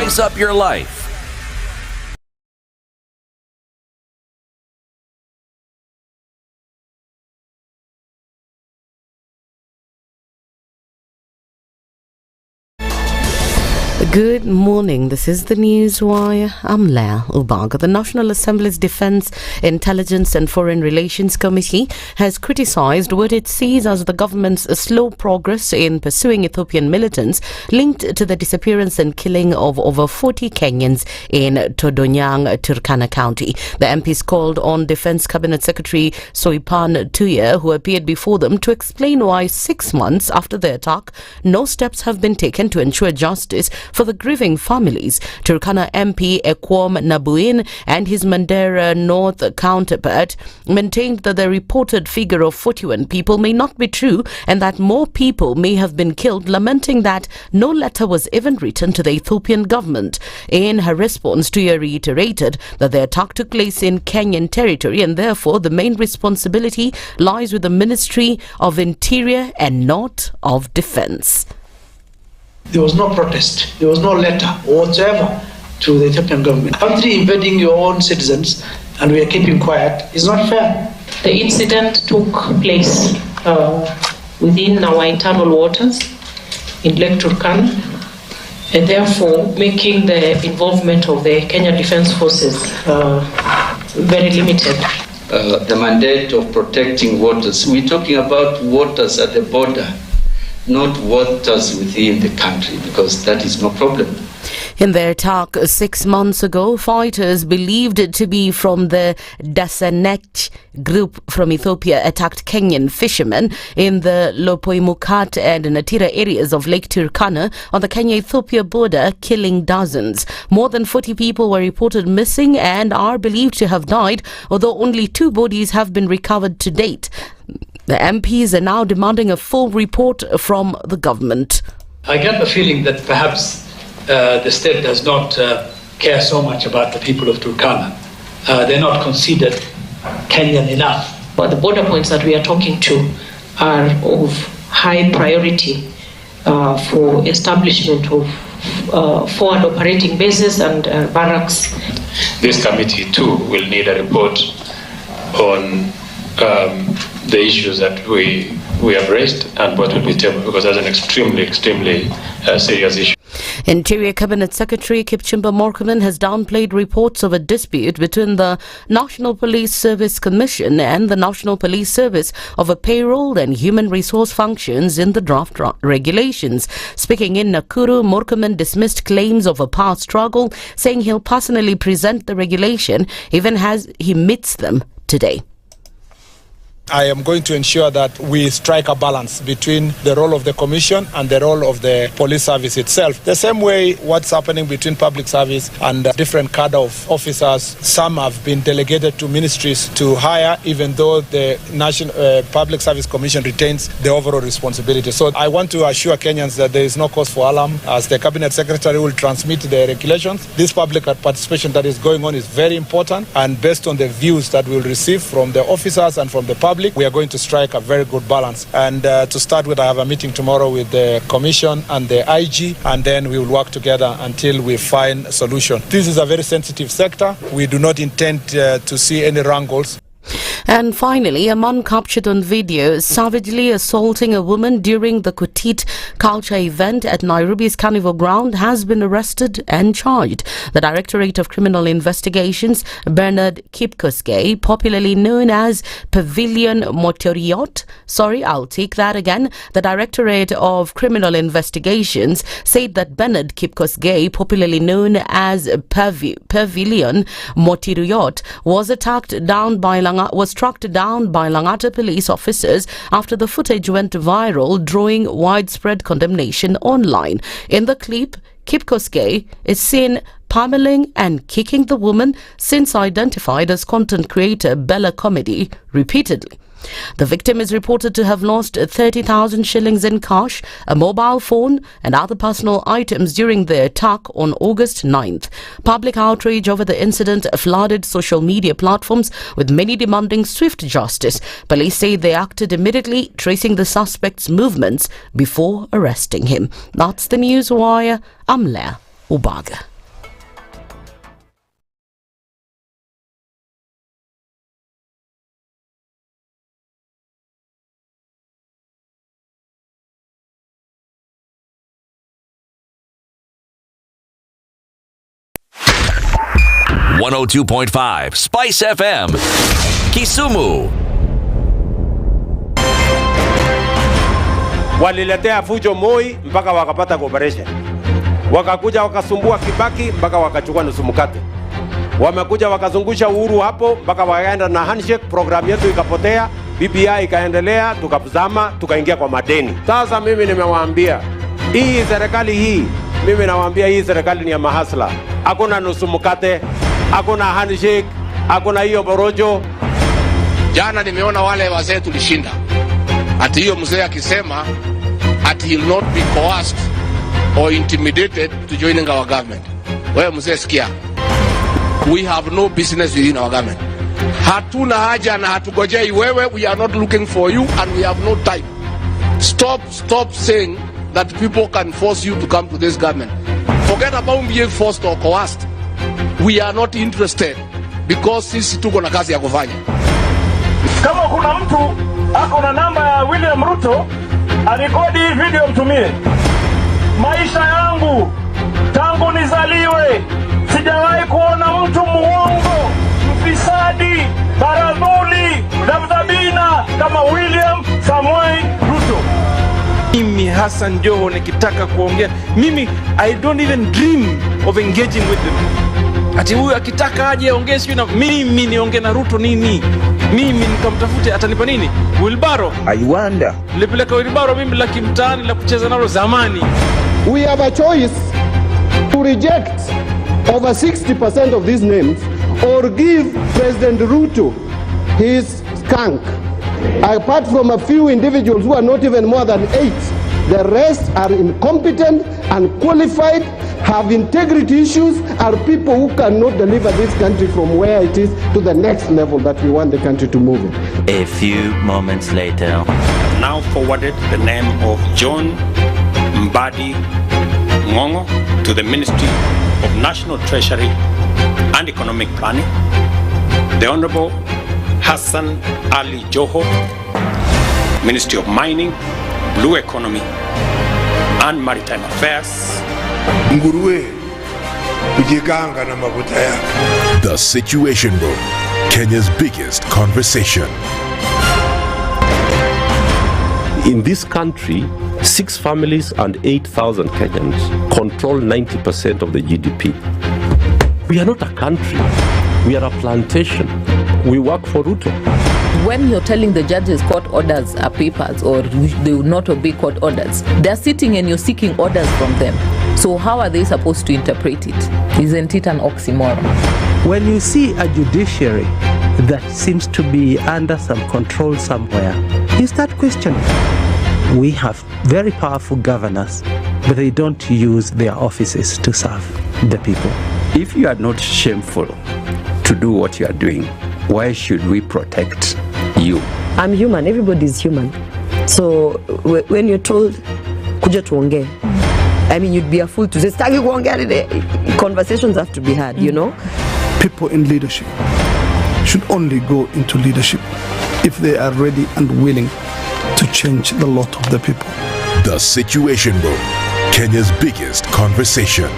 spice up your life. Good morning. This is the Newswire. I'm Leah Ubaga. The National Assembly's Defence, Intelligence and Foreign Relations Committee has criticised what it sees as the government's slow progress in pursuing Ethiopian militants linked to the disappearance and killing of over 40 Kenyans in Todonyang, Turkana County. The MPs called on Defence Cabinet Secretary Soipan Tuya, who appeared before them, to explain why 6 months after the attack, no steps have been taken to ensure justice for the grieving families. Turkana MP Ekwom Nabuin and his Mandera North counterpart maintained that the reported figure of 41 people may not be true and that more people may have been killed, lamenting that no letter was even written to the Ethiopian government. In her response, Tuya reiterated that the attack took place in Kenyan territory and therefore the main responsibility lies with the Ministry of Interior and not of Defence. There was no protest, there was no letter whatsoever to the Ethiopian government. Country invading your own citizens and we are keeping quiet is not fair. The incident took place within our internal waters in Lake Turkana, and therefore making the involvement of the Kenya Defence Forces very limited. The mandate of protecting waters, we're talking about waters at the border, not waters within the country, because that is no problem. In their attack 6 months ago, fighters believed to be from the Dasanech group from Ethiopia attacked Kenyan fishermen in the Lopoimukat and Natira areas of Lake Turkana on the Kenya-Ethiopia border, killing dozens. More than 40 people were reported missing and are believed to have died, although only 2 bodies have been recovered to date. The MPs are now demanding a full report from the government. I get the feeling that perhaps the state does not care so much about the people of Turkana. They're not considered Kenyan enough. But the border points that we are talking to are of high priority for establishment of forward operating bases and barracks. This committee too will need a report on the issues that we have raised and what will be tabled, because that's an extremely serious issue. Interior Cabinet Secretary Kipchumba Murkomen has downplayed reports of a dispute between the National Police Service Commission and the National Police Service over payroll and human resource functions in the draft regulations. Speaking in Nakuru, Murkomen dismissed claims of a power struggle, saying he'll personally present the regulation even as he meets them today. I am going to ensure that we strike a balance between the role of the Commission and the role of the police service itself. The same way what's happening between public service and different cadre of officers. Some have been delegated to ministries to hire, even though the National Public Service Commission retains the overall responsibility. So I want to assure Kenyans that there is no cause for alarm, as the Cabinet Secretary will transmit the regulations. This public participation that is going on is very important, and based on the views that we will receive from the officers and from the public, we are going to strike a very good balance. And to start with, I have a meeting tomorrow with the Commission and the IG, and then we will work together until we find a solution. This is a very sensitive sector. We do not intend to see any wrangles. And finally, a man captured on video savagely assaulting a woman during the Kutit culture event at Nairobi's Carnival Ground has been arrested and charged. The Directorate of Criminal Investigations, Bernard Kipkosgei, popularly known as Pavilion Motoriot, the Directorate of Criminal Investigations said that Bernard Kipkosgei, popularly known as Pavilion Motoriot, was struck down by Langata police officers after the footage went viral, drawing widespread condemnation online. In the clip, Kipkosgei is seen pummeling and kicking the woman, since identified as content creator Bella Comedy, repeatedly. The victim is reported to have lost 30,000 shillings in cash, a mobile phone and other personal items during the attack on August 9th. Public outrage over the incident flooded social media platforms, with many demanding swift justice. Police say they acted immediately, tracing the suspect's movements before arresting him. That's the Newswire. I'm Leah Ubaga. 102.5 SpiceFM, Kisumu. Waliletea fujo Moi mpaka wakapata cooperation. Wakakuja wakasumbua Kibaki mpaka wakachukua nusu mkate. Wamekuja wakazungusha Uhuru hapo mpaka wakaenda na handshake, program yetu ikapotea, BBI ikaendelea, tukazama, tukaingia kwa madeni. Sasa mimi nimewaambia, hii serikali hii, mimi nawaambia hii serikali ni ya mahasla. Hakuna nusu mkate, hakuna handshake, hakuna hiyo borojo. Jana nimeona wale wazee tulishinda. Ati hiyo mzee akisema ati he'll not be coerced or intimidated to joining our government. Wewe mzee sikia. We have no business within our government. Hatuna haja na hatugojei wewe. We are not looking for you and we have no time. Stop saying that people can force you to come to this government. Forget about being forced or coerced. We are not interested because sisi tuko na kazi ya kufanya. Kama kuna mtu ako na namba ya William Ruto, arekodi hii video mtumie. Maisha yangu tangu nizaliwe sijawahi kuona mtu muongo, mfisadi, baradhuli, dhabdhabina kama William Samoei Ruto. Mimi Hassan Joho nikitaka kuongea, mimi I don't even dream of engaging with them. Ati huyu akitaka aje aongee sio na mimi niongee na Ruto nini? Mimi nikamtafute atanipa nini? Wilbaro. I wonder. Nilipeleka Wilbaro mimi la kimtaani la kucheza nalo zamani. We have a choice to reject over 60% of these names or give President Ruto his skunk. Apart from a few individuals who are not even more than 8, the rest are incompetent, unqualified, have integrity issues, are people who cannot deliver this country from where it is to the next level that we want the country to move in. A few moments later. Now forwarded the name of John Mbadi Ngongo to the Ministry of National Treasury and Economic Planning. The Honorable Hassan Ali Joho, Ministry of Mining, Blue Economy and Maritime Affairs. Nguruwe kujiganga na mafuta yake. The Situation Room, Kenya's biggest conversation. In this country, 6 families and 8,000 Kenyans control 90% of the GDP. We are not a country. We are a plantation. We work for Ruto. When you're telling the judges court orders are papers or they will not obey court orders, they're sitting and you're seeking orders from them. So how are they supposed to interpret it? Isn't it an oxymoron? When you see a judiciary that seems to be under some control somewhere, you start questioning. We have very powerful governors, but they don't use their offices to serve the people. If you are not shameful to do what you are doing, why should we protect you? I'm human. Everybody's human. So when you're told, kuja tuongee, I mean, you'd be a fool to say, stagi kuongea today. Conversations have to be had, you know? People in leadership should only go into leadership if they are ready and willing to change the lot of the people. The Situation Room, Kenya's biggest conversation.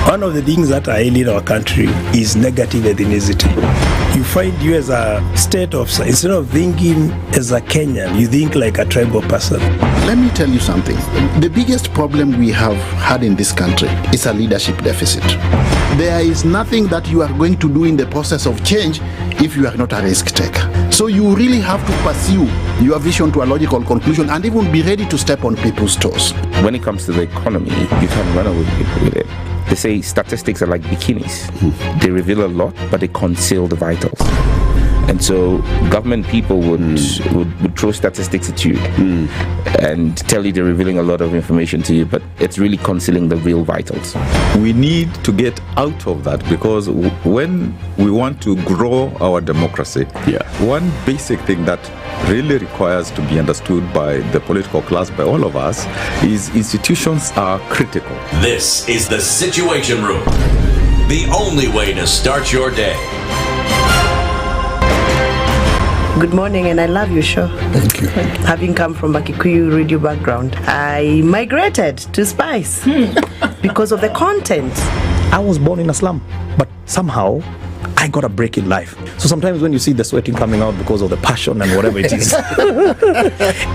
One of the things that are ailing our country is negative ethnicity. You find you as a state officer, instead of thinking as a Kenyan, you think like a tribal person. Let me tell you something. The biggest problem we have had in this country is a leadership deficit. There is nothing that you are going to do in the process of change if you are not a risk taker. So you really have to pursue your vision to a logical conclusion and even be ready to step on people's toes. When it comes to the economy, you can run away with it. They say statistics are like bikinis. They reveal a lot, but they conceal the vitals. And so government people would throw statistics at you and tell you they're revealing a lot of information to you, but it's really concealing the real vitals. We need to get out of that, because when we want to grow our democracy, one basic thing that really requires to be understood by the political class, by all of us, is institutions are critical. This is the Situation Room, the only way to start your day. Good morning, and I love your show. Thank you. Having come from a Kikuyu radio background, I migrated to Spice. because of the content. I was born in a slum, but somehow I got a break in life. So sometimes when you see the sweating coming out because of the passion and whatever it is,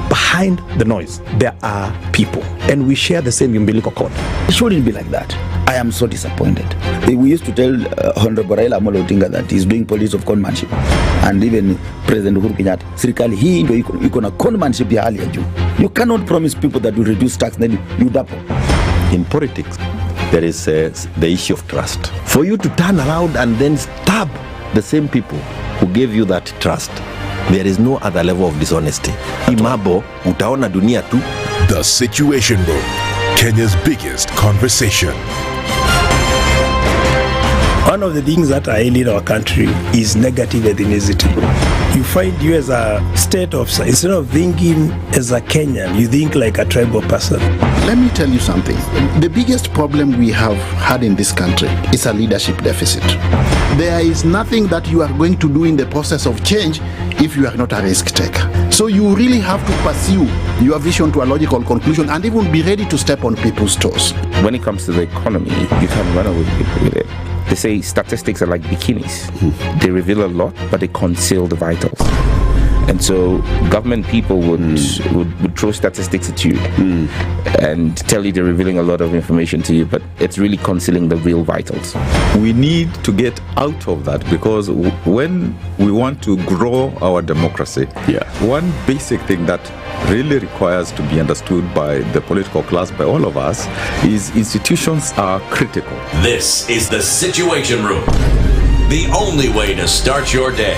behind the noise, there are people. And we share the same umbilical cord. It shouldn't be like that. I am so disappointed. We used to tell Honorable Raila Amolo Odinga that he's doing politics of conmanship. And even President Uhuru Kenyatta, serikali hii ndio iko na conmanship ya hali ya juu. You cannot promise people that you reduce tax, then you double. In politics, there is the issue of trust. For you to turn around and then stab the same people who gave you that trust, there is no other level of dishonesty. Imabo, utaona dunia tu. The Situation Room, Kenya's biggest conversation. One of the things that I hate in our country is negative ethnicity. You find you as a state officer, instead of thinking as a Kenyan, you think like a tribal person. Let me tell you something. The biggest problem we have had in this country is a leadership deficit. There is nothing that you are going to do in the process of change if you are not a risk taker. So you really have to pursue your vision to a logical conclusion and even be ready to step on people's toes. When it comes to the economy, you can run away with it. They say statistics are like bikinis. They reveal a lot, but they conceal the vitals. And so government people would throw statistics at you and tell you they're revealing a lot of information to you, but it's really concealing the real vitals. We need to get out of that, because when we want to grow our democracy, one basic thing that really requires to be understood by the political class, by all of us, is institutions are critical. This is the Situation Room, the only way to start your day.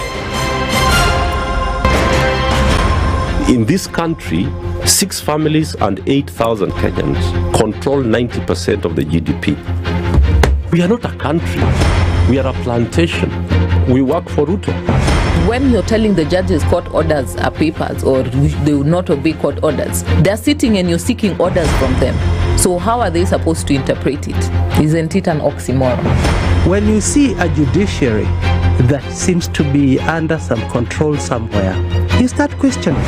In this country, 6 families and 8,000 Kenyans control 90% of the GDP. We are not a country. We are a plantation. We work for Ruto. When you're telling the judges court orders are papers or they will not obey court orders, they're sitting and you're seeking orders from them. So how are they supposed to interpret it? Isn't it an oxymoron? When you see a judiciary that seems to be under some control somewhere, you start questioning.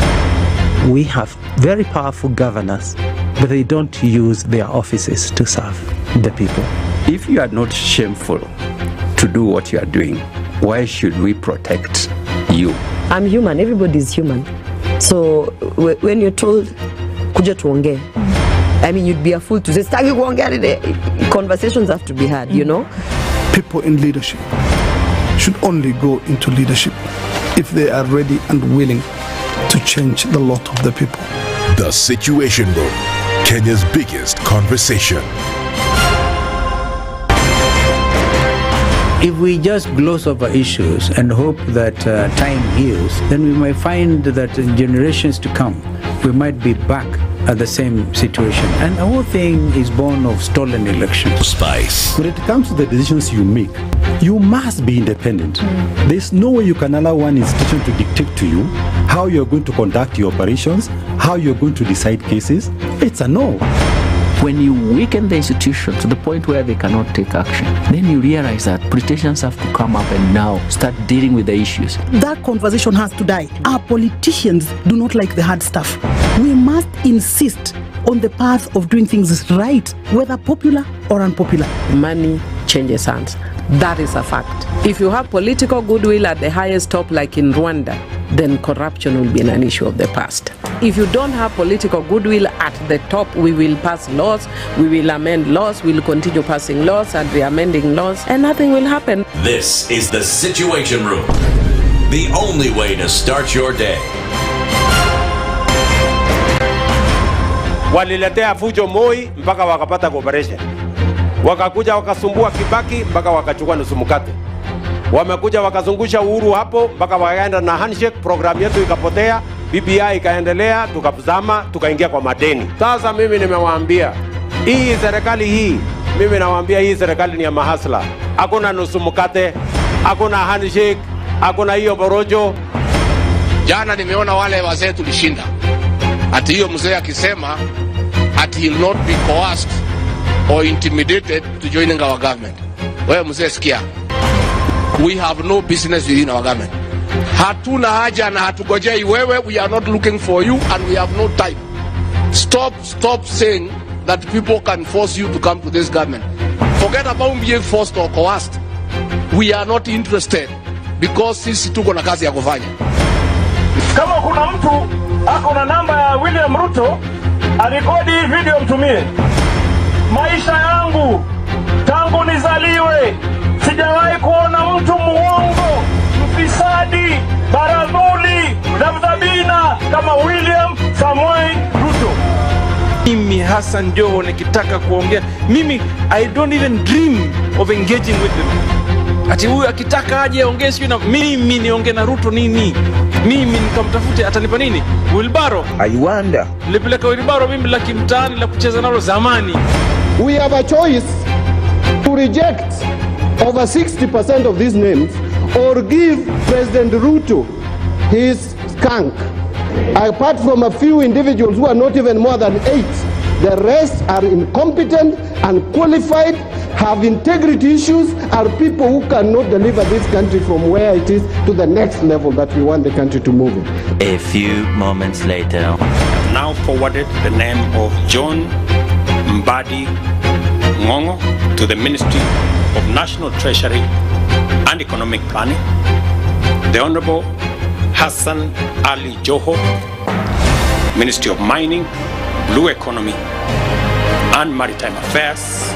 We have very powerful governors, but they don't use their offices to serve the people. If you are not shameful to do what you are doing, why should we protect you? I'm human, everybody's human. So when you're told, kuja tuongee, I mean, you'd be a fool to say, stagi kuongea today. Conversations have to be had, you know? People in leadership should only go into leadership if they are ready and willing to change the lot of the people. The Situation Room, Kenya's biggest conversation. If we just gloss over issues and hope that time heals, then we might find that in generations to come, we might be back at the same situation. And the whole thing is born of stolen elections. Spice. When it comes to the decisions you make, you must be independent. There's no way you can allow one institution to dictate to you how you're going to conduct your operations, how you're going to decide cases. It's a no. When you weaken the institution to the point where they cannot take action, then you realize that politicians have to come up and now start dealing with the issues. That conversation has to die. Our politicians do not like the hard stuff. We must insist on the path of doing things right, whether popular or unpopular. Money changes hands. That is a fact. If you have political goodwill at the highest top, like in Rwanda, then corruption will be an issue of the past. If you don't have political goodwill at the top, we will pass laws, we will amend laws, we will continue passing laws and re-amending laws, and nothing will happen. This is the Situation Room, the only way to start your day. Waliletea fujo Moi mpaka wakapata cooperation. Wakakuja wakasumbua Kibaki mpaka wakachukua nusu mkate. Wamekuja wakazungusha Uhuru hapo mpaka wakaenda na handshake, program yetu ikapotea, BBI ikaendelea, tukazama, tukaingia kwa madeni. Sasa mimi nimewaambia, hii serikali hii, mimi nawaambia hii serikali ni ya mahasla. Hakuna nusu mkate, hakuna handshake, hakuna hiyo borojo. Jana nimeona wale wazee tulishinda. Ati hiyo mzee akisema ati he'll not be coerced or intimidated to joining our government. Wewe mzee sikia. We have no business within our government. Hatuna haja na hatugojei wewe. We are not looking for you and we have no time. Stop saying that people can force you to come to this government. Forget about being forced or coerced. We are not interested because sisi tuko na kazi ya kufanya. Kama kuna mtu ako na namba ya William Ruto, arekodi hii video mtumie. Maisha yangu tangu nizaliwe sijawahi kuona mtu muongo, mfisadi, baradhuli, dhabdhabina kama William Samoei Ruto. Mimi Hassan Joho nikitaka kuongea, mimi I don't even dream of engaging with them. Ati huyu akitaka aje aongee sio na mimi niongee na Ruto nini? Mimi nikamtafute atanipa nini? Wilbaro. I wonder. Nilipeleka Wilbaro mimi la kimtaani la kucheza nalo zamani. We have a choice to reject over 60% of these names or give President Ruto his skunk. Apart from a few individuals who are not even more than 8, the rest are incompetent, unqualified, have integrity issues, are people who cannot deliver this country from where it is to the next level that we want the country to move in. A few moments later. Now forwarded the name of John Mbadi Ngongo to the Ministry of National Treasury and Economic Planning. The Honorable Hassan Ali Joho, Ministry of Mining, Blue Economy and Maritime Affairs.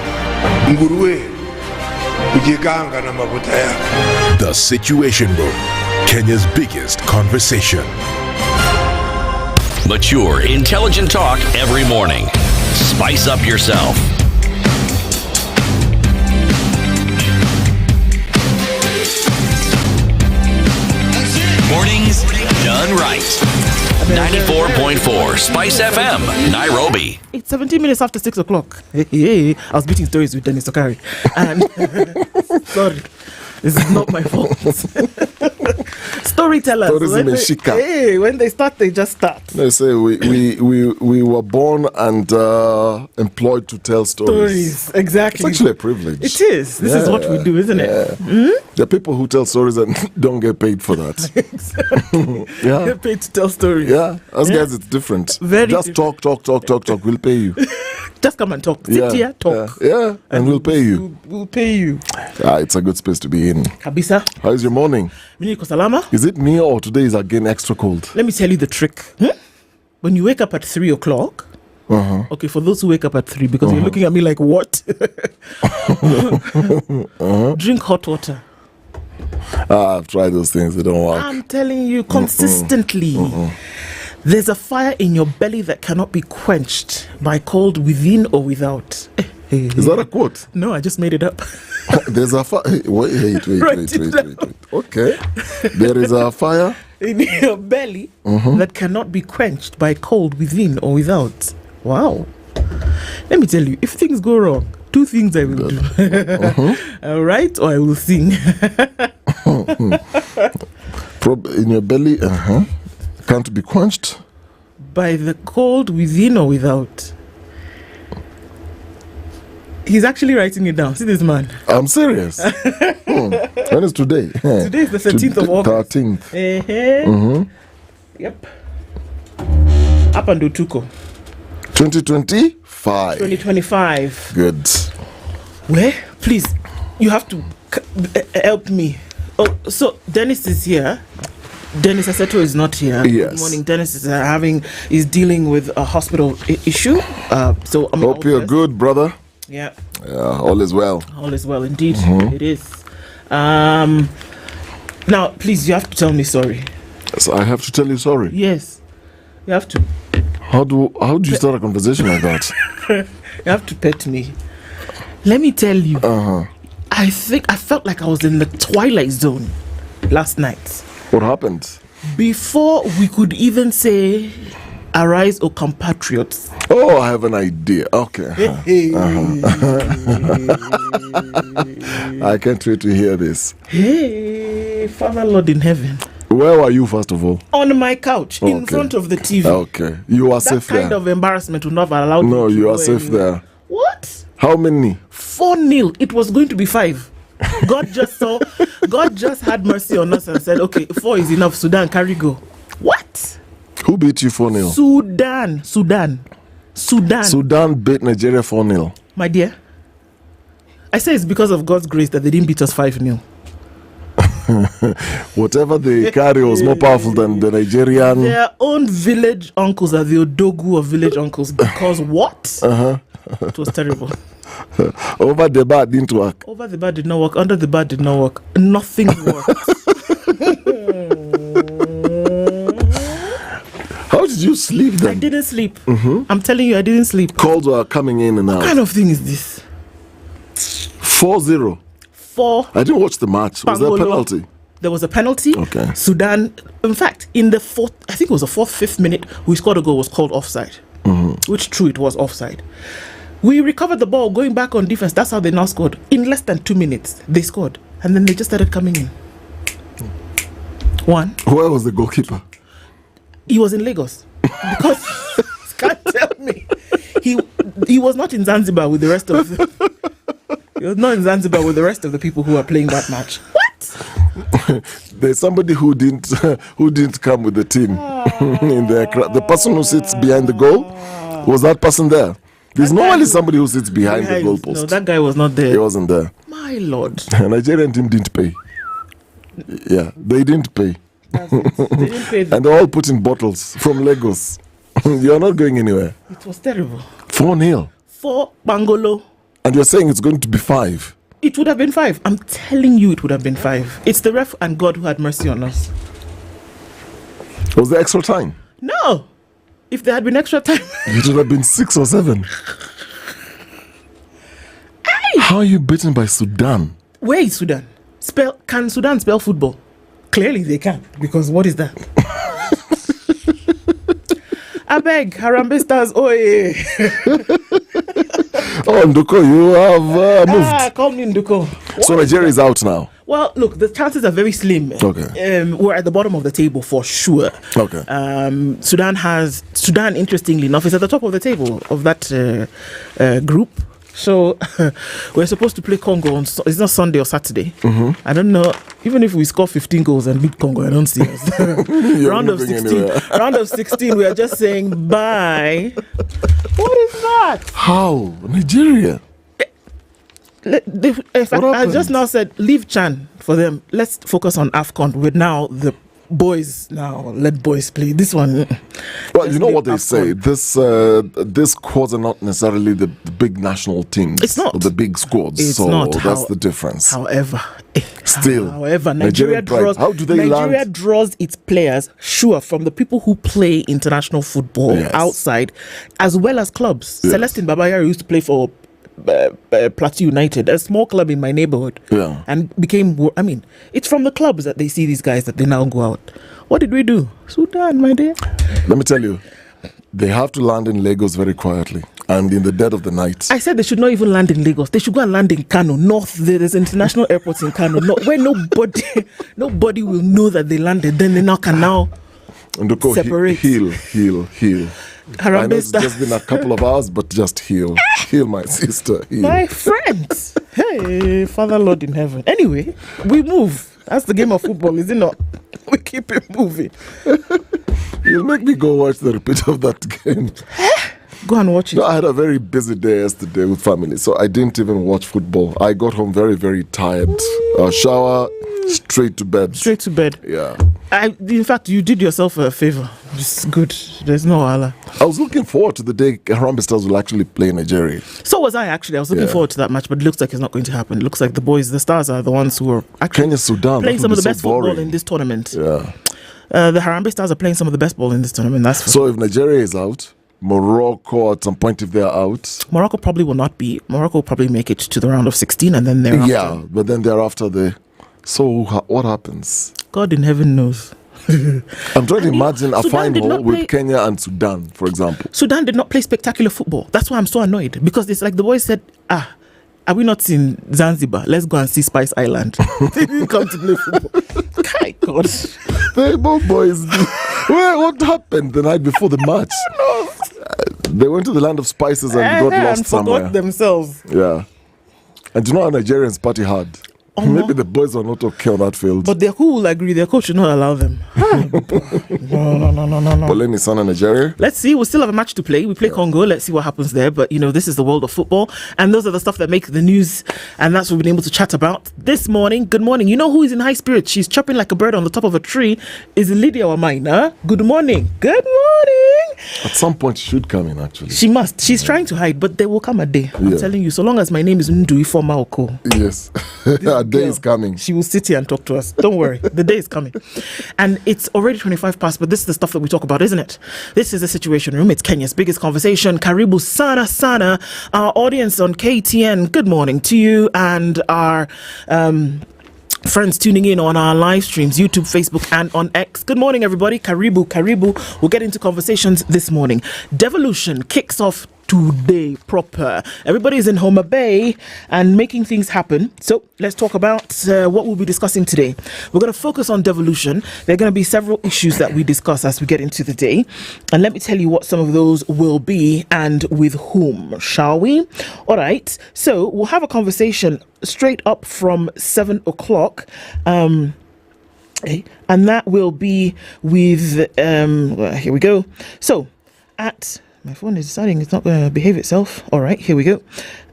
The Situation Room, Kenya's biggest conversation. Mature, intelligent talk every morning. Spice up yourself. Mornings done right. 94.4 Spice FM, Nairobi. It's 17 minutes after 6 o'clock. Hey, I was beating stories with Dennis Okari. And sorry, this is not my fault. Storytellers. When they start, they just start. They say we were born and employed to tell stories. Exactly. It's actually a privilege. It is. This is what we do, isn't it? There are people who tell stories and don't get paid for that. Exactly. Get paid to tell stories. Yeah. Us guys, it's different. Just talk. We'll pay you. Just come and talk. Sit here, talk. Yeah. And we'll pay you. We'll pay you. It's a good space to be in. Kabisa. How's your morning? Is it me or today is again extra cold? Let me tell you the trick. When you wake up at 3 o'clock, okay, for those who wake up at 3, because you're looking at me like, what? Drink hot water. I've tried those things, they don't work. I'm telling you, consistently. There's a fire in your belly that cannot be quenched by cold within or without. Is that a quote? No, I just made it up. There's a fire. Wait. Okay. There is a fire in your belly that cannot be quenched by cold within or without. Wow. Let me tell you, if things go wrong, 2 things I will do. All right, or I will sing. In your belly, can't be quenched by the cold within or without. He's actually writing it down. See this man. I'm serious. When is today? Today is the 13th of August. 13th. Yep. Up and do Tuko. 2025. 2025. Good. Where? Please, you have to help me. Oh, so Dennis is here. Dennis Aseto is not here. Yes. Good morning. Dennis is dealing with a hospital issue. So I'm hope you're good, brother. Yeah. All is well. All is well, indeed. It is. Now, please, you have to tell me sorry. So I have to tell you sorry? Yes. You have to. How do you start a conversation like that? You have to pet me. Let me tell you. I think I felt like I was in the twilight zone last night. What happened? Before we could even say, "Arise, O compatriots." Oh, I have an idea. Okay. I can't wait to hear this. Hey, Father Lord in heaven. Where were you, first of all? On my couch, in front of the TV. Okay. You are safe there. That kind of embarrassment would not have allowed me. No, you are safe there. What? How many? 4-0. It was going to be 5. God just had mercy on us and said, okay, 4 is enough. Sudan, carry go. What? Who beat you 4-0? Sudan. Sudan beat Nigeria 4-0. My dear, I say it's because of God's grace that they didn't beat us 5-0. Whatever they carry was more powerful than the Nigerian. Their own village uncles are the Odogu of village uncles because what? It was terrible. Over the bar didn't work. Over the bar did not work. Under the bar did not work. Nothing worked. How did you sleep then? I didn't sleep. I'm telling you, I didn't sleep. Calls were coming in and out. What kind of thing is this? 4-0. I didn't watch the match. Was there a penalty? There was a penalty. Okay. Sudan, in fact, in the fourth, I think it was the fourth, fifth minute, we scored a goal, was called offside. Which, true, it was offside. We recovered the ball, going back on defense. That's how they now scored. In less than 2 minutes, they scored. And then they just started coming in. One. Where was the goalkeeper? He was in Lagos. Because, can't tell me. He was not in Zanzibar with the rest of the... He was not in Zanzibar with the rest of the people who are playing that match. What? There's somebody who didn't come with the team in the person who sits behind the goal. Was that person there? There's normally somebody who sits behind the goalpost. No, that guy was not there. He wasn't there. My lord. Nigerian team didn't pay. Yeah, they didn't pay. They didn't pay. And they all put in bottles from Lagos. You're not going anywhere. It was terrible. 4-0. 4 Bangolo. And you're saying it's going to be 5. It would have been 5. I'm telling you, it would have been 5. It's the ref and God who had mercy on us. Was there extra time? No. If there had been extra time, it would have been 6 or 7. Hey! How are you beaten by Sudan? Where is Sudan? Can Sudan spell football? Clearly they can, because what is that? I beg, Harambee Stars, oye. Oh, Nduko, you have moved. Call me Nduko. So Nigeria is out now. Well, look, the chances are very slim. Okay. We're at the bottom of the table for sure. Okay. Sudan, interestingly enough, is at the top of the table of that group. So we're supposed to play Congo on it's not Sunday or Saturday. I don't know. Even if we score 15 goals and beat Congo, I don't see us. round of 16, we are just saying bye. What is that? How? Nigeria? I just now said leave Chan for them. Let's focus on AFCON with now the boys. Now let boys play this one. Well, you know what they say. This squads are not necessarily the big national teams. It's not or the big squads. It's so not. That's the difference. However, Nigeria draws. How do they Nigeria land? draws its players from the people who play international football outside, as well as clubs. Yes. Celestine Babayaro used to play for Plateau United, a small club in my neighborhood, and became. I mean, it's from the clubs that they see these guys that they now go out. What did we do? Sudan, my dear. Let me tell you, they have to land in Lagos very quietly and in the dead of the night. I said they should not even land in Lagos. They should go and land in Kano North. There's international airports in Kano North where nobody will know that they landed. Then they now can separate. Heal. I know it's just been a couple of hours, but just heal, my sister. Heal. My friends. Hey, Father Lord in heaven. Anyway, we move. That's the game of football, is it not? We keep it moving. You'll make me go watch the repeat of that game. Go and watch it. No, I had a very busy day yesterday with family, so I didn't even watch football. I got home very, very tired. Shower, straight to bed. Straight to bed. Yeah. In fact, you did yourself a favor. It's good. There's no Allah. I was looking forward to the day Harambee Stars will actually play Nigeria. So was I, actually. I was looking forward to that match, but it looks like it's not going to happen. It looks like the Stars are the ones who are actually Sudan, playing some of the best football in this tournament. Yeah. The Harambee Stars are playing some of the best ball in this tournament. That's for so if Nigeria is out, Morocco at some point, if they're out, Morocco probably will not be. Morocco will probably make it to the round of 16 and then thereafter. Yeah, but then thereafter So what happens? God in heaven knows. I'm trying to imagine a final with Kenya and Sudan, for example. Sudan did not play spectacular football. That's why I'm so annoyed. Because it's like the boys said, are we not in Zanzibar? Let's go and see Spice Island. They didn't come to play football. My God. They both boys. What happened the night before the match? They went to the land of spices and got lost somewhere. Forgot themselves. Yeah. And you know how Nigerians party hard? Maybe the boys are not okay on that field. But who will agree? Their coach should not allow them. No. Poleni Sana, Nigeria. Let's see. We still have a match to play. We play Congo. Let's see what happens there. But, this is the world of football. And those are the stuff that make the news. And that's what we've been able to chat about this morning. Good morning. You know who is in high spirits? She's chirping like a bird on the top of a tree. Is Lydiah or Maina? Good morning. Good morning. At some point, she should come in, actually. She must. She's trying to hide, but there will come a day. I'm telling you. So long as my name is Ndui Forma Okoh. Yes. A day is coming. She will sit here and talk to us. Don't worry. The day is coming. And it's already 25 past, but this is the stuff that we talk about, isn't it? This is the Situation Room. It's Kenya's biggest conversation. Karibu sana. Our audience on KTN, good morning to you. And our friends tuning in on our live streams, YouTube, Facebook, and on X. Good morning, everybody. Karibu. We'll get into conversations this morning. Devolution kicks off today proper. Everybody is in Homa Bay and making things happen. So let's talk about what we'll be discussing today. We're going to focus on devolution. There are going to be several issues that we discuss as we get into the day. And let me tell you what some of those will be and with whom, shall we? All right. So we'll have a conversation straight up from 7 o'clock. And that will be with, here we go. So my phone is deciding it's not going to behave itself. All right, here we go.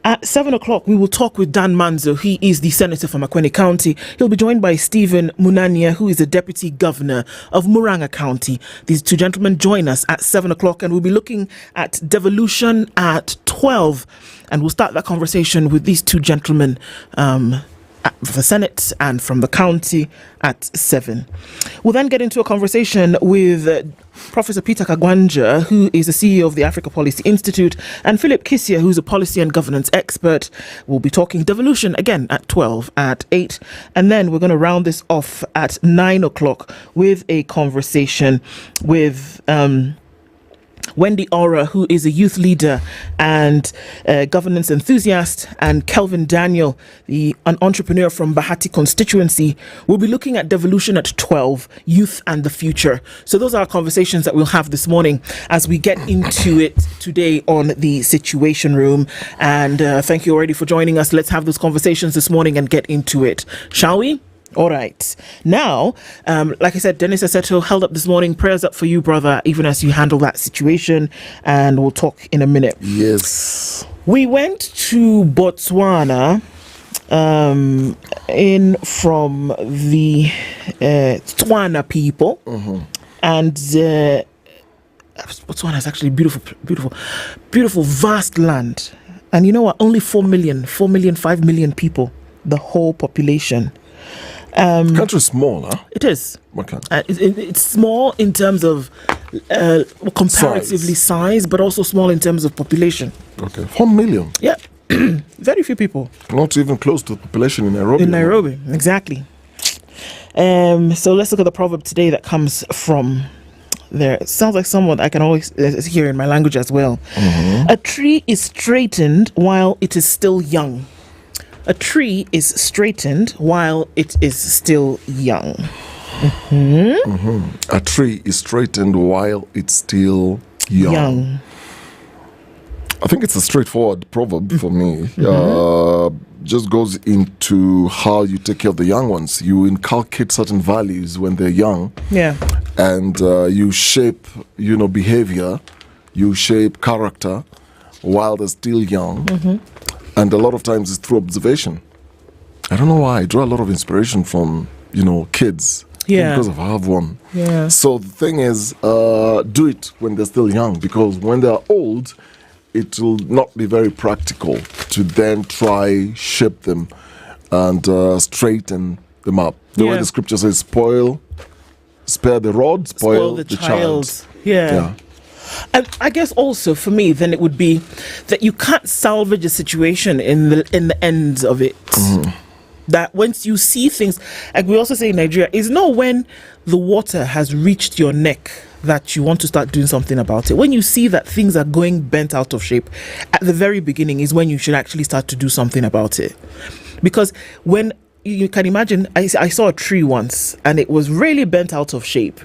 At 7 o'clock, we will talk with Dan Manzo. He is the senator from Makwene County. He'll be joined by Stephen Munania, who is the deputy governor of Muranga County. These two gentlemen join us at 7 o'clock, and we'll be looking at devolution at 12. And we'll start that conversation with these two gentlemen for the Senate and from the county at 7. We'll then get into a conversation with Professor Peter Kagwanja, who is the CEO of the Africa Policy Institute, and Philip Kisia, who's a policy and governance expert. We'll be talking devolution again at 12, at 8. And then we're going to round this off at 9 o'clock with a conversation with Wendy Aura, who is a youth leader and governance enthusiast, and Kelvin Daniel, an entrepreneur from Bahati constituency. We'll be looking at devolution at 12, youth and the future. So those are our conversations that we'll have this morning as we get into it today on the Situation Room. And thank you already for joining us. Let's have those conversations this morning and get into it, shall we? All right. Now, like I said, Dennis Aseto held up this morning. Prayers up for you, brother, even as you handle that situation. And we'll talk in a minute. Yes. We went to Botswana in from the Tswana people. Mm-hmm. And Botswana is actually beautiful, vast land. And you know what? Only 4 million, 5 million people, the whole population. The country is small, huh? It is. Okay. It's small in terms of comparatively size, but also small in terms of population. Okay. 4 million? Yeah. Very few people. Not even close to the population in Nairobi. In Nairobi, exactly. So let's look at the proverb today that comes from there. It sounds like someone I can always hear in my language as well. Mm-hmm. A tree is straightened while it is still young. A tree is straightened while it is still young. Mm-hmm. Mm-hmm. A tree is straightened while it's still young. I think it's a straightforward proverb for me. Just goes into how you take care of the young ones. You inculcate certain values when they're young. Yeah. And you shape, behavior. You shape character while they're still young. Mm-hmm. And a lot of times it's through observation. I don't know why. I draw a lot of inspiration from, kids. Yeah. Because I have one. Yeah. So the thing is, do it when they're still young, because when they're old, it will not be very practical to then try shape them and straighten them up. The way the scripture says, spare the rod, spoil the child. Yeah. And I guess also for me, then it would be that you can't salvage a situation in the ends of it. Mm-hmm. That once you see things, like we also say in Nigeria, is not when the water has reached your neck that you want to start doing something about it. When you see that things are going bent out of shape, at the very beginning is when you should actually start to do something about it. Because when you can imagine, I saw a tree once and it was really bent out of shape.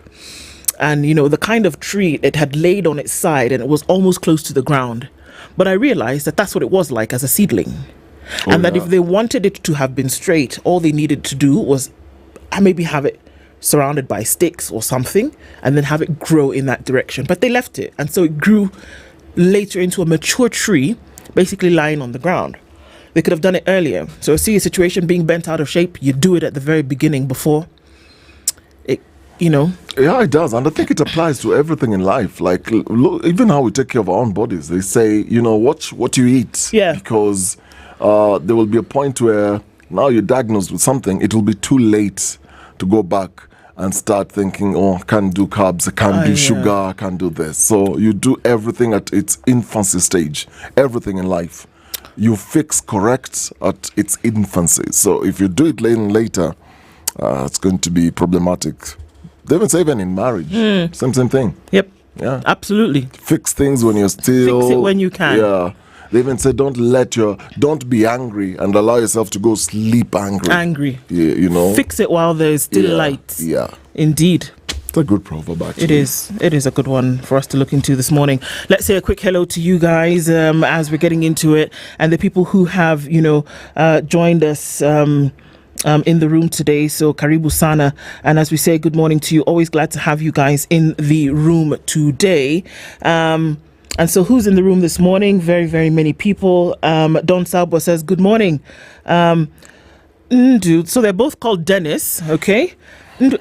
And, the kind of tree, it had laid on its side and it was almost close to the ground. But I realized that that's what it was like as a seedling. And that if they wanted it to have been straight, all they needed to do was maybe have it surrounded by sticks or something, and then have it grow in that direction. But they left it, and so it grew later into a mature tree, basically lying on the ground. They could have done it earlier. So see a situation being bent out of shape, you do it at the very beginning before it, Yeah, it does. And I think it applies to everything in life. Like, look, even how we take care of our own bodies. They say, watch what you eat. Yeah. Because there will be a point where now you're diagnosed with something, it will be too late to go back and start thinking, I can't do carbs, I can't do sugar, I can't do this. So you do everything at its infancy stage, everything in life. You fix correct at its infancy. So if you do it later, it's going to be problematic. They even say even in marriage, same thing. Yep. Yeah. Absolutely. Fix things when you're still... Fix it when you can. Yeah. They even say don't be angry and allow yourself to go sleep angry. Yeah, Fix it while there's still light. Yeah. Indeed. It's a good proverb, actually. It is. It is a good one for us to look into this morning. Let's say a quick hello to you guys as we're getting into it, and the people who have, joined us in the room today. So Karibu Sana, and as we say good morning to you, always glad to have you guys in the room today. And so who's in the room this morning? Very, very many people. Don Salbo says good morning. So they're both called Dennis, okay?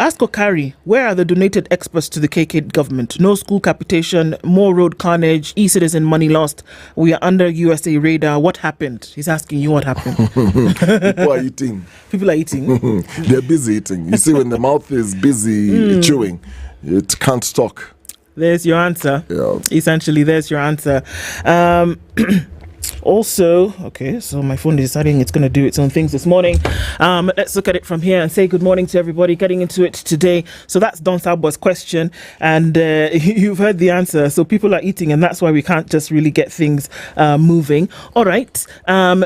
Ask Okari, where are the donated experts to the KK government? No school capitation, more road carnage, e-citizen money lost. We are under USA radar. What happened? He's asking you what happened. People are eating. People are eating. They're busy eating. You see, when the mouth is busy chewing, it can't talk. There's your answer. Yeah. Essentially, there's your answer. Also, okay, so my phone is deciding it's going to do its own things this morning. Let's look at it from here and say good morning to everybody getting into it today. So that's Don Salbo's question, and you've heard the answer. So people are eating, and that's why we can't just really get things moving. All right.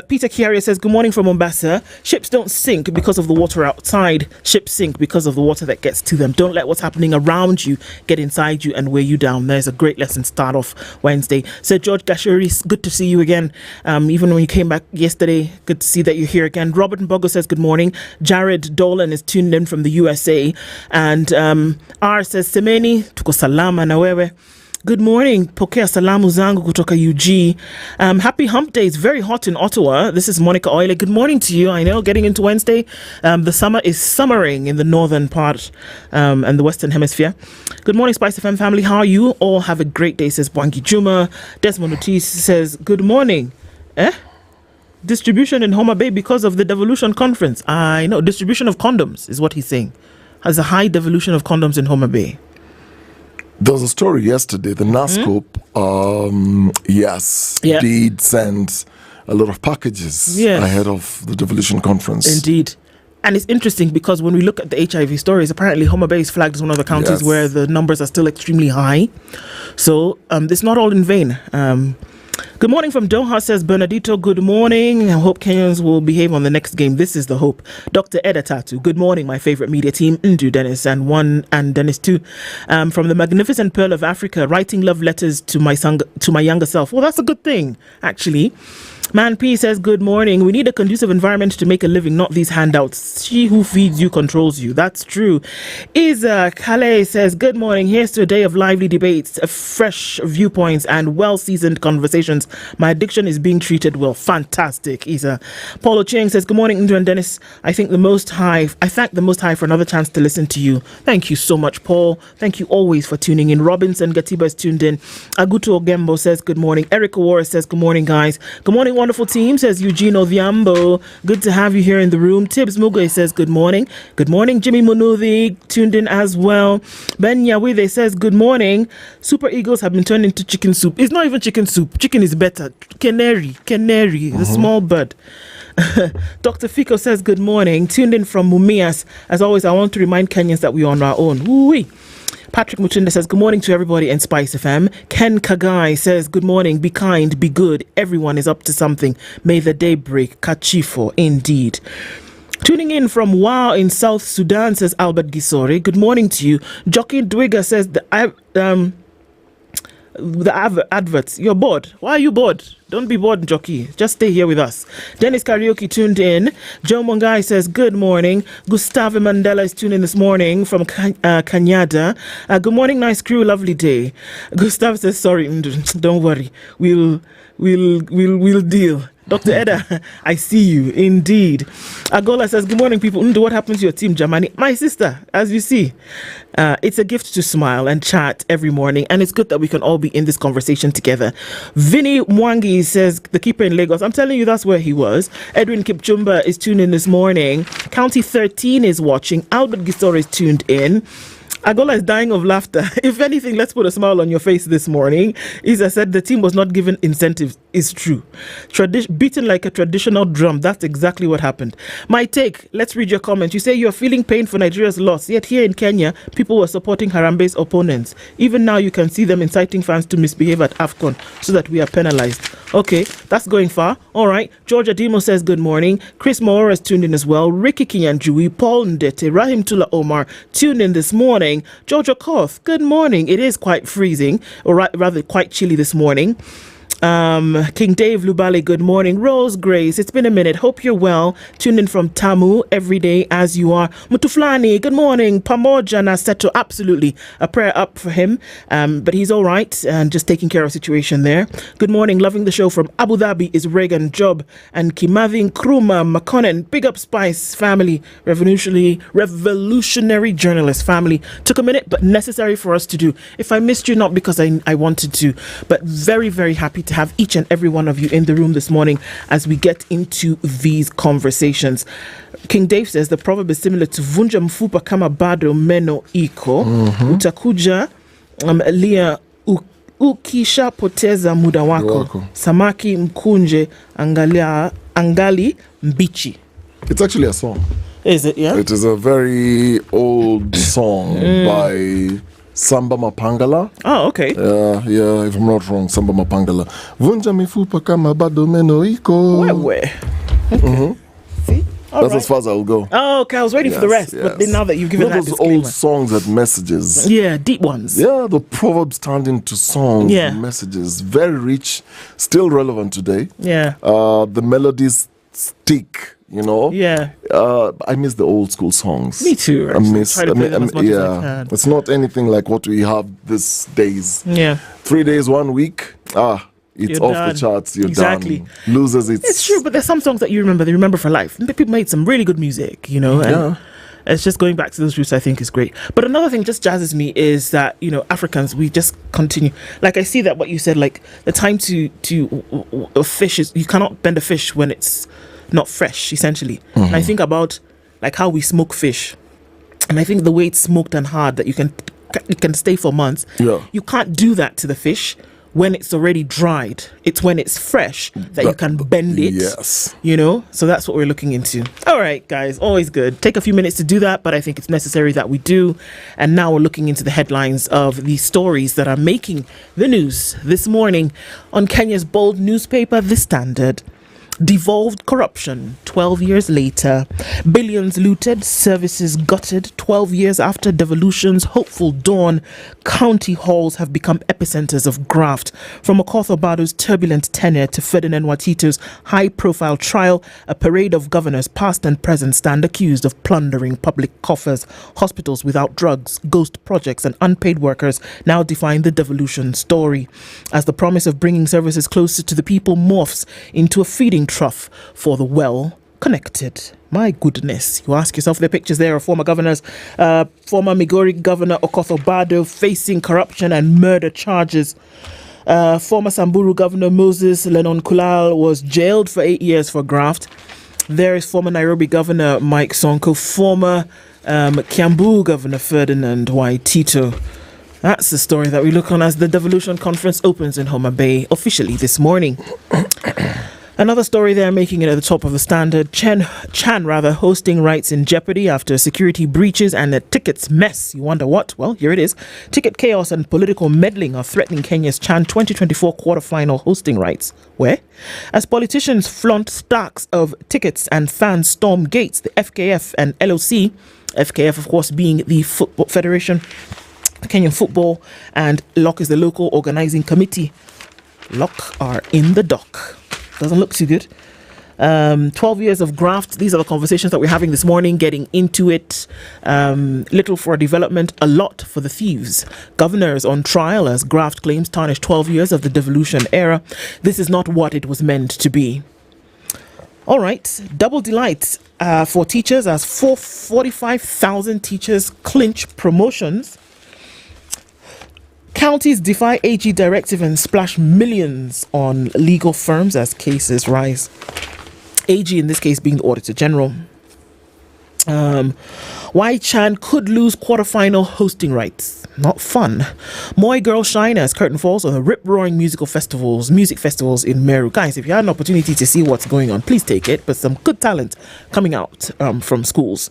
Peter Kiaria says, good morning from Mombasa. Ships don't sink because of the water outside. Ships sink because of the water that gets to them. Don't let what's happening around you get inside you and weigh you down. There's a great lesson to start off Wednesday. So George Gashuri, good to see you again. Even when you came back yesterday, good to see that you're here again. Robert Mbogo says good morning. Jared Dolan is tuned in from the USA. And R says, Semeni, tuko salama na wewe. Good morning. Pokea salamu zangu kutoka UG. Happy hump day. It's very hot in Ottawa. This is Monica Oile. Good morning to you. I know, getting into Wednesday. The summer is summering in the northern part and the western hemisphere. Good morning, SpiceFM family. How are you? All have a great day, says Bwangi Juma. Desmond Otis says, good morning. Distribution in Homa Bay because of the Devolution conference. I know. Distribution of condoms is what he's saying. Has a high devolution of condoms in Homa Bay. There was a story yesterday. The NASCOP, did send a lot of packages ahead of the Devolution conference. Indeed. And it's interesting because when we look at the HIV stories, apparently Homa Bay is flagged as one of the counties where the numbers are still extremely high. So it's not all in vain. Good morning from Doha, says Bernardito. Good morning. I hope Kenyans will behave on the next game. This is the hope. Dr. Eda Tatu. Good morning, my favorite media team. Ndu Dennis and Dennis too. From the magnificent Pearl of Africa, writing love letters to my younger self. Well, that's a good thing, actually. Man P says, good morning. We need a conducive environment to make a living, not these handouts. She who feeds you controls you. That's true. Isa Calais says, good morning. Here's to a day of lively debates, fresh viewpoints, and well-seasoned conversations. My addiction is being treated well. Fantastic, Isa. Paulo Cheng says, good morning, Indra and Dennis. I thank the Most High for another chance to listen to you. Thank you so much, Paul. Thank you always for tuning in. Robinson Gatiba is tuned in. Aguto Ogembo says, good morning. Eric Awara says, good morning, guys. Good morning, wonderful team, says Eugene Odhiambo. Good to have you here in the room. Tibbs Mugue says good morning. Good morning. Jimmy Munuthi tuned in as well. Ben Yawide says good morning. Super Eagles have been turned into chicken soup. It's not even chicken soup. Chicken is better. Canary, the small bird. Dr. Fico says good morning. Tuned in from Mumias. As always, I want to remind Kenyans that we are on our own. Woo-wee. Patrick Mutinda says, good morning to everybody in Spice FM. Ken Kagai says, good morning, be kind, be good. Everyone is up to something. May the day break. Kachifo, indeed. Tuning in from Wow in South Sudan, says Albert Gisori. Good morning to you. Jockey Dwigger says, the adverts. You're bored. Why are you bored? Don't be bored, Jockey. Just stay here with us. Dennis Karaoke tuned in. Joe Mongai says, good morning. Gustavo Mandela is tuned in this morning from Kanyada. Good morning, nice crew. Lovely day. Gustavo says, sorry, don't worry. We'll deal. Dr. Eda, I see you, indeed. Agola says, good morning, people. What happened to your team, Jamani? My sister, as you see. It's a gift to smile and chat every morning, and it's good that we can all be in this conversation together. Vinny Mwangi says, the keeper in Lagos. I'm telling you, that's where he was. Edwin Kipchumba is tuned in this morning. County 13 is watching. Albert Gisor is tuned in. Agola is dying of laughter. If anything, let's put a smile on your face this morning. Isa said the team was not given incentives. It's true. Beaten like a traditional drum. That's exactly what happened. My take, let's read your comments. You say you're feeling pain for Nigeria's loss. Yet here in Kenya, people were supporting Harambe's opponents. Even now, you can see them inciting fans to misbehave at AFCON so that we are penalized. Okay, that's going far. All right. George Adimo says good morning. Chris Moore is tuned in as well. Ricky Kinyanjui, Paul Ndete, Rahim Tula Omar tuned in this morning. George Okoh, good morning. It is quite freezing, or rather quite chilly this morning. King Dave Lubale, good morning. Rose Grace, it's been a minute. Hope you're well. Tuned in from Tamu every day as you are. Mutuflani, good morning. Pamoja na Aseto, absolutely. A prayer up for him. But he's all right and just taking care of situation there. Good morning. Loving the show from Abu Dhabi is Reagan Job and Kimathi Nkrumah Makonnen. Big up Spice family. Revolutionary journalist family. Took a minute, but necessary for us to do. If I missed you, not because I wanted to, but very, very happy to have each and every one of you in the room this morning as we get into these conversations. King Dave says the proverb is similar to vunja mfupa kama bado meno iko. Utakuja lia ukisha poteza muda wako. Samaki mkunje angali mbichi. It's actually a song. Is it? Yeah. It is a very old song by Samba Mapangala. Oh, okay. Yeah, if I'm not wrong, Samba Mapangala. Vunja mifupa kama bado meno iko. Where? Okay. See? That's as far as I'll go. Oh, okay. I was waiting for the rest, but then now that you've given that those old songs had messages. Yeah, deep ones. Yeah, the proverbs turned into songs, messages, very rich, still relevant today. Yeah. The melodies stick. You know, I miss the old school songs. Me too. I miss. Try to play them as much as I can. It's not anything like what we have these days. Yeah, 3 days, 1 week. It's You're off done. the charts. You're Exactly. done. Losers. It's true, but there's some songs that you remember. They remember for life. People made some really good music. You know. And it's just going back to those roots. I think is great. But another thing just jazzes me is that Africans, we just continue. Like I see that what you said. Like the time to a fish is, you cannot bend a fish when it's not fresh, essentially. And I think about like how we smoke fish, and I think the way it's smoked and hard that it can stay for months. You can't do that to the fish when it's already dried. It's when it's fresh that you can bend it. Yes. So that's what we're looking into. All right, guys, always good. Take a few minutes to do that, but I think it's necessary that we do. And now we're looking into the headlines of the stories that are making the news this morning on Kenya's bold newspaper, The Standard. Devolved corruption 12 years later. Billions looted, services gutted. 12 years after devolution's hopeful dawn, county halls have become epicenters of graft. From Okoth Obado's turbulent tenure to Ferdinand Watito's high-profile trial, a parade of governors past and present stand accused of plundering public coffers. Hospitals without drugs, ghost projects and unpaid workers now define the devolution story, as the promise of bringing services closer to the people morphs into a feeding trough for the well-connected. My goodness. You ask yourself, the pictures there of former governors, former Migori Governor Okoth Obado facing corruption and murder charges. Former Samburu Governor Moses Lennon Kulal was jailed for 8 years for graft. There is former Nairobi Governor Mike Sonko, former Kiambu Governor Ferdinand Waitito. That's the story that we look on as the Devolution Conference opens in Homa Bay officially this morning. Another story there making it at the top of the Standard. Chan hosting rights in jeopardy after security breaches and a tickets mess. You wonder what? Well, here it is. Ticket chaos and political meddling are threatening Kenya's Chan 2024 quarterfinal hosting rights. Where? As politicians flaunt stacks of tickets and fans storm gates, the FKF and LOC, FKF of course being the Football Federation Kenyan football, and LOC is the local organizing committee. LOC are in the dock. Doesn't look too good. 12 years of graft. These are the conversations that we're having this morning, getting into it. Little for development, a lot for the thieves. Governors on trial as graft claims tarnish 12 years of the devolution era. This is not what it was meant to be. All right, double delight for teachers as 45,000 teachers clinch promotions. Counties defy AG directive and splash millions on legal firms as cases rise. AG in this case being the Auditor General. Why Chan could lose quarterfinal hosting rights. Not fun. Moi Girl shine as curtain falls on the rip-roaring music festivals in Meru. Guys, if you had an opportunity to see what's going on, please take it. But some good talent coming out from schools.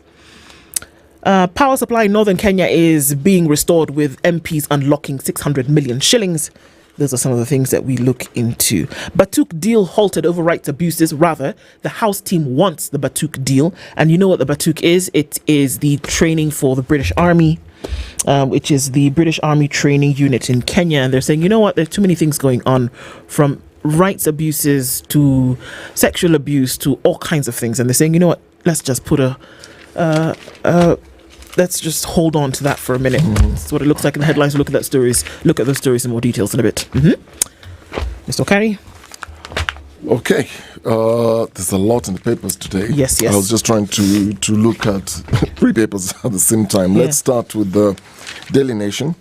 Power supply in northern Kenya is being restored with MPs unlocking 600 million shillings. Those are some of the things that we look into. Batuk deal halted over rights abuses. Rather, the House team wants the Batuk deal. And you know what the Batuk is? It is the training for the British Army, which is the British Army training unit in Kenya. And they're saying, you know what? There's too many things going on, from rights abuses to sexual abuse to all kinds of things. And they're saying, you know what? Let's just put let's just hold on to that for a minute. That's what it looks like in the headlines. Look at those stories in more details in a bit. Mr. Okari? Okay. There's a lot in the papers today. Yes. I was just trying to look at 3 papers at the same time. Let's start with the Daily Nation.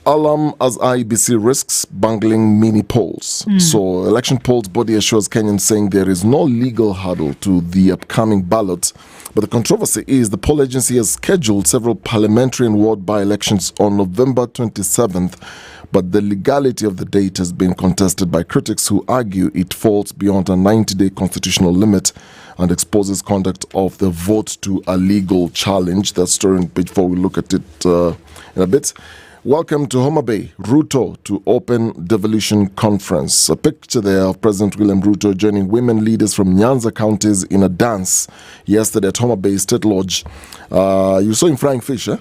Alarm as IEBC risks bungling mini polls. So election polls body assures Kenyans, saying there is no legal hurdle to the upcoming ballot. But the controversy is the poll agency has scheduled several parliamentary and ward by-elections on November 27th. But the legality of the date has been contested by critics who argue it falls beyond a 90-day constitutional limit and exposes conduct of the vote to a legal challenge. That's story on page 4. We'll look at it in a bit. Welcome to Homa Bay, Ruto to open Devolution conference. A picture there of President William Ruto joining women leaders from Nyanza counties in a dance yesterday at Homa Bay State Lodge. You saw him frying fish, eh?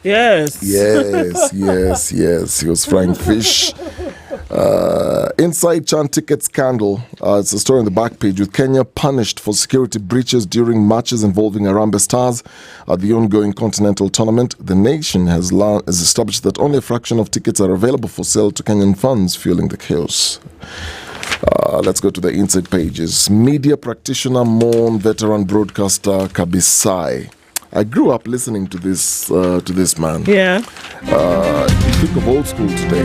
Yes. Yes. He was frying fish. Inside Chan ticket scandal. It's a story on the back page, with Kenya punished for security breaches during matches involving Harambee Stars at the ongoing Continental Tournament. The nation has established that only a fraction of tickets are available for sale to Kenyan fans, fueling the chaos. Let's go to the inside pages. Media practitioner mourn veteran broadcaster Kabisai. I grew up listening to this man. Yeah. Think of old school today.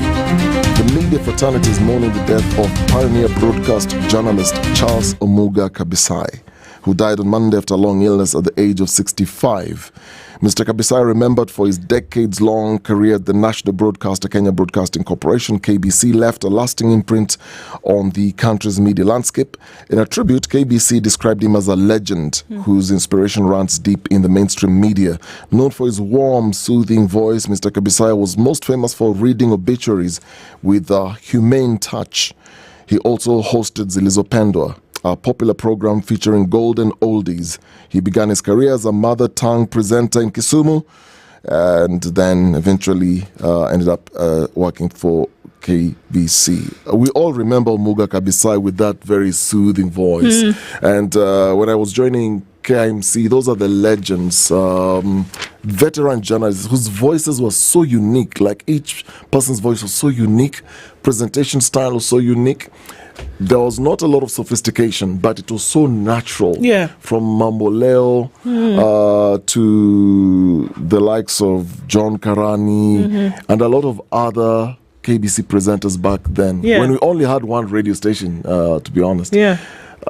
The media fraternity is mourning the death of pioneer broadcast journalist Charles Omuga Kabisai, who died on Monday after a long illness at the age of 65. Mr. Kabisai, remembered for his decades-long career at the national broadcaster Kenya Broadcasting Corporation, KBC, left a lasting imprint on the country's media landscape. In a tribute, KBC described him as a legend whose inspiration runs deep in the mainstream media. Known for his warm, soothing voice, Mr. Kabisai was most famous for reading obituaries with a humane touch. He also hosted Zilizo Pendwa, a popular program featuring golden oldies. He began his career as a mother tongue presenter in Kisumu and then eventually ended up working for KBC. We all remember Omuga Kabisai with that very soothing voice. And when I was joining KIMC, those are the legends, veteran journalists whose voices were so unique. Like, each person's voice was so unique, presentation style was so unique. There was not a lot of sophistication, but it was so natural. Yeah. From Mamboleo to the likes of John Karani and a lot of other KBC presenters back then. Yeah. When we only had one radio station, to be honest. Yeah.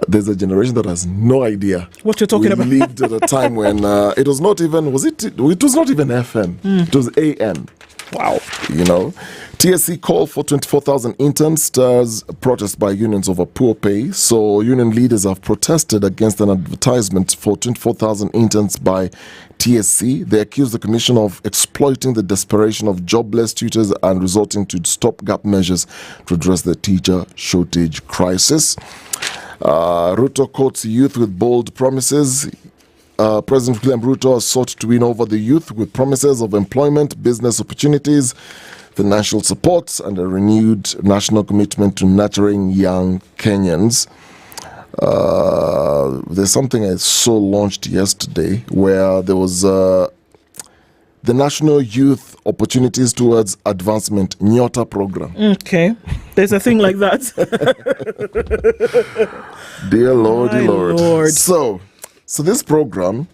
There's a generation that has no idea what you're talking about. We lived at a time when it was not even, it was not even FM. It was AM. Wow. You know, TSC call for 24,000 interns stirs protest by unions over poor pay. So union leaders have protested against an advertisement for 24,000 interns by TSC. They accuse the commission of exploiting the desperation of jobless tutors and resorting to stopgap measures to address the teacher shortage crisis. Ruto quotes youth with bold promises. President William Ruto has sought to win over the youth with promises of employment, business opportunities, financial support, and a renewed national commitment to nurturing young Kenyans. There's something I saw launched yesterday where there was the National Youth Opportunities Towards Advancement Nyota program. Okay, there's a thing like that. Dear Lord, My Lord. So this program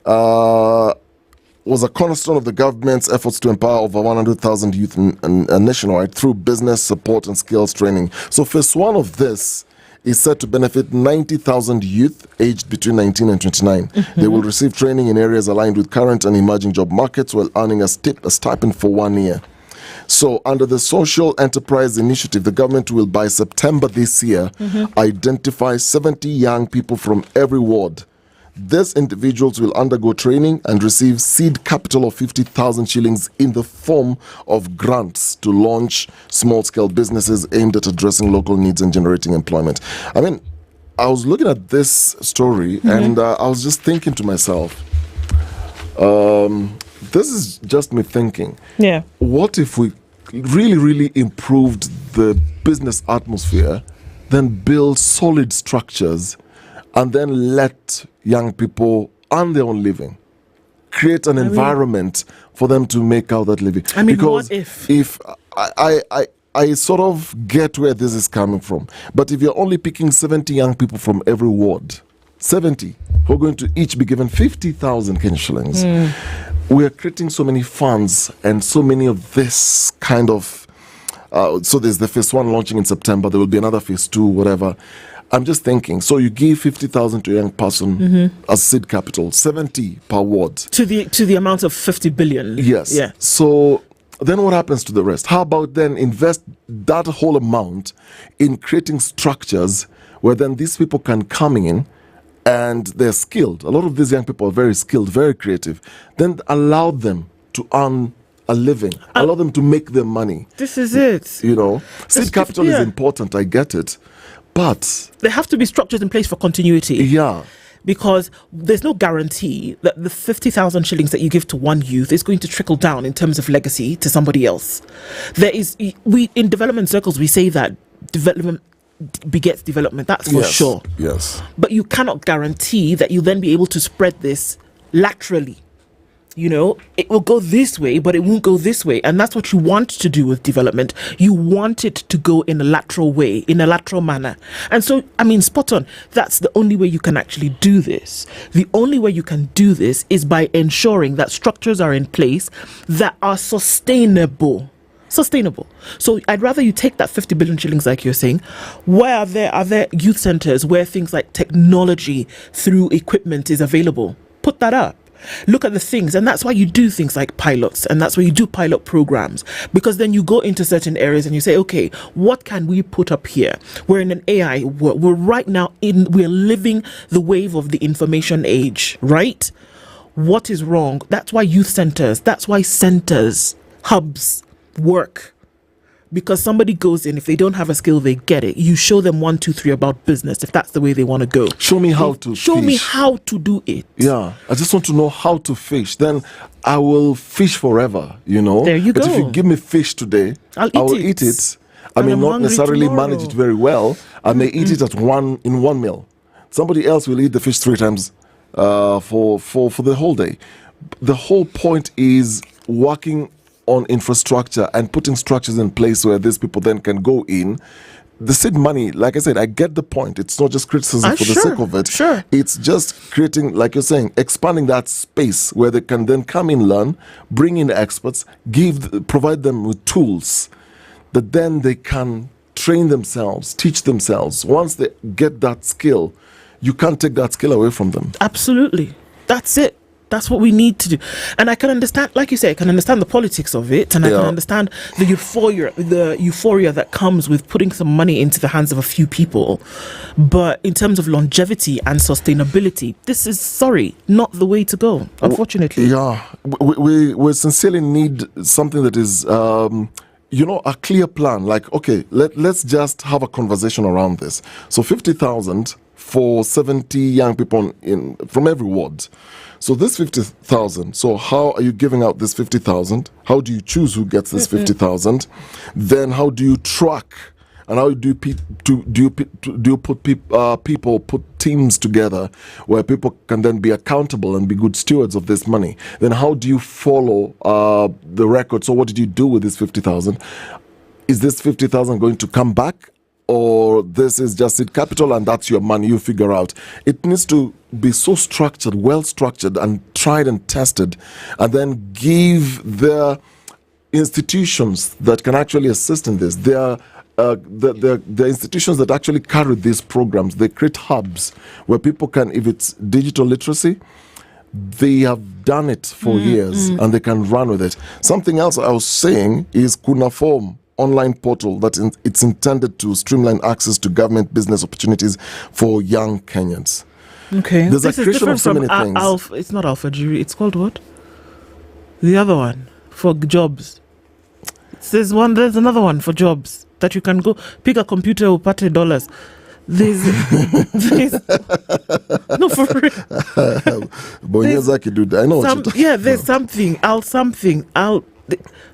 was a cornerstone of the government's efforts to empower over 100,000 youth nationwide through business support and skills training. So phase one of this is set to benefit 90,000 youth aged between 19 and 29. They will receive training in areas aligned with current and emerging job markets while earning a stipend for 1 year. So under the Social Enterprise Initiative, the government will, by September this year, identify 70 young people from every ward. These individuals will undergo training and receive seed capital of 50,000 shillings in the form of grants to launch small-scale businesses aimed at addressing local needs and generating employment. I mean, I was looking at this story and I was just thinking to myself, this is just me thinking. Yeah. What if we really, really improved the business atmosphere, then build solid structures, and then let young people earn their own living, create an environment for them to make out that living? I mean, because what if I sort of get where this is coming from, but if you're only picking 70 young people from every ward, 70 who are going to each be given 50,000 Kenyan shillings, we are creating so many funds and so many of this kind of. So there's the phase one launching in September. There will be another phase two, whatever. I'm just thinking, so you give 50,000 to a young person as seed capital, 70 per ward. To the amount of 50 billion. Yes. Yeah. So then what happens to the rest? How about then invest that whole amount in creating structures where then these people can come in and they're skilled. A lot of these young people are very skilled, very creative. Then allow them to earn a living, allow them to make their money. This is it. You know, seed capital is important, I get it. But there have to be structures in place for continuity. Yeah. Because there's no guarantee that the 50,000 shillings that you give to one youth is going to trickle down in terms of legacy to somebody else. In development circles, we say that development begets development. That's for sure. Yes. But you cannot guarantee that you'll then be able to spread this laterally. You know, it will go this way, but it won't go this way. And that's what you want to do with development. You want it to go in a lateral way, in a lateral manner. And so, I mean, spot on. That's the only way you can actually do this. The only way you can do this is by ensuring that structures are in place that are sustainable. So I'd rather you take that 50 billion shillings, like you're saying. Where are there youth centers where things like technology through equipment is available? Put that up. Look at the things, and that's why you do things like pilots, and that's why you do pilot programs, because then you go into certain areas and you say, okay, what can we put up here? We're in an AI world. We're right now we're living the wave of the information age, right? What is wrong? That's why youth centers, that's why centers, hubs work. Because somebody goes in, if they don't have a skill, they get it. You show them 1, 2, 3 about business, if that's the way they want to go. Show me how to Show me how to do it. Yeah, I just want to know how to fish. Then I will fish forever, you know. There you but go. If you give me fish today, I will eat it. I may not necessarily manage it very well. I may eat it in one meal. Somebody else will eat the fish 3 times for the whole day. The whole point is working on infrastructure and putting structures in place where these people then can go in. The seed money, like I said, I get the point. It's not just criticism for the sake of it. Sure. It's just creating, like you're saying, expanding that space where they can then come in, learn, bring in experts, provide them with tools that then they can train themselves, teach themselves. Once they get that skill, you can't take that skill away from them. Absolutely. That's it. That's what we need to do. And I can understand, like you say, I can understand the politics of it, and I can understand the euphoria that comes with putting some money into the hands of a few people. But in terms of longevity and sustainability, this is, not the way to go, unfortunately. Yeah. We sincerely need something that is, a clear plan. Like, okay, let's just have a conversation around this. So 50,000 for 70 young people from every ward. So this 50,000, so how are you giving out this 50,000? How do you choose who gets this 50,000? Then how do you track? And how do you put teams together where people can then be accountable and be good stewards of this money? Then how do you follow the record? So what did you do with this 50,000? Is this 50,000 going to come back? Or this is just seed capital and that's your money, you figure out. It needs to be so structured, well structured and tried and tested, and then give the institutions that can actually assist in this. The institutions that actually carry these programs, they create hubs where people can, if it's digital literacy, they have done it for years and they can run with it. Something else I was saying is Kuna Form online portal that it's intended to streamline access to government business opportunities for young Kenyans. Okay. There's this a creation of so many things. It's not Alpha Jury. It's called what? The other one for jobs. There's another one for jobs that you can go pick a computer or pay $. There's no, for real. Bonyezaki dude, I know what you're talking there's something.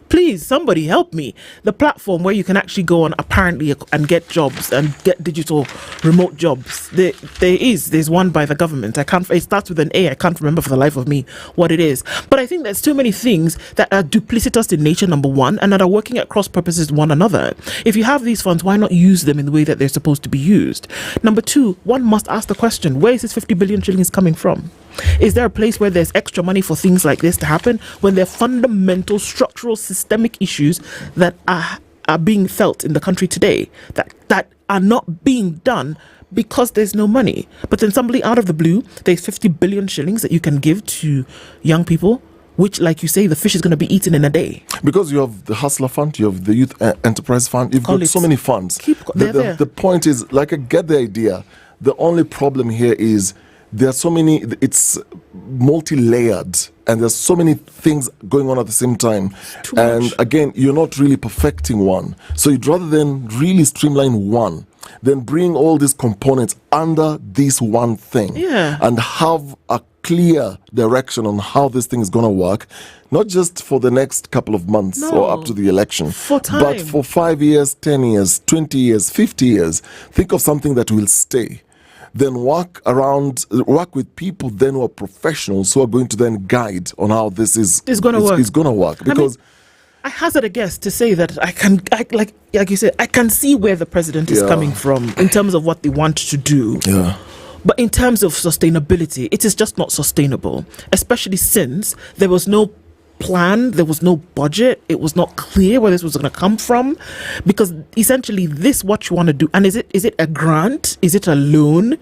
Please, somebody help me. The platform where you can actually go on apparently and get jobs and get digital remote jobs. There's one by the government. It starts with an A. I can't remember for the life of me what it is. But I think there's too many things that are duplicitous in nature, number one, and that are working at cross purposes one another. If you have these funds, why not use them in the way that they're supposed to be used? Number two, one must ask the question, where is this 50 billion shillings coming from? Is there a place where there's extra money for things like this to happen when there are fundamental structural systemic issues that are being felt in the country today that are not being done because there's no money? But then somebody out of the blue, there's 50 billion shillings that you can give to young people, which, like you say, the fish is going to be eaten in a day. Because you have the Hustler Fund, you have the Youth Enterprise Fund, you've got so many funds. The point is, like, I get the idea. The only problem here is there are so many, it's multi-layered and there's so many things going on at the same time. And again, you're not really perfecting one. So you'd rather than really streamline one, then bring all these components under this one thing and have a clear direction on how this thing is going to work, not just for the next couple of months or up to the election, but for 5 years, 10 years, 20 years, 50 years. Think of something that will stay. Then work with people then who are professionals who are going to then guide on how this is going to work. Because I hazard a guess to say that like you said, I can see where the president is coming from in terms of what they want to do. Yeah. But in terms of sustainability, it is just not sustainable, especially since there was no plan, there was no budget, it was not clear where this was going to come from, because essentially this what you want to do, and is it a grant, is it a loan,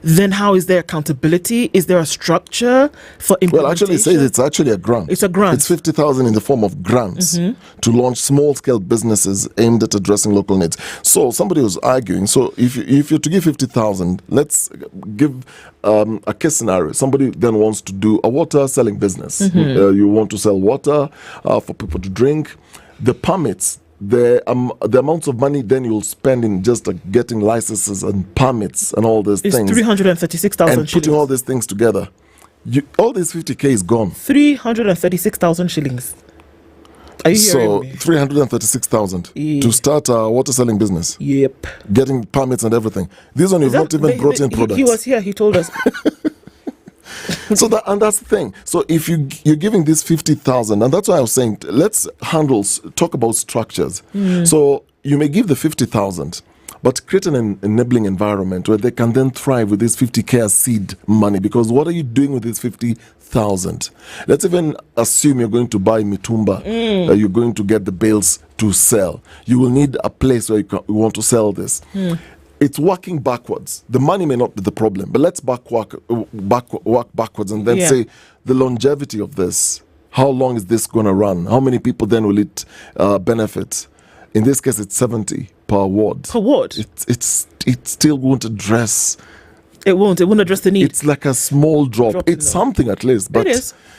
then how is there accountability, is there a structure for implementation? Well, actually it says it's actually a grant. It's a grant. It's 50,000 in the form of grants to launch small-scale businesses aimed at addressing local needs. So somebody was arguing, so if you're to give 50,000, let's give a case scenario. Somebody then wants to do a water selling business. You want to sell water for people to drink. The permits, the amounts of money then you'll spend in just getting licenses and permits and all these things. It's 336,000 and putting all these things together. All this 50k is gone. 336,000 shillings. Are you hearing me? 336,000 to start a water selling business. Yep. Getting permits and everything. This one you've not even brought in products. He was here. He told us. So that's the thing. So if you're giving this 50,000, and that's why I was saying, let's talk about structures. So you may give the 50,000, but create an enabling environment where they can then thrive with this 50k as seed money. Because what are you doing with this 50,000? Let's even assume you're going to buy mitumba. You're going to get the bales to sell. You will need a place where you want to sell this. It's working backwards. The money may not be the problem, but let's work backwards and then say the longevity of this. How long is this going to run? How many people then will it benefit? In this case, it's 70 per ward. Per ward? It still won't address It won't address the need. It's like a small drop. It's something at least. But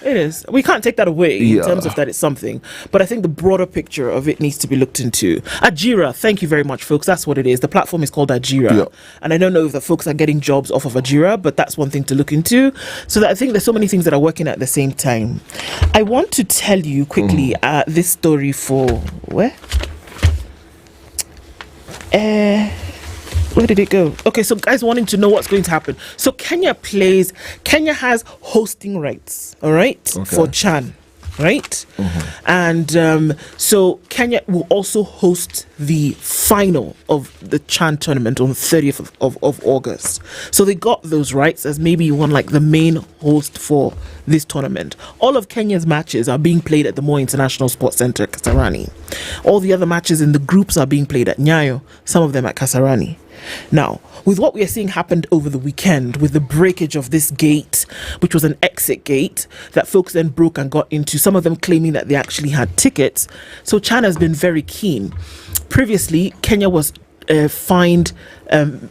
It is. We can't take that away in terms of that it's something. But I think the broader picture of it needs to be looked into. Ajira, thank you very much, folks. That's what it is. The platform is called Ajira. Yeah. And I don't know if the folks are getting jobs off of Ajira, but that's one thing to look into. So that I think there's so many things that are working at the same time. I want to tell you quickly this story for where? Where did it go? Okay, so guys wanting to know what's going to happen. So Kenya has hosting rights, all right, for Chan, right? And so Kenya will also host the final of the Chan tournament on the 30th of August. So they got those rights as maybe one like the main host for this tournament. All of Kenya's matches are being played at the Moi International Sports Centre, Kasarani. All the other matches in the groups are being played at Nyayo, some of them at Kasarani. Now, with what we are seeing happened over the weekend, with the breakage of this gate, which was an exit gate that folks then broke and got into, some of them claiming that they actually had tickets. So China has been very keen. Previously, Kenya was fined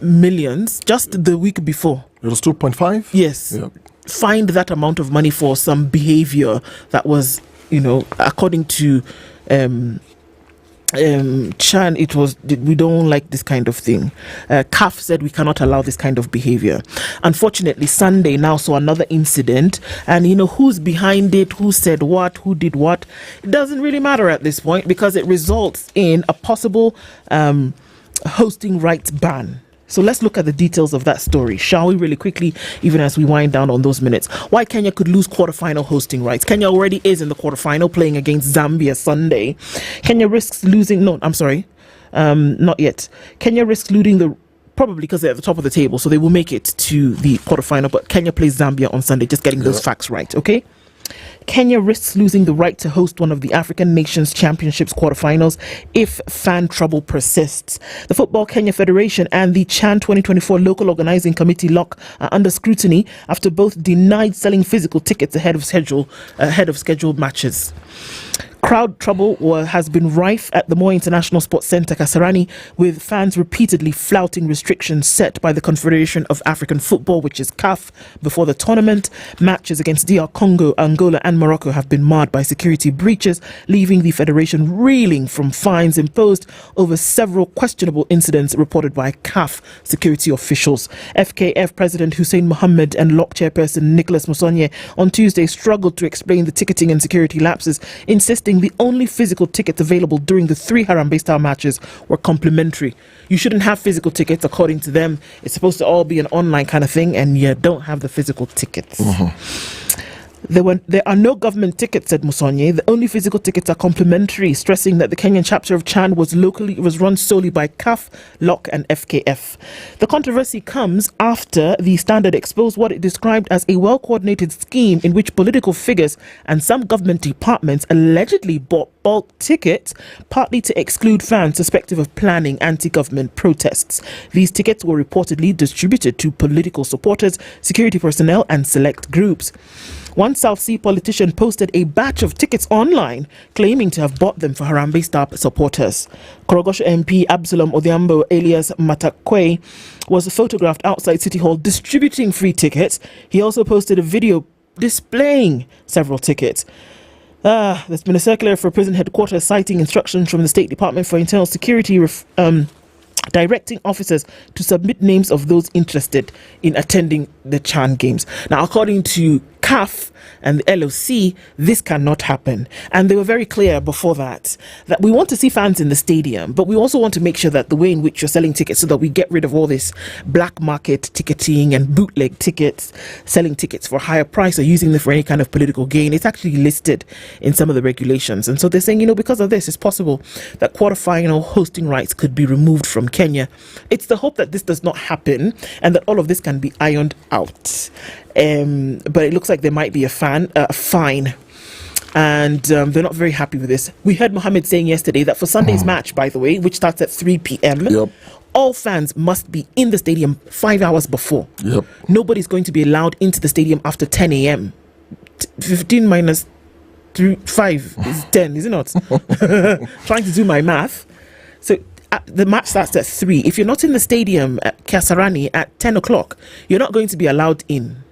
millions just the week before. It was 2.5? Yes. Yeah. Fined that amount of money for some behavior that was, according to Chan, it was, we don't like this kind of thing. CAF said we cannot allow this kind of behavior. Unfortunately, Sunday now saw another incident, and who's behind it, who said what, who did what, it doesn't really matter at this point, because it results in a possible hosting rights ban. So let's look at the details of that story, shall we, really quickly, even as we wind down on those minutes. Why Kenya could lose quarterfinal hosting rights. Kenya already is in the quarterfinal, playing against Zambia Sunday. Kenya risks losing, not yet. Kenya risks losing probably because they're at the top of the table, so they will make it to the quarterfinal, but Kenya plays Zambia on Sunday, just getting those facts right, okay? Kenya risks losing the right to host one of the African Nations Championships quarterfinals if fan trouble persists. The Football Kenya Federation and the Chan 2024 Local Organizing Committee LOC are under scrutiny after both denied selling physical tickets ahead of scheduled matches. Crowd trouble has been rife at the Moi International Sports Centre, Kasarani, with fans repeatedly flouting restrictions set by the Confederation of African Football, which is CAF, before the tournament. Matches against DR Congo, Angola and Morocco have been marred by security breaches, leaving the Federation reeling from fines imposed over several questionable incidents reported by CAF security officials. FKF President Hussein Mohammed and LOC Chairperson Nicholas Musonye on Tuesday struggled to explain the ticketing and security lapses, insisting the only physical tickets available during the 3 Harambee-style matches were complimentary. You shouldn't have physical tickets, according to them. It's supposed to all be an online kind of thing, and you don't have the physical tickets. There are no government tickets, said Musonye. The only physical tickets are complimentary, stressing that the Kenyan chapter of Chan was run solely by CAF, LOC and FKF. The controversy comes after the Standard exposed what it described as a well-coordinated scheme in which political figures and some government departments allegedly bought bulk tickets, partly to exclude fans suspected of planning anti-government protests. These tickets were reportedly distributed to political supporters, security personnel and select groups. One South Sea politician posted a batch of tickets online, claiming to have bought them for Harambee Star supporters. Korogosho MP Absalom Odhiambo alias Machakos was photographed outside City Hall distributing free tickets. He also posted a video displaying several tickets. There's been a circular for prison headquarters citing instructions from the State Department for Internal Security directing officers to submit names of those interested in attending the Chan Games. Now, according to CAF and the LOC, this cannot happen. And they were very clear before that we want to see fans in the stadium, but we also want to make sure that the way in which you're selling tickets, so that we get rid of all this black market ticketing and bootleg tickets, selling tickets for higher price or using them for any kind of political gain. It's actually listed in some of the regulations. And so they're saying, because of this, it's possible that quarterfinal hosting rights could be removed from Kenya. It's the hope that this does not happen and that all of this can be ironed out. But it looks like there might be a fine, and they're not very happy with this. We heard Mohammed saying yesterday that for Sunday's match, by the way, which starts at 3 p.m., all fans must be in the stadium 5 hours before. Nobody's going to be allowed into the stadium after 10 a.m. 15 minus 5 is 10, is it not? Trying to do my math. So the match starts at 3. If you're not in the stadium at Kasarani at 10 o'clock, you're not going to be allowed in.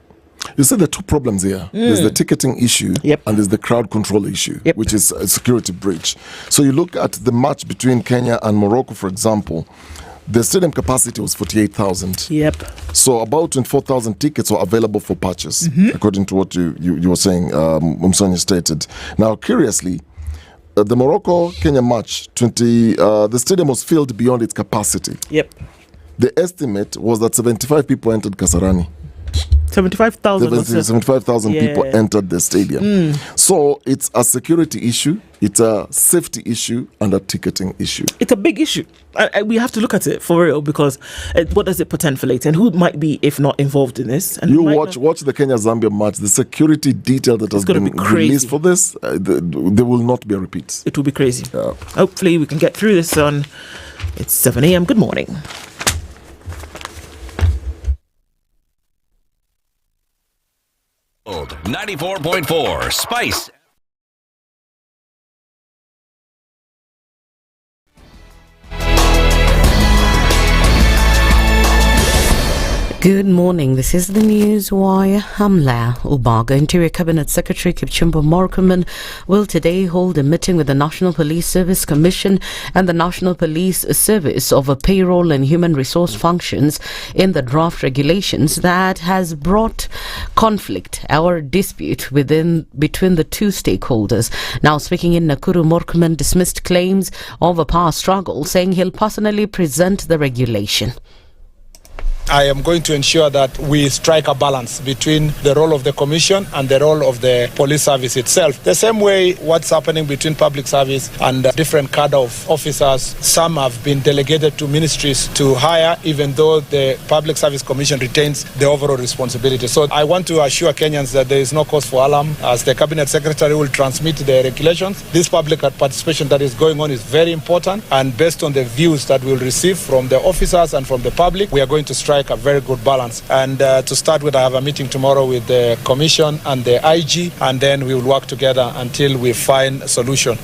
You see the two problems here. There's the ticketing issue and there's the crowd control issue, which is a security breach. So you look at the match between Kenya and Morocco, for example, the stadium capacity was 48,000. So about 24,000 tickets were available for purchase, according to what you were saying, Mumsonye stated. Now, curiously, the Morocco-Kenya match, the stadium was filled beyond its capacity. The estimate was that 75 people entered Kasarani. 75,000 people entered the stadium. So it's a security issue, it's a safety issue, and a ticketing issue. It's a big issue. We have to look at it for real, because what does it portend for later, and who might be, if not, involved in this? And you watch the Kenya-Zambia match, the security detail that has been released for this, there will not be a repeat. It will be crazy. Hopefully we can get through this on. It's 7 a.m. Good morning. Old 94.4 Spice. Good morning. This is the news wire. I'm Leah Ubaga. Interior Cabinet Secretary Kipchumba Murkomen will today hold a meeting with the National Police Service Commission and the National Police Service over payroll and human resource functions in the draft regulations that has brought conflict or dispute between the two stakeholders. Now speaking in Nakuru, Murkomen dismissed claims of a power struggle, saying he'll personally present the regulation. I am going to ensure that we strike a balance between the role of the commission and the role of the police service itself. The same way what's happening between public service and different cadre of officers, some have been delegated to ministries to hire, even though the public service commission retains the overall responsibility. So I want to assure Kenyans that there is no cause for alarm. As the cabinet secretary will transmit the regulations, this public participation that is going on is very important, and based on the views that we'll receive from the officers and from the public, we are going to strike a very good balance. And to start with, I have a meeting tomorrow with the Commission and the IG, and then we will work together until we find a solution.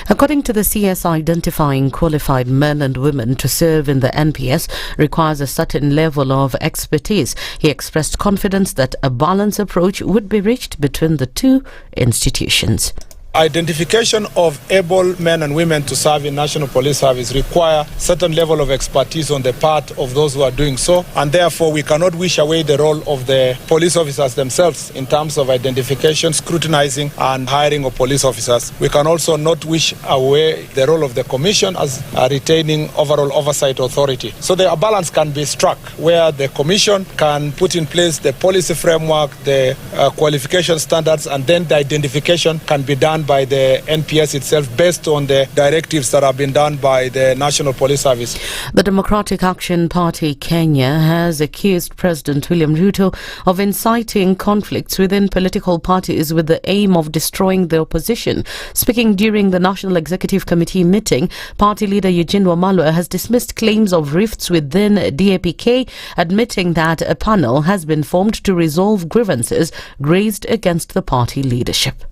According to the CS, identifying qualified men and women to serve in the NPS requires a certain level of expertise. He expressed confidence that a balanced approach would be reached between the two institutions. Identification of able men and women to serve in National Police Service require certain level of expertise on the part of those who are doing so, and therefore we cannot wish away the role of the police officers themselves in terms of identification, scrutinizing and hiring of police officers. We can also not wish away the role of the Commission as retaining overall oversight authority. So a balance can be struck where the Commission can put in place the policy framework, the qualification standards, and then the identification can be done by the NPS itself based on the directives that have been done by the National Police Service. The Democratic Action Party Kenya has accused President William Ruto of inciting conflicts within political parties with the aim of destroying the opposition. Speaking during the National Executive Committee meeting, party leader Eugene Wamalwa has dismissed claims of rifts within DAPK, admitting that a panel has been formed to resolve grievances raised against the party leadership.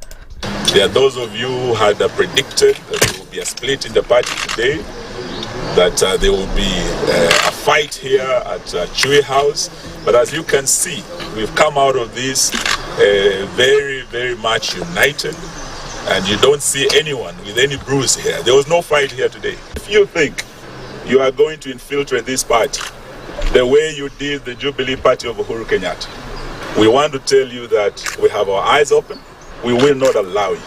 There are those of you who had predicted that there will be a split in the party today, that there will be a fight here at Chui House. But as you can see, we've come out of this very, very much united, and you don't see anyone with any bruise here. There was no fight here today. If you think you are going to infiltrate this party the way you did the Jubilee Party of Uhuru Kenyatta, we want to tell you that we have our eyes open. We will not allow you.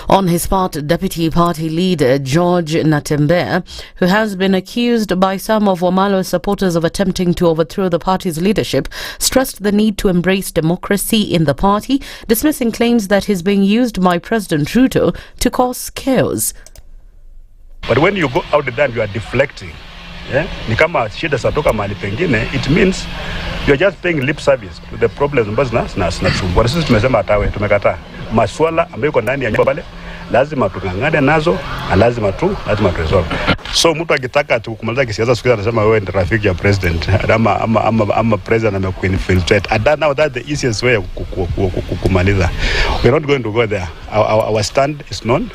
On his part, Deputy Party Leader George Natembeya, who has been accused by some of Wamalwa's supporters of attempting to overthrow the party's leadership, stressed the need to embrace democracy in the party, dismissing claims that he's being used by President Ruto to cause chaos. But when you go out there and you are deflecting, ni kama shida zatoka mahali pengine, it means you are just paying lip service to the problems ambazo zinasumbua. Sisi tumesema hatawe, tumekataa. Maswala ambayo yako ndani ya nyumba pale lazima tungangane nazo na lazima turesolve. So mtu akitaka kumaliza kisiasa siku anasema wewe ndio rafiki ya president ama president amekuinfiltrate. And now that's the easiest way kumaliza. We're not going to go there. Our stand is known.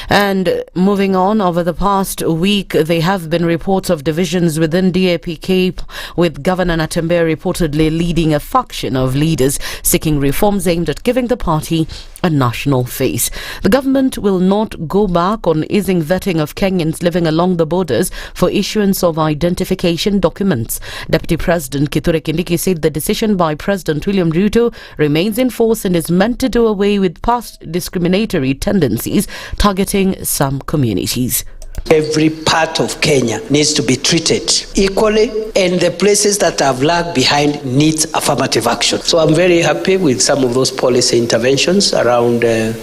And moving on, over the past week, there have been reports of divisions within DAP-K, with Governor Natembeya reportedly leading a faction of leaders seeking reforms aimed at giving the party a national face. The government will not go back on easing vetting of Kenyans living along the borders for issuance of identification documents. Deputy President Kithure Kindiki said the decision by President William Ruto remains in force and is meant to do away with past discriminatory tendencies targeting some communities. Every part of Kenya needs to be treated equally, and the places that have lagged behind needs affirmative action. So I'm very happy with some of those policy interventions around the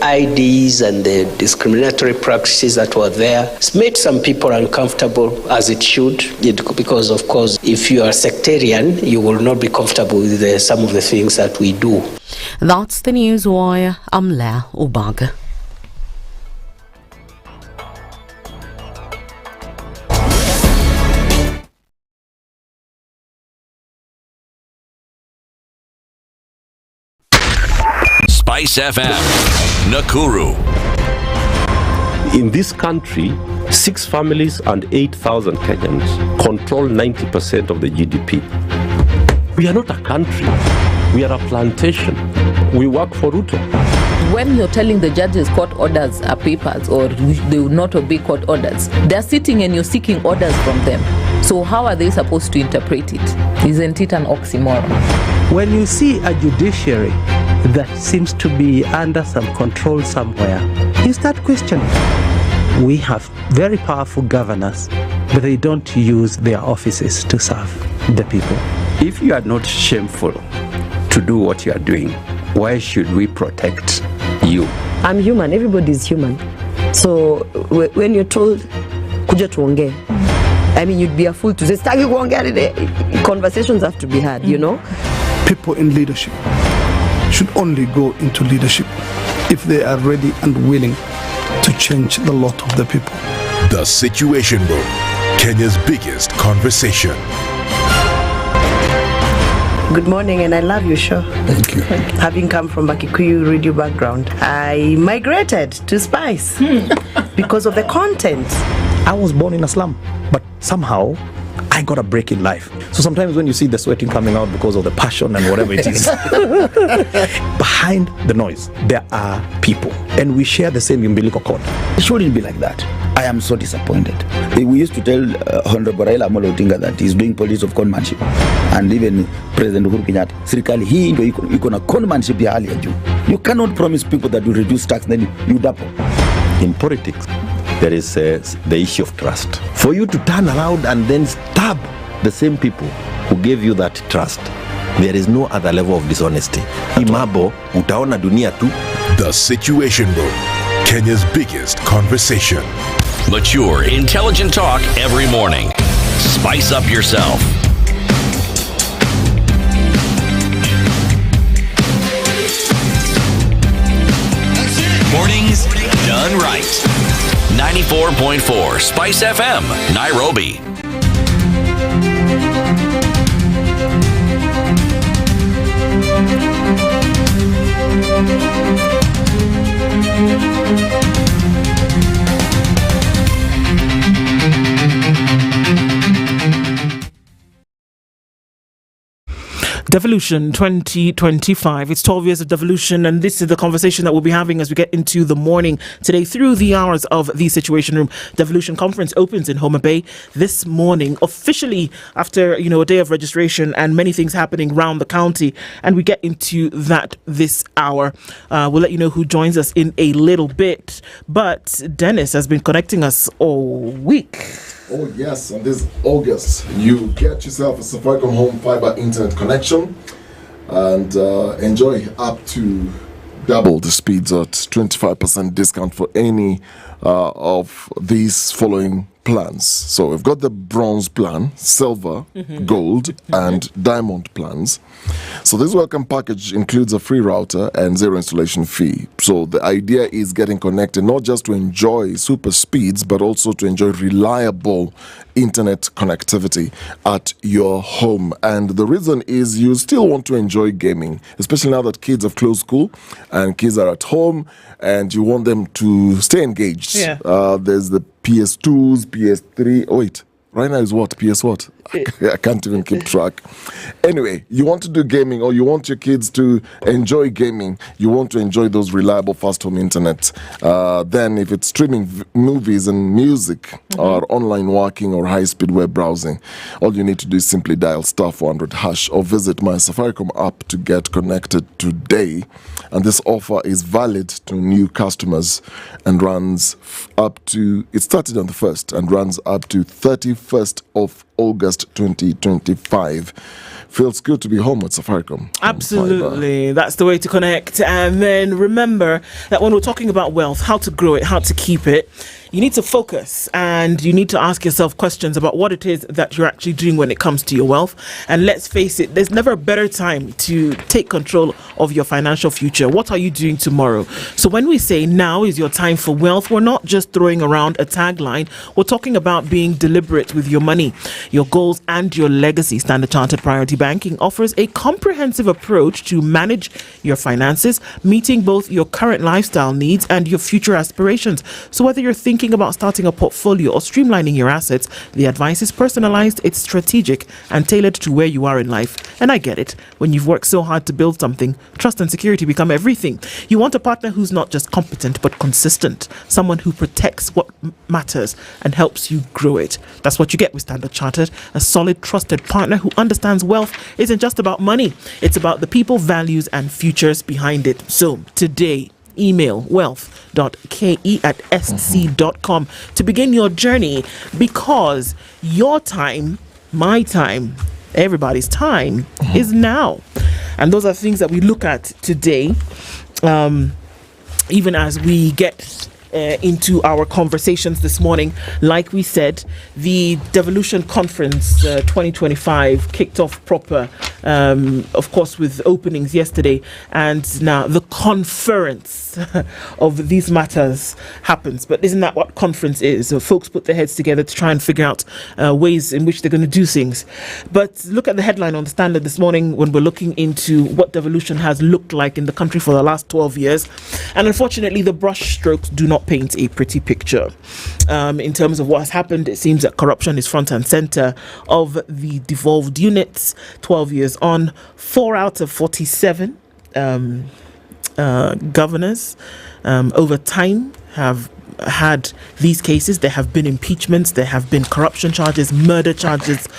IDs and the discriminatory practices that were there. It's made some people uncomfortable, as it should, because of course, if you are sectarian, you will not be comfortable with some of the things that we do. That's the news wire. I'm Leah Ubaga. SpiceFM, Nakuru. In this country, 6 families and 8,000 Kenyans control 90% of the GDP. We are not a country. We are a plantation. We work for Ruto. When you're telling the judges court orders are papers or they will not obey court orders, they're sitting and you're seeking orders from them. So how are they supposed to interpret it? Isn't it an oxymoron? When you see a judiciary that seems to be under some control somewhere, you start questioning. We have very powerful governors, but they don't use their offices to serve the people. If you are not shameful to do what you are doing, why should we protect you? I'm human. Everybody's human. So when you're told, kuja tuongee, I mean, you'd be a fool to say, stagi kuongea. Conversations have to be had, you know? People in leadership should only go into leadership if they are ready and willing to change the lot of the people. The Situation Room, Kenya's biggest conversation. Good morning, and I love your show. Thank you. Having come from a Kikuyu radio background, I migrated to Spice because of the content. I was born in a slum, but somehow I got a break in life. So sometimes when you see the sweating coming out because of the passion and whatever it is, behind the noise, there are people. And we share the same umbilical cord. It shouldn't be like that. I am so disappointed. We used to tell Honorable Raila Amolo Odinga that he's doing politics of conmanship. And even President Uhuru Kenyatta, serikali hii ndio iko na conmanship ya hali ya juu. You cannot promise people that you reduce tax, then you double. In politics, there is the issue of trust. For you to turn around and then stab the same people who gave you that trust, there is no other level of dishonesty. Imabo, utaona dunia tu. The Situation Room, Kenya's biggest conversation. Mature, intelligent talk every morning. Spice up yourself. Mornings done right. 94.4 Spice FM, Nairobi. Devolution 2025. It's 12 years of devolution, and this is the conversation that we'll be having as we get into the morning today through the hours of the Situation Room. Devolution Conference opens in Homa Bay this morning, officially after a day of registration and many things happening around the county, and we get into that this hour. We'll let you know who joins us in a little bit, but Dennis has been connecting us all week. Oh yes, on this August, you get yourself a Safaricom Home Fiber Internet connection and enjoy up to double the speeds at 25% discount for any of these following plans. So we've got the bronze plan, silver, gold, and diamond plans. So this welcome package includes a free router and zero installation fee. So the idea is getting connected not just to enjoy super speeds, but also to enjoy reliable internet connectivity at your home. And the reason is you still want to enjoy gaming, especially now that kids have closed school and kids are at home and you want them to stay engaged. Yeah. There's the PS2s, PS3. Oh, wait. Right now is what? PS what? I can't even keep track. Anyway, you want to do gaming or you want your kids to enjoy gaming, you want to enjoy those reliable fast home internet. Then if it's streaming movies and music or online working or high-speed web browsing, all you need to do is simply dial *400# or visit my Safaricom app to get connected today. And this offer is valid to new customers and runs it started on the 1st and runs up to 31st of August 2025. Feels good to be home with Safaricom. Absolutely. That's the way to connect. And then remember that when we're talking about wealth, how to grow it, how to keep it, you need to focus and you need to ask yourself questions about what it is that you're actually doing when it comes to your wealth. And let's face it, there's never a better time to take control of your financial future. What are you doing tomorrow? So when we say now is your time for wealth, we're not just throwing around a tagline. We're talking about being deliberate with your money, your goals, and your legacy. Standard Chartered Priority Banking offers a comprehensive approach to manage your finances, meeting both your current lifestyle needs and your future aspirations. So whether you're thinking about starting a portfolio or streamlining your assets, the advice is personalized, it's strategic, and tailored to where you are in life. And I get it. When you've worked so hard to build something, trust and security become everything. You want a partner who's not just competent, but consistent. Someone who protects what matters and helps you grow it. That's what you get with Standard Chartered. A solid, trusted partner who understands wealth isn't just about money. It's about the people, values, and futures behind it. So today, email wealth.ke@sc.com to begin your journey, because your time, my time, everybody's time is now. And those are things that we look at today, even as we get into our conversations this morning. Like we said, the Devolution Conference 2025 kicked off proper, of course, with openings yesterday, and now the conference of these matters happens. But isn't that what conference is? So folks put their heads together to try and figure out ways in which they're going to do things. But look at the headline on the Standard this morning when we're looking into what devolution has looked like in the country for the last 12 years. And unfortunately, the brush strokes do not paint a pretty picture. In terms of what has happened, it seems that corruption is front and center of the devolved units. 12 years on, 4 out of 47 governors over time have had these cases. There have been impeachments, there have been corruption charges, murder charges,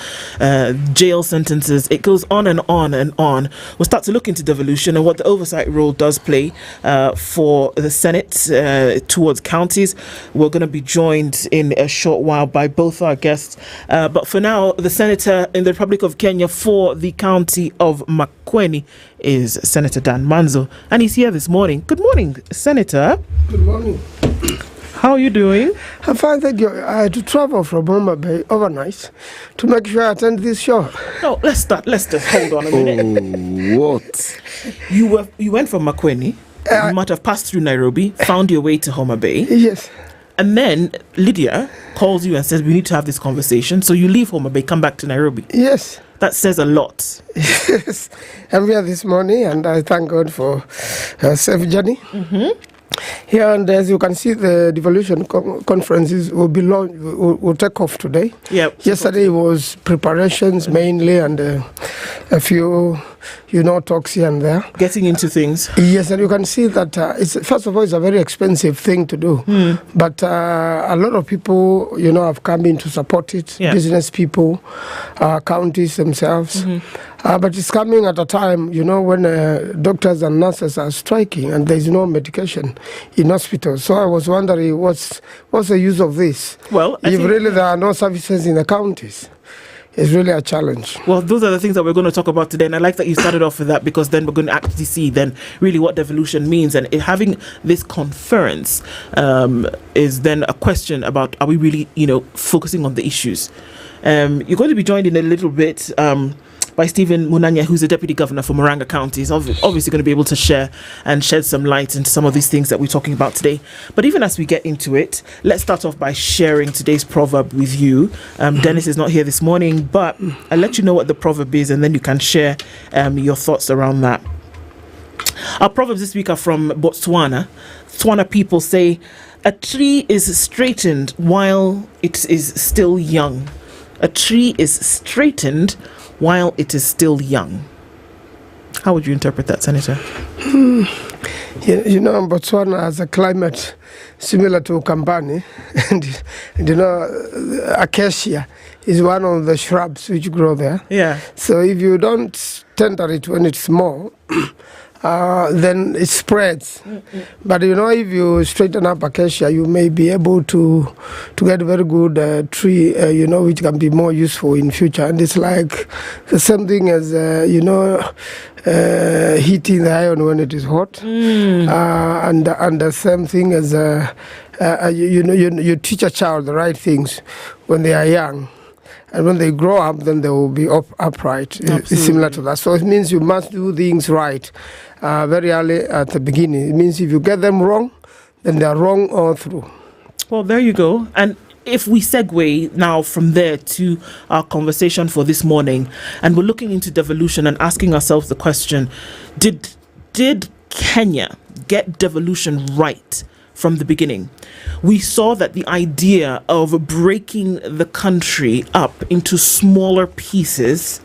jail sentences. It goes on and on and on. We'll start to look into devolution and what the oversight role does play for the Senate towards counties. We're going to be joined in a short while by both our guests. But for now, the Senator in the Republic of Kenya for the county of Makueni is Senator Dan Manzo, and he's here this morning. Good morning, Senator. Good morning. How are you doing? I'm fine, thank you. I had to travel from Homa Bay overnight to make sure I attend this show. No, let's just hold on a minute. What? You went from Makueni, you might have passed through Nairobi, found your way to Homa Bay. Yes. And then Lydiah calls you and says, we need to have this conversation. So you leave Homa Bay, come back to Nairobi. Yes. That says a lot. Yes. I'm here this morning and I thank God for a safe journey. Mm-hmm. Here, and as you can see, the devolution conferences will take off today. Yep. Yesterday was preparations mainly, and a few, talks here and there. Getting into things. Yes, and you can see that first of all, it's a very expensive thing to do. But a lot of people, have come in to support it. Yeah. Business people, counties themselves. But it's coming at a time, when doctors and nurses are striking and there's no medication in hospitals. So I was wondering, what's the use of this? Well, there are no services in the counties. is really a challenge. Well, those are the things that we're going to talk about today, and I like that you started off with that, because then we're going to actually see then really what devolution means, and having this conference is then a question about, are we really, focusing on the issues? You're going to be joined in a little bit by Stephen Munanya, who's the Deputy Governor for Murang'a County. He's obviously going to be able to share and shed some light into some of these things that we're talking about today. But even as we get into it, let's start off by sharing today's proverb with you. Dennis is not here this morning, but I'll let you know what the proverb is, and then you can share your thoughts around that. Our proverbs this week are from Botswana. Tswana people say, a tree is straightened while it is still young. A tree is straightened while it is still young. How would you interpret that, Senator? Botswana has a climate similar to Kambani, and acacia is one of the shrubs which grow there. Yeah. So if you don't tender it when it's small, then it spreads. But if you straighten up acacia, you may be able to get a very good tree, which can be more useful in future. And it's like the same thing as heating the iron when it is hot, and the same thing as you teach a child the right things when they are young. And when they grow up, then they will be upright. It's similar to that. So it means you must do things right very early at the beginning. It means if you get them wrong, then they are wrong all through. Well, there you go. And if we segue now from there to our conversation for this morning, and we're looking into devolution and asking ourselves the question, did Kenya get devolution right from the beginning? We saw that the idea of breaking the country up into smaller pieces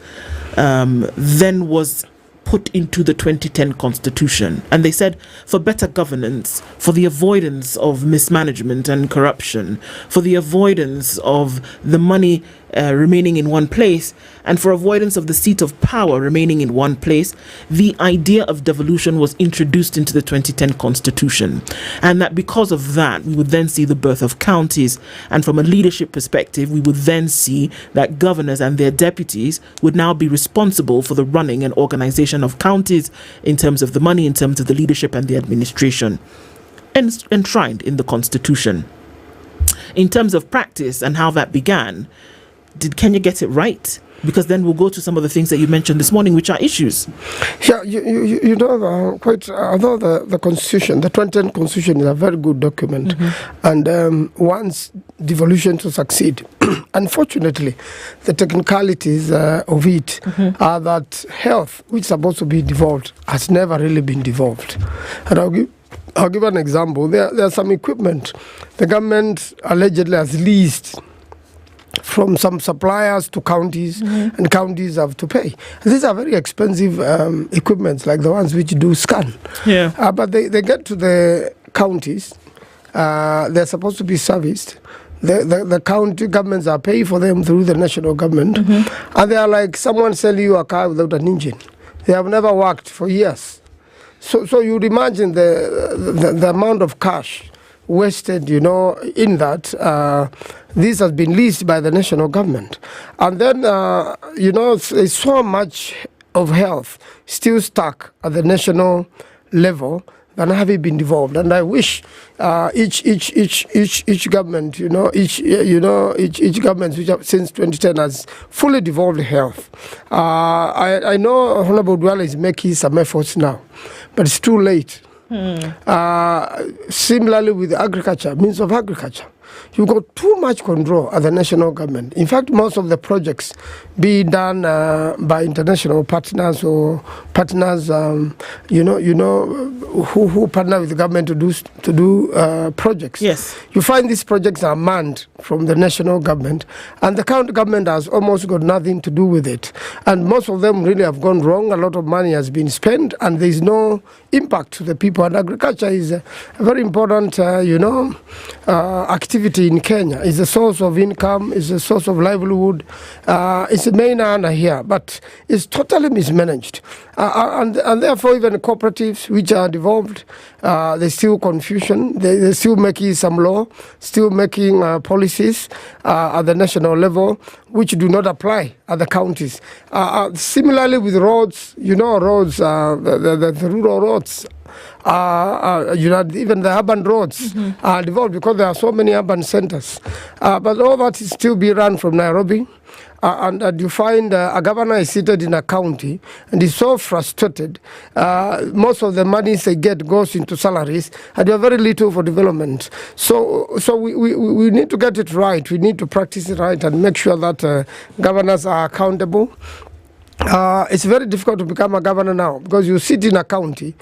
then was put into the 2010 Constitution. And they said, for better governance, for the avoidance of mismanagement and corruption, for the avoidance of the money remaining in one place, and for avoidance of the seat of power remaining in one place, the idea of devolution was introduced into the 2010 Constitution. And that because of that, we would then see the birth of counties. And from a leadership perspective, we would then see that governors and their deputies would now be responsible for the running and organization of counties in terms of the money, in terms of the leadership and the administration, enshrined in the Constitution. In terms of practice and how that began, did Kenya get it right? Because then we'll go to some of the things that you mentioned this morning, which are issues. Yeah, although the Constitution, the 2010 Constitution is a very good document, and wants devolution to succeed. Unfortunately, the technicalities of it are that health, which is supposed to be devolved, has never really been devolved. And I'll give an example. There's some equipment the government allegedly has leased from some suppliers to counties, and counties have to pay. These are very expensive equipments, like the ones which do scan. Yeah. But they get to the counties, they're supposed to be serviced. The county governments are paying for them through the national government, and they are like someone selling you a car without an engine. They have never worked for years. So you'd imagine the amount of cash wasted, in that. This has been leased by the national government. And then, there's so much of health still stuck at the national level than having been devolved. And I wish each government, each government which have, since 2010 has fully devolved health. I know Honorable Dwala is making some efforts now, but it's too late. Similarly with agriculture, means of agriculture. You've got too much control at the national government. In fact, most of the projects being done by international partners or partners, who partner with the government to do projects. Yes. You find these projects are manned from the national government, and the county government has almost got nothing to do with it. And most of them really have gone wrong. A lot of money has been spent, and there is no impact to the people. And agriculture is a very important, activity activity in Kenya. It's a source of income, it's a source of livelihood. It's a main earner here, but it's totally mismanaged. And therefore, even cooperatives which are devolved, there's still confusion. They're still making some law, still making policies at the national level, which do not apply at the counties. Similarly with roads, roads, the rural roads, even the urban roads are devolved because there are so many urban centers. But all that is still be run from Nairobi. And you find a governor is seated in a county and is so frustrated. Most of the money they get goes into salaries and you have very little for development. So we need to get it right. We need to practice it right and make sure that governors are accountable. It's very difficult to become a governor now because you sit in a county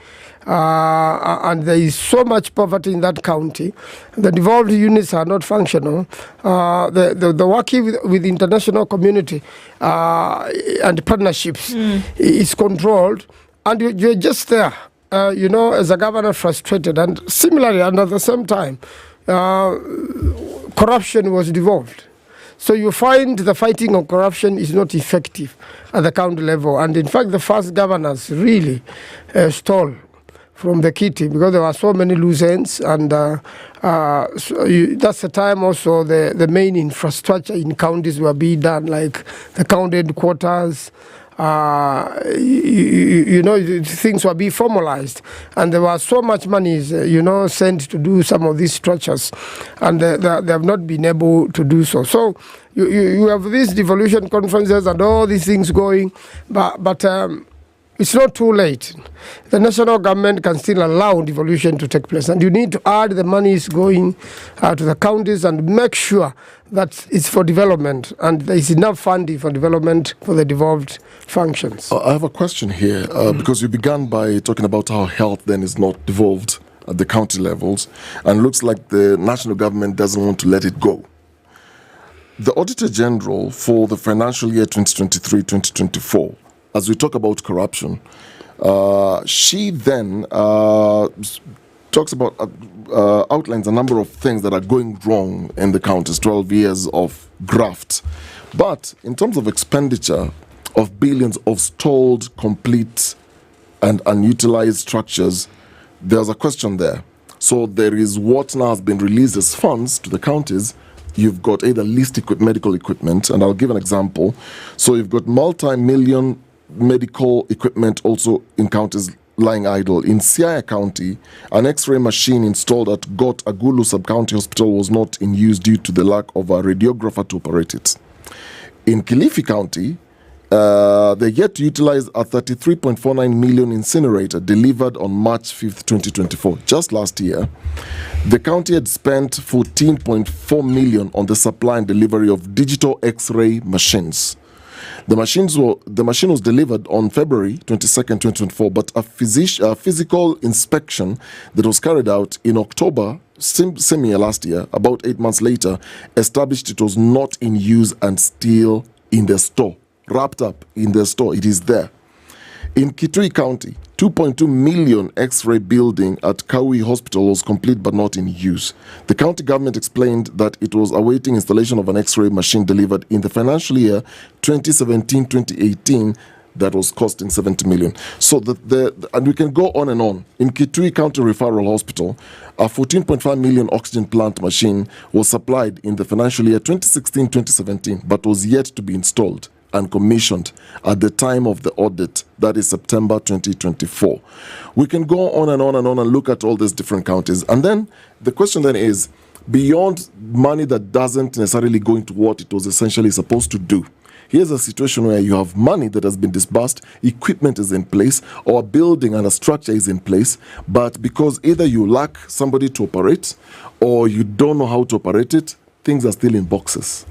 and there is so much poverty in that county. The devolved units are not functional. The working with the international community and partnerships is controlled, and you're just there, as a governor, frustrated. And similarly, and at the same time, corruption was devolved. So you find the fighting of corruption is not effective at the county level. And in fact, the first governors really stole from the kitty because there were so many loose ends. And that's the time also the main infrastructure in counties were being done, like the county headquarters. Things were being formalized, and there was so much money, sent to do some of these structures, and they have not been able to do so. So you have these devolution conferences and all these things going, but it's not too late. The national government can still allow devolution to take place, and you need to add the monies going to the counties and make sure that it's for development and there is enough funding for development for the devolved functions. I have a question here because you began by talking about how health then is not devolved at the county levels, and looks like the national government doesn't want to let it go. The Auditor General for the financial year 2023-2024, as we talk about corruption, she then talks about, outlines a number of things that are going wrong in the counties, 12 years of graft. But in terms of expenditure of billions of stalled, complete and unutilized structures, there's a question there. So there is what now has been released as funds to the counties. You've got either leased medical equipment, and I'll give an example. So you've got multi-million medical equipment also in counties lying idle. In Siaya County, an X-ray machine installed at Got Agulu Sub-County Hospital was not in use due to the lack of a radiographer to operate it. In Kilifi County, they yet to utilize a 33.49 million incinerator delivered on March 5th, 2024. Just last year, the county had spent 14.4 million on the supply and delivery of digital X-ray machines. The machine was delivered on February 22nd, 2024, but a physical inspection that was carried out in October, same year last year, about 8 months later, established it was not in use and still in the store, wrapped up in the store. It is there. In Kitui County, 2.2 million X-ray building at Kaui Hospital was complete but not in use. The county government explained that it was awaiting installation of an X-ray machine delivered in the financial year 2017-2018 that was costing 70 million. So and we can go on and on. In Kitui County Referral Hospital, a 14.5 million oxygen plant machine was supplied in the financial year 2016-2017 but was yet to be installed and commissioned at the time of the audit, that is September 2024. We can go on and on and on and look at all these different counties. And then the question then is, beyond money that doesn't necessarily go into what it was essentially supposed to do, here's a situation where you have money that has been disbursed, equipment is in place, or a building and a structure is in place, but because either you lack somebody to operate or you don't know how to operate it, things are still in boxes,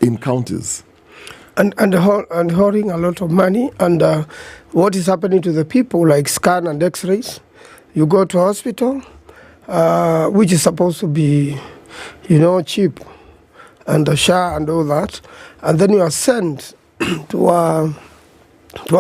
in counties. And hoarding a lot of money, and what is happening to the people, like scan and x-rays. You go to hospital, which is supposed to be, cheap, and a shower and all that, and then you are sent to a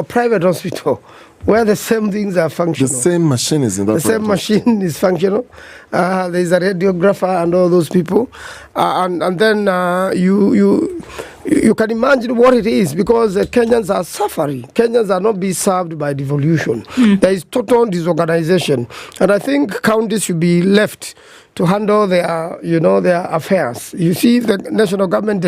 private hospital where the same things are functional. The same machine is in that The same machine is functional. There's a radiographer and all those people. And then you can imagine what it is, because Kenyans are suffering. Kenyans are not being served by devolution. There is total disorganization. And I think counties should be left to handle their affairs. You see, the national government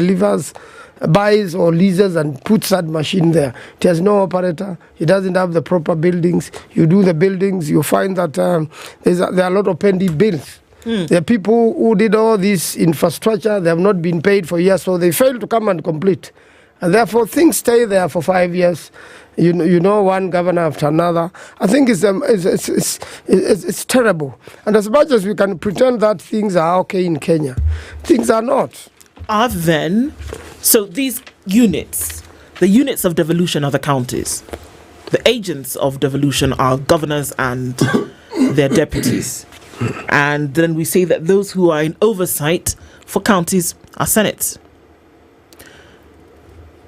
buys or leases and puts that machine there. It has no operator. It doesn't have the proper buildings. You do the buildings, you find that there are a lot of pending bills. There are people who did all this infrastructure. They have not been paid for years, so they fail to come and complete. And therefore, things stay there for 5 years. You know, one governor after another. I think it's terrible. And as much as we can pretend that things are okay in Kenya, things are not. So these units, the units of devolution are the counties. The agents of devolution are governors and their deputies. And then we say that those who are in oversight for counties are senates.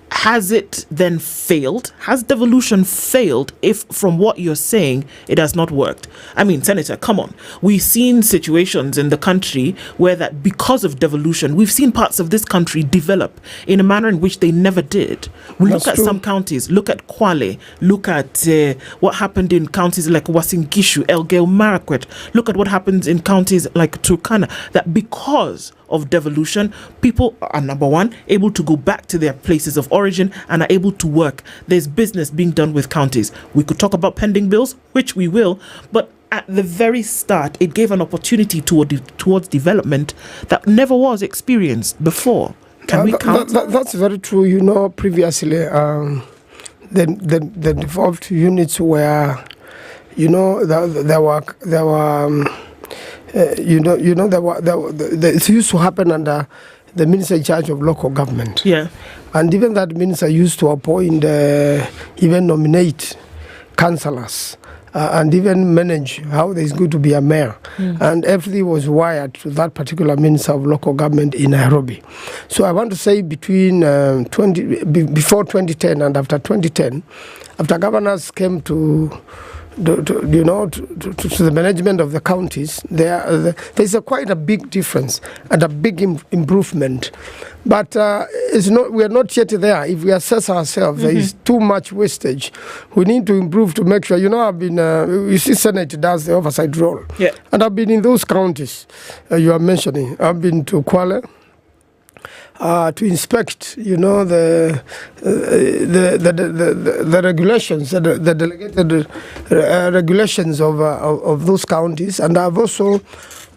Has it then failed? Has devolution failed if, from what you're saying, it has not worked? I mean, Senator, come on. We've seen situations in the country where that because of devolution, we've seen parts of this country develop in a manner in which they never did. We look at some counties, look at Kwale, look at what happened in counties like Uasin Gishu, Elgeyo Marakwet, look at what happens in counties like Turkana, that because of devolution, people are, number one, able to go back to their places of origin and are able to work. There's business being done with counties. We could talk about pending bills, which we will, but at the very start, it gave an opportunity towards development that never was experienced before. Can we count? That's very true. You know, previously, the devolved units were, you know, there were. It used to happen under the minister in charge of local government. Yeah. And even that minister used to appoint, even nominate councillors, and even manage how there's going to be a mayor. And everything was wired to that particular minister of local government in Nairobi. So I want to say between before 2010 and after 2010, after governors came to the management of the counties, there's quite a big difference and a big improvement. But we are not yet there. If we assess ourselves, there is too much wastage. We need to improve to make sure. You know, I've been, you see, Senate does the oversight role. Yeah. And I've been in those counties you are mentioning. I've been to Kwale, to inspect, you know, the regulations, the delegated regulations of those counties, and I've also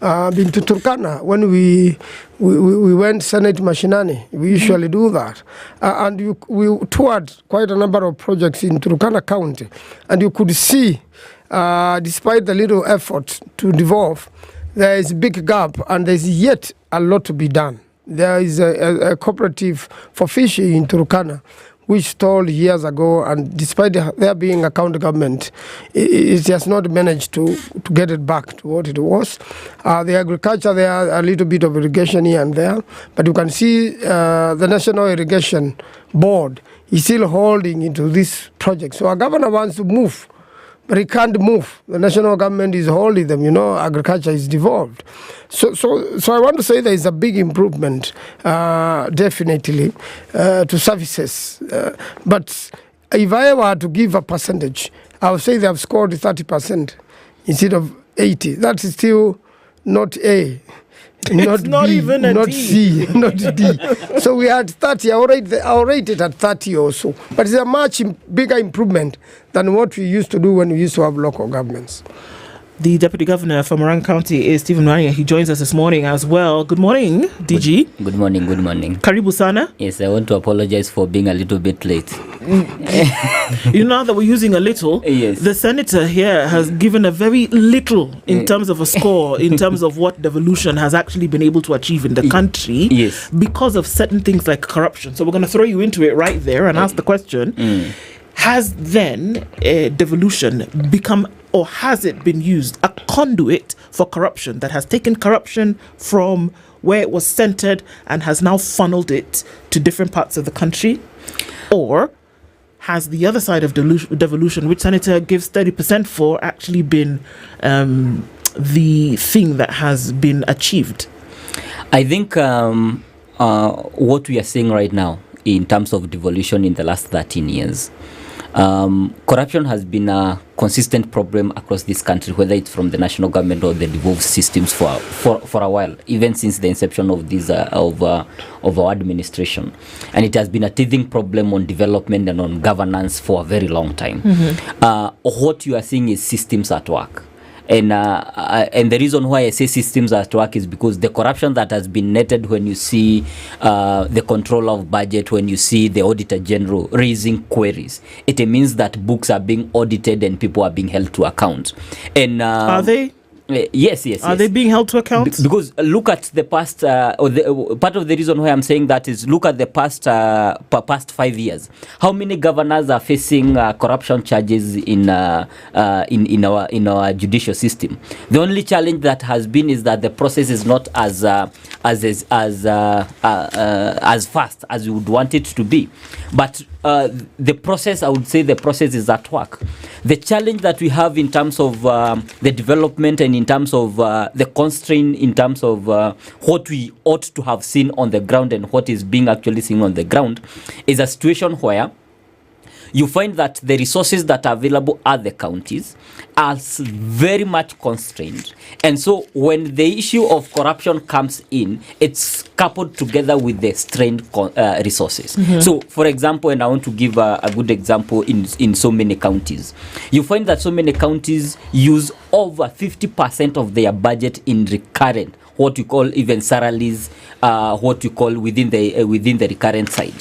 been to Turkana when we went Senate Mashinani. We usually do that, and we toured quite a number of projects in Turkana County, and you could see, despite the little effort to devolve, there is a big gap, and there's yet a lot to be done. There is a cooperative for fishing in Turkana, which stalled years ago, and despite there being a county government, it has not managed to get it back to what it was. The agriculture, there are a little bit of irrigation here and there, but you can see the National Irrigation Board is still holding into this project. So our governor wants to move, but he can't move. The national government is holding them. You know, agriculture is devolved. So I want to say there is a big improvement, definitely, to services. But if I were to give a percentage, I would say they have scored 30% instead of 80. That is still not A. It's not B, even a not D. C, not D. So we had 30. I'll rate it at 30 or so. But it's a much bigger improvement than what we used to do when we used to have local governments. The Deputy Governor from Orange County is Stephen Nyamweya. He joins us this morning as well. Good morning, DG. Good morning, good morning. Karibu sana. Yes, I want to apologize for being a little bit late. You know that we're using a little. Yes. The senator here has given a very little in terms of a score, in terms of what devolution has actually been able to achieve in the country. Yes. Because of certain things like corruption. So we're going to throw you into it right there and ask the question. Has then devolution become, or has it been used, a conduit for corruption that has taken corruption from where it was centered and has now funneled it to different parts of the country? Or has the other side of devolution, which Senator gives 30% for, actually been the thing that has been achieved? I think what we are seeing right now in terms of devolution in the last 13 years, corruption has been a consistent problem across this country, whether it's from the national government or the devolved systems for a while, even since the inception of this of our administration. And it has been a teething problem on development and on governance for a very long time. What you are seeing is systems at work. And the reason why I say systems at work is because the corruption that has been netted when you see the control of budget, when you see the Auditor General raising queries, it means that books are being audited and people are being held to account. And are they? Yes. Are they being held to account? Because look at the past, part of the reason why I'm saying that is look at the past 5 years. How many governors are facing corruption charges in our judicial system? The only challenge that has been is that the process is not as fast as we would want it to be. But the process, I would say the process is at work. The challenge that we have in terms of the development and in terms of the constraint, in terms of what we ought to have seen on the ground and what is being actually seen on the ground, is a situation where you find that the resources that are available at the counties are very much constrained. And so when the issue of corruption comes in, it's coupled together with the strained resources. So, for example, and I want to give a good example in so many counties, you find that so many counties use over 50% of their budget in recurrent, what you call even salaries, what you call within the recurrent side.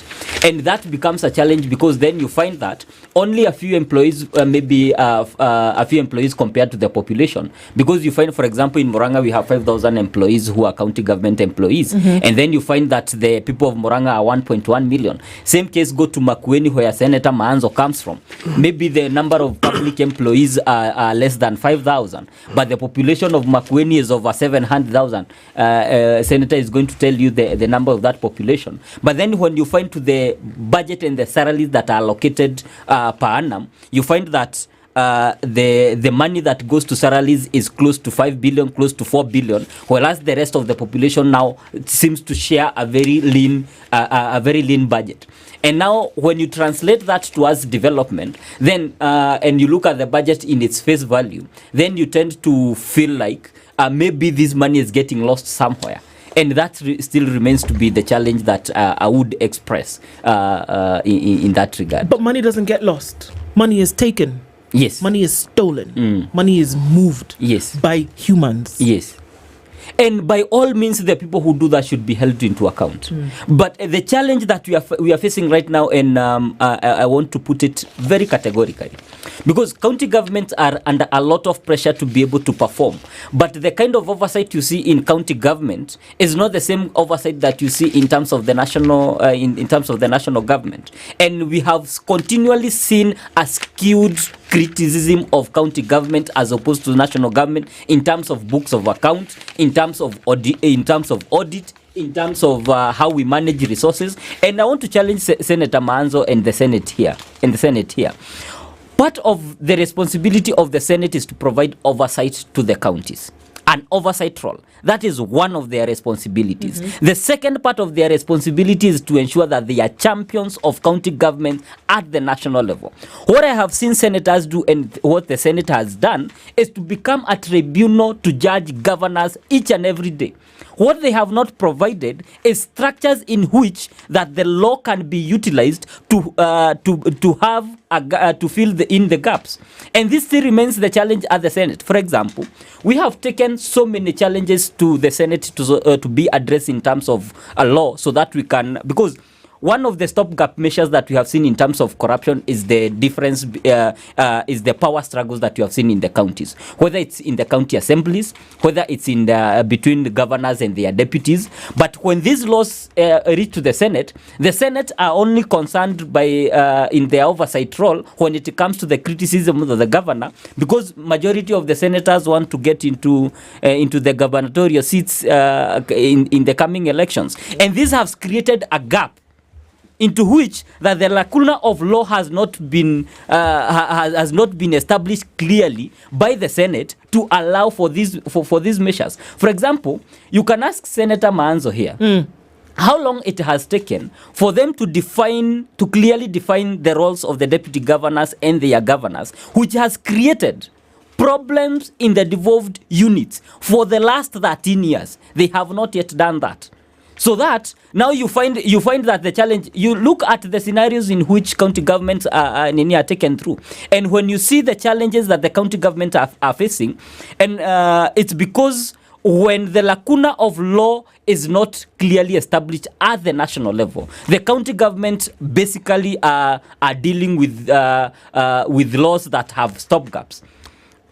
And that becomes a challenge because then you find that only a few employees, maybe a few employees compared to the population. Because you find, for example, in Murang'a, we have 5,000 employees who are county government employees. And then you find that the people of Murang'a are 1.1 million. Same case, go to Makueni, where Senator Maanzo comes from. Maybe the number of public employees are less than 5,000. But the population of Makueni is over 700,000. Senator is going to tell you the number of that population. But then when you find to the budget and the salaries that are allocated per annum, you find that the money that goes to salaries is close to 5 billion, close to 4 billion, whereas the rest of the population now seems to share a very lean budget. And now when you translate that towards development, then and you look at the budget in its face value, then you tend to feel like maybe this money is getting lost somewhere. And that still remains to be the challenge that I would express in that regard. But money doesn't get lost. Money is taken. Yes. Money is stolen. Money is moved. Yes. By humans. Yes. And by all means, the people who do that should be held into account. But the challenge that we are facing right now, and I want to put it very categorically, because county governments are under a lot of pressure to be able to perform. But the kind of oversight you see in county government is not the same oversight that you see in terms of the national in terms of the national government. And we have continually seen a skewed criticism of county government as opposed to national government in terms of books of account, in terms of audit, in terms of how we manage resources. And I want to challenge Senator Maanzo and the Senate here. Part of the responsibility of the Senate is to provide oversight to the counties. An oversight role. That is one of their responsibilities. The second part of their responsibility is to ensure that they are champions of county government at the national level. What I have seen senators do and what the Senate has done is to become a tribunal to judge governors each and every day. What they have not provided is structures in which that the law can be utilized to fill in the gaps. And this still remains the challenge at the Senate. For example, we have taken so many challenges to the Senate to be addressed in terms of a law, so that we can, because one of the stopgap measures that we have seen in terms of corruption is the difference, is the power struggles that you have seen in the counties, whether it's in the county assemblies, whether it's in between the governors and their deputies. But when these laws reach to the Senate are only concerned by in their oversight role when it comes to the criticism of the governor, because majority of the senators want to get into the gubernatorial seats in the coming elections, and these have created a gap into which that the lacuna of law has not been established clearly by the Senate to allow for these measures. For example, you can ask Senator Maanzo here how long it has taken for them to clearly define the roles of the deputy governors and their governors, which has created problems in the devolved units for the last 13 years. They have not yet done that. So that now you find that the challenge, you look at the scenarios in which county governments are taken through, and when you see the challenges that the county governments are facing, and it's because when the lacuna of law is not clearly established at the national level, the county government basically are dealing with laws that have stopgaps.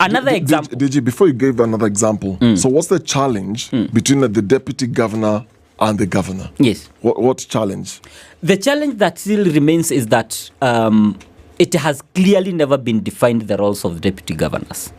Another example. DG, before you gave another example, so what's the challenge between the deputy governor and the governor? Yes. What challenge? The challenge that still remains is that it has clearly never been defined the roles of the deputy governors.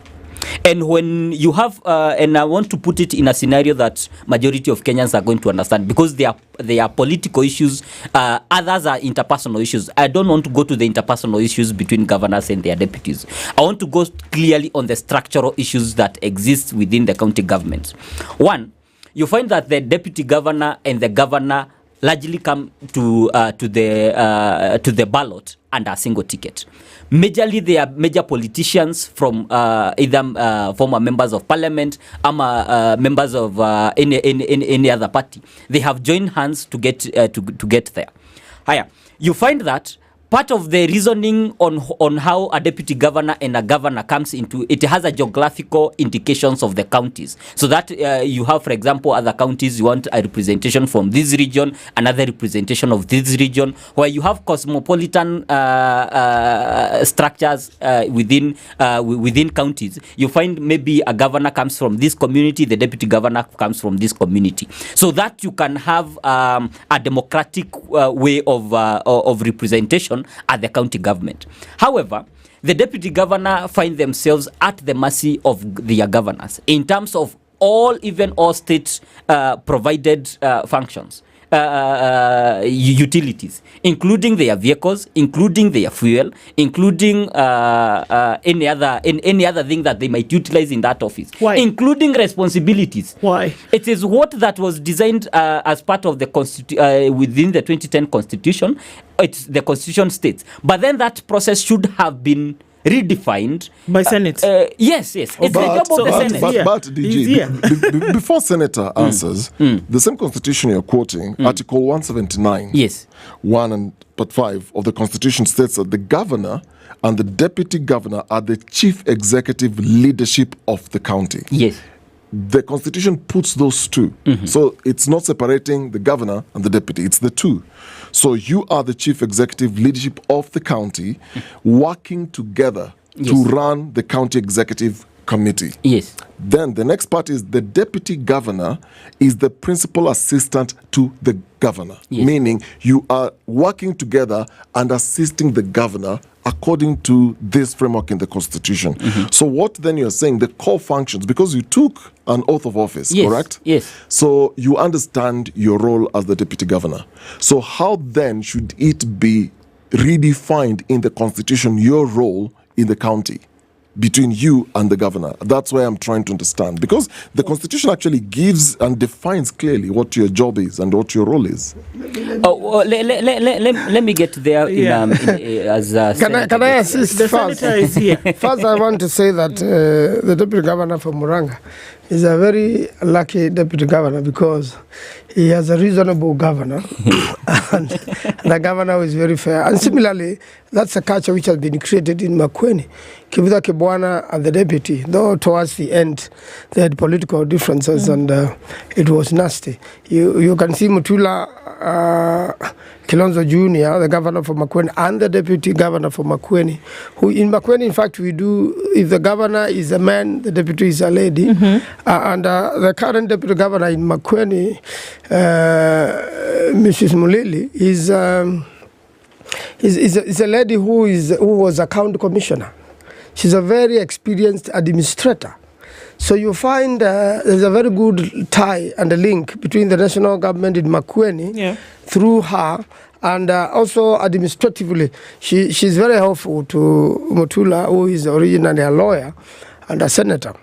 And when you have, and I want to put it in a scenario that majority of Kenyans are going to understand, because they are political issues, others are interpersonal issues. I don't want to go to the interpersonal issues between governors and their deputies. I want to go clearly on the structural issues that exist within the county government. One, you find that the deputy governor and the governor largely come to the ballot under a single ticket. Majorly, they are major politicians from either former members of parliament or members of any other party. They have joined hands to get there. Higher, you find that part of the reasoning on how a deputy governor and a governor comes into it has a geographical indications of the counties. So that you have, for example, other counties, you want a representation from this region, another representation of this region, where you have cosmopolitan structures within counties. You find maybe a governor comes from this community, the deputy governor comes from this community, so that you can have a democratic way of representation at the county government. However, the deputy governor find themselves at the mercy of their governors in terms of all state provided functions, utilities, including their vehicles, including their fuel, including any other thing that they might utilize in that office. Why? Including responsibilities. Why? It is what that was designed as part of the within the 2010 constitution. It's the constitution states, but then that process should have been redefined by Senate. Yes. It's the job of the Senate. But DG, before Senator answers, the same constitution you're quoting, Article 179, yes, 1 and Part 5 of the Constitution states that the governor and the deputy governor are the chief executive leadership of the county. Yes. The Constitution puts those two. So it's not separating the governor and the deputy, it's the two. So you are the chief executive leadership of the county, working together to run the county executive committee. Yes. Then the next part is the deputy governor is the principal assistant to the governor, meaning you are working together and assisting the governor according to this framework in the Constitution. So what then you're saying, the core functions, because you took an oath of office, correct? Yes. So you understand your role as the deputy governor. So how then should it be redefined in the Constitution, your role in the county between you and the governor? That's why I'm trying to understand, because the Constitution actually gives and defines clearly what your job is and what your role is. Let me get there. Can I assist The first? senator is here. First, I want to say that the deputy governor from Muranga is a very lucky deputy governor because he has a reasonable governor and the governor is very fair. And similarly, that's a culture which has been created in Makueni. Kibutha Kibwana and the deputy, though towards the end they had political differences and it was nasty. You can see Mutula Kilonzo Jr., the governor for Makueni, and the deputy governor for Makueni, who in Makueni, in fact, we do, if the governor is a man, the deputy is a lady. And the current deputy governor in Makueni, Mrs. Mulili, is a lady who was a county commissioner. She's a very experienced administrator. So you find there's a very good tie and a link between the national government in Makueni through her And also administratively, she's very helpful to Mutula, who is originally a lawyer and a senator.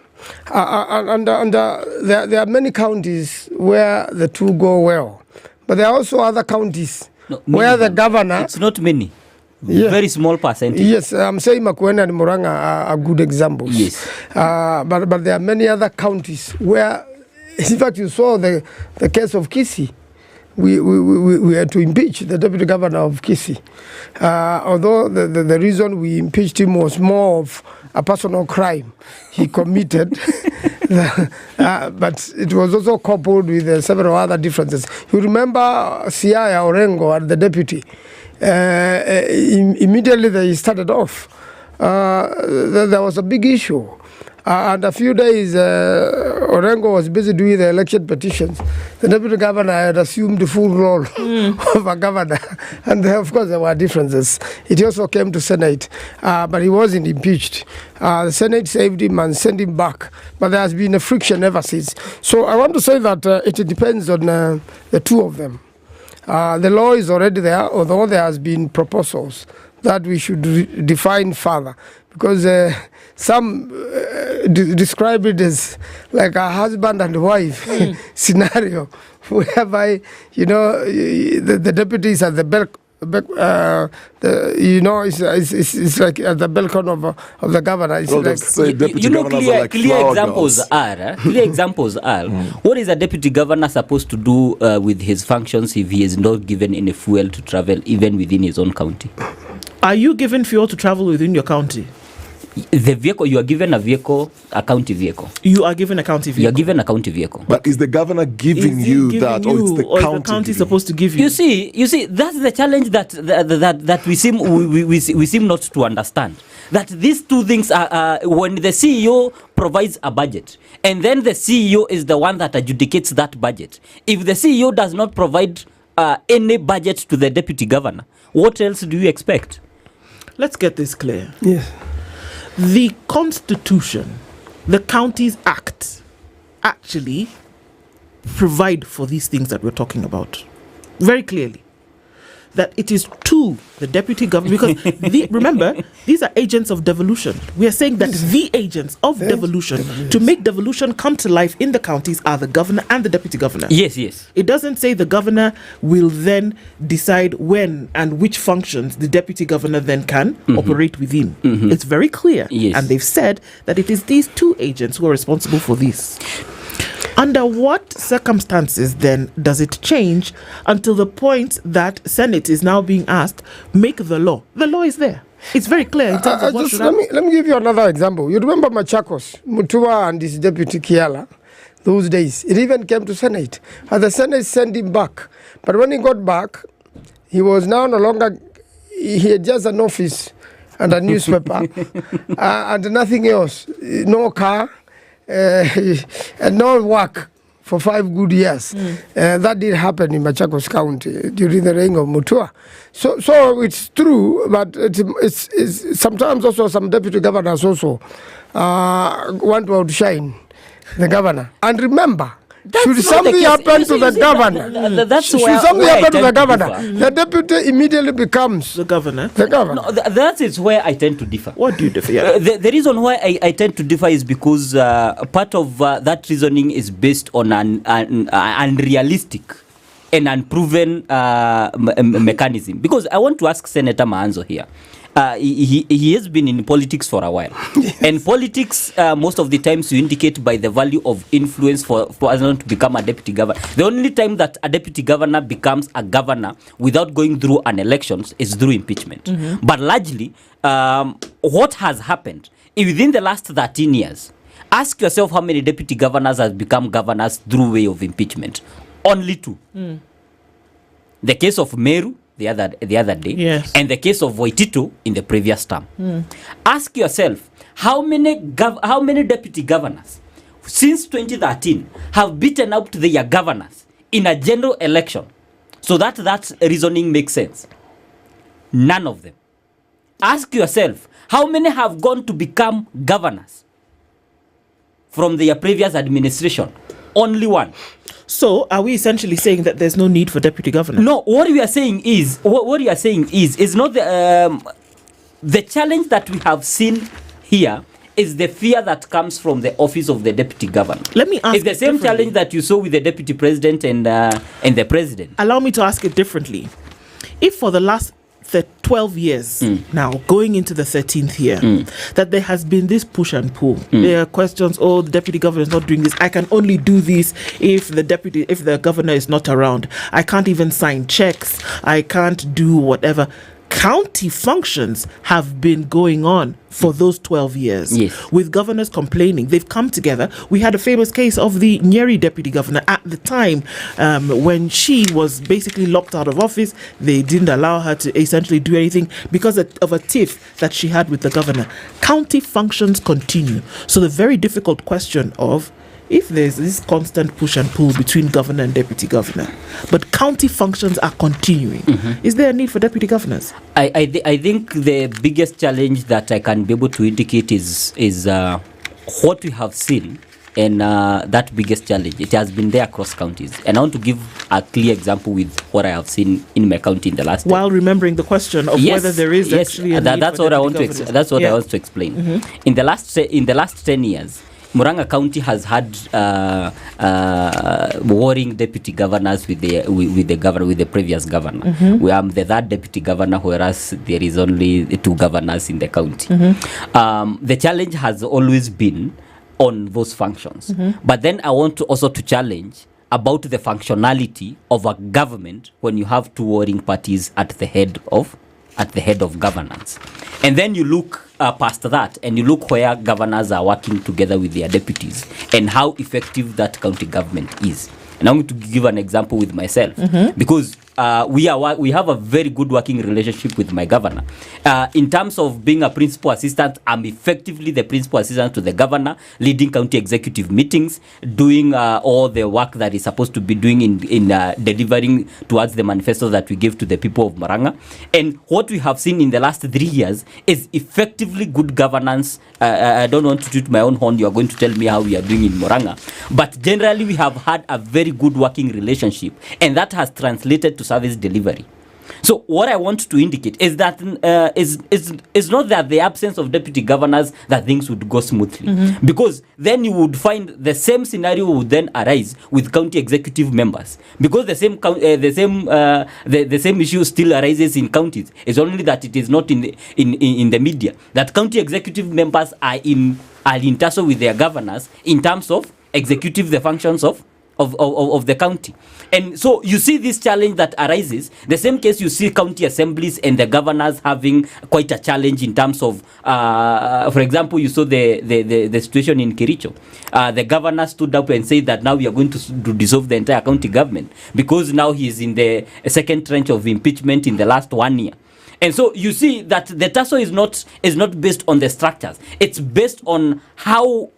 And there are many counties where the two go well. But there are also other counties where the governor... It's not many. Yeah. Very small percentage. Yes, I'm saying Makueni and Muranga are good examples. Yes. But there are many other counties where, in fact, you saw the case of Kisii. We had to impeach the deputy governor of Kisii. Although the reason we impeached him was more of a personal crime he committed, but it was also coupled with several other differences. You remember Siaya Orengo and the deputy? Immediately they started off. There was a big issue. And a few days, Orengo was busy doing the election petitions. The deputy governor had assumed the full role of a governor. And of course, there were differences. It also came to Senate, but he wasn't impeached. The Senate saved him and sent him back. But there has been a friction ever since. So I want to say that it depends on the two of them. The law is already there, although there has been proposals that we should define further. Because some describe it as like a husband and wife scenario, whereby, the deputies at the it's like at the balcony of the governor. It's clear examples are. Clear examples are. What is a deputy governor supposed to do with his functions if he is not given any fuel to travel, even within his own county? Are you given fuel to travel within your county? The vehicle, you are given a vehicle, a county vehicle. You are given a county vehicle. You are given a county vehicle. But is the governor giving you that, or is the county supposed to give you? You see, that's the challenge that we seem not to understand. That these two things are when the CEO provides a budget, and then the CEO is the one that adjudicates that budget. If the CEO does not provide any budget to the deputy governor, what else do you expect? Let's get this clear. Yes. The Constitution, the Counties Act, actually provide for these things that we're talking about very clearly. That it is to the deputy governor, because remember, these are agents of devolution. We are saying that the agents of devolution, to make devolution come to life in the counties, are the governor and the deputy governor. Yes. It doesn't say the governor will then decide when and which functions the deputy governor then can operate within. It's very clear. Yes. And they've said that it is these two agents who are responsible for this. Under what circumstances then does it change until the point that Senate is now being asked, make the law? The law is there. It's very clear in terms of what should happen. Let me give you another example. You remember Machakos, Mutua and his deputy Kiala, those days. It even came to Senate. And the Senate sent him back. But when he got back, he was now no longer, he had just an office and a newspaper and nothing else. No car. And no work for 5 good years. That did happen in Machakos County during the reign of Mutua. So it's true, but it's sometimes also some deputy governors also want to outshine the governor. And remember, should something happen to the governor, the deputy immediately becomes the governor. No, that is where I tend to differ. What do you differ? The reason why I tend to differ is because part of that reasoning is based on an unrealistic and unproven mechanism. Because I want to ask Senator Maanzo here. He has been in politics for a while. Yes. And politics, most of the times you indicate by the value of influence for someone to become a deputy governor. The only time that a deputy governor becomes a governor without going through an election is through impeachment. But largely, what has happened within the last 13 years, ask yourself how many deputy governors have become governors through way of impeachment. Only 2. The case of Meru, the other day, yes, and the case of Waitito in the previous term. Ask yourself, how many deputy governors since 2013 have beaten out their governors in a general election, so that reasoning makes sense? None of them. Ask yourself, how many have gone to become governors from their previous administration Only one. So, are we essentially saying that there's no need for deputy governor? No, what we are saying is, is not the challenge that we have seen here is the fear that comes from the office of the deputy governor. Let me ask. It's the same challenge that you saw with the deputy president and the president. Allow me to ask it differently. If for the last 12 years now, going into the 13th year, that there has been this push and pull. There are questions, the deputy governor is not doing this. I can only do this if the governor is not around. I can't even sign checks. I can't do whatever. County functions have been going on for those 12 years. Yes. With governors complaining. They've come together. We had a famous case of the Nyeri deputy governor at the time when she was basically locked out of office. They didn't allow her to essentially do anything because of a tiff that she had with the governor. County functions continue. So the very difficult question of if there's this constant push and pull between governor and deputy governor, but county functions are continuing, is there a need for deputy governors? I think the biggest challenge that I can be able to indicate is what we have seen, and that biggest challenge, it has been there across counties. And I want to give a clear example with what I have seen in my county in the last while remembering the question of whether there is actually a need that's for what I want to governors. that's what I want to explain. In the last 10 years, Murang'a County has had warring deputy governors with the previous governor. We am the third deputy governor, whereas there is only 2 governors in the county. The challenge has always been on those functions. But then I want to also to challenge about the functionality of a government when you have 2 warring parties at the head of governance. And then you look past that and you look where governors are working together with their deputies and how effective that county government is. And I'm going to give an example with myself because we have a very good working relationship with my governor. In terms of being a principal assistant, I'm effectively the principal assistant to the governor, leading county executive meetings, doing all the work that is supposed to be doing in delivering towards the manifesto that we give to the people of Murang'a. And what we have seen in the last 3 years is effectively good governance. I don't want to toot my own horn. You are going to tell me how we are doing in Murang'a. But generally, we have had a very good working relationship, and that has translated to service delivery. So what I want to indicate is that is not that the absence of deputy governors that things would go smoothly, because then you would find the same scenario would then arise with county executive members, because the same issue still arises in counties. It's only that it is not in the media that county executive members are in tussle with their governors in terms of executive the functions of the county. And so you see this challenge that arises. The same case you see county assemblies and the governors having quite a challenge in terms of, for example, you saw the situation in Kericho. The governor stood up and said that now we are going to dissolve the entire county government because now he is in the second tranche of impeachment in the last 1 year. And so you see that the tussle is not based on the structures. It's based on how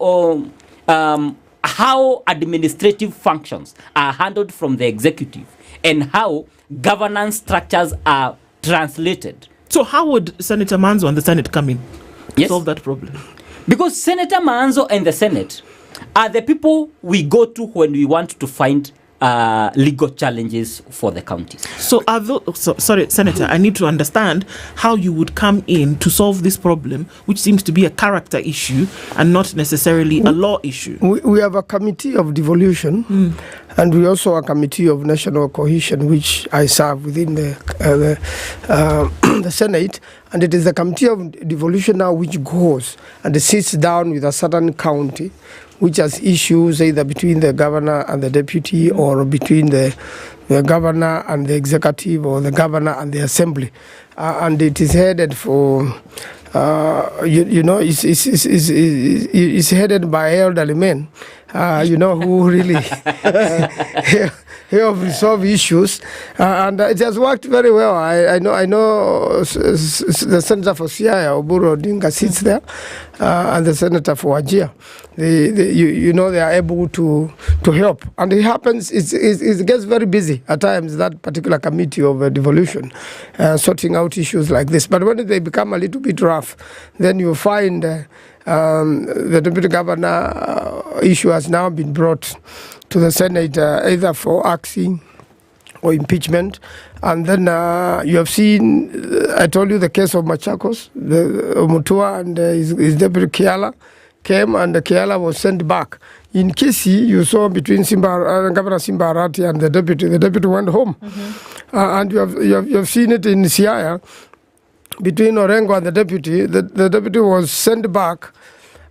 administrative functions are handled from the executive and how governance structures are translated. So how would Senator Manzo and the Senate come in to solve that problem? Because Senator Manzo and the Senate are the people we go to when we want to find legal challenges for the counties. So sorry, Senator, I need to understand how you would come in to solve this problem, which seems to be a character issue and not necessarily a law issue. We have a committee of devolution, and we also have a committee of national cohesion, which I serve within the Senate. And it is the committee of devolution now which goes and sits down with a certain county which has issues either between the governor and the deputy or between the governor and the executive or the governor and the assembly. And it is headed for, it's headed by elderly men, who really help resolve issues. And it has worked very well. I know the Senator for Siaya, Oburu Odinga, sits there, and the Senator for Wajir. They are able to help. And it happens, it gets very busy at times, that particular committee of devolution, sorting out issues like this. But when they become a little bit rough, then you find The deputy governor issue has now been brought to the Senate either for axing or impeachment. And then you have seen, I told you the case of Machakos, the Mutua and his deputy Kiala came, and the Kiala was sent back. In Kisi, you saw between Governor Simba Arati and the deputy went home. And you have seen it in Siaya, between Orengo and the deputy was sent back.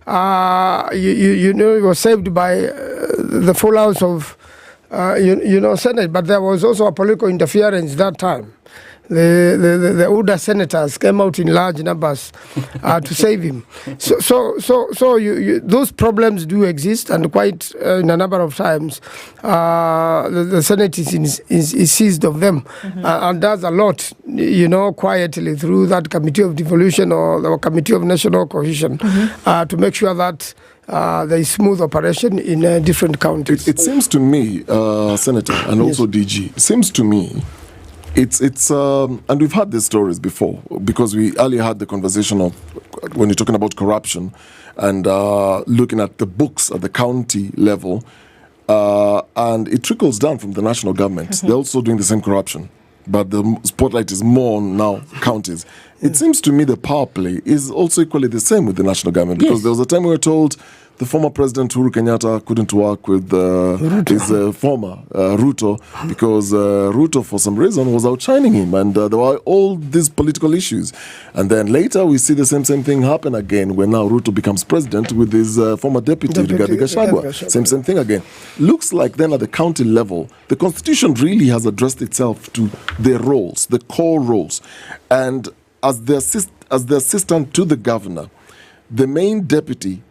You know, he was saved by the full house of Senate, but there was also a political interference that time. The older senators came out in large numbers to save him. So those problems do exist, and quite in a number of times the Senate is seized of them and does a lot, quietly through that Committee of Devolution or the Committee of National Cohesion to make sure that there is smooth operation in different counties. It seems to me, Senator, and also DG, it seems to me it's and we've had these stories before, because we earlier had the conversation of when you're talking about corruption and looking at the books at the county level, and it trickles down from the national government. They're also doing the same corruption, but the spotlight is more on now counties. It seems to me the power play is also equally the same with the national government, because there was a time we were told the former president Uhuru Kenyatta couldn't work with his former Ruto, because Ruto for some reason was outshining him, and there were all these political issues. And then later we see the same thing happen again when now Ruto becomes president with his former deputy Rigathi Gachagua. Same thing again. Looks like then at the county level, the constitution really has addressed itself to their roles, the core roles. And as the assistant to the governor, the main deputy,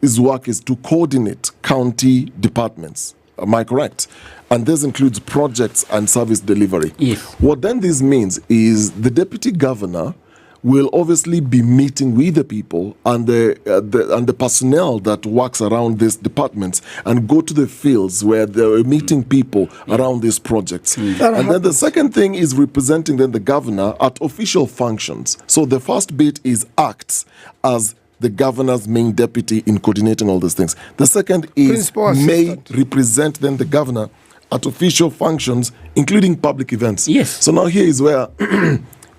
his work is to coordinate county departments. Am I correct? And this includes projects and service delivery. Yes. What then this means is the deputy governor will obviously be meeting with the people and the personnel that works around these departments, and go to the fields where they're meeting people around these projects. And then the second thing is representing then the governor at official functions. So the first bit is acts as the governor's main deputy in coordinating all these things. The second is may represent then the governor at official functions, including public events. Yes. So now here is where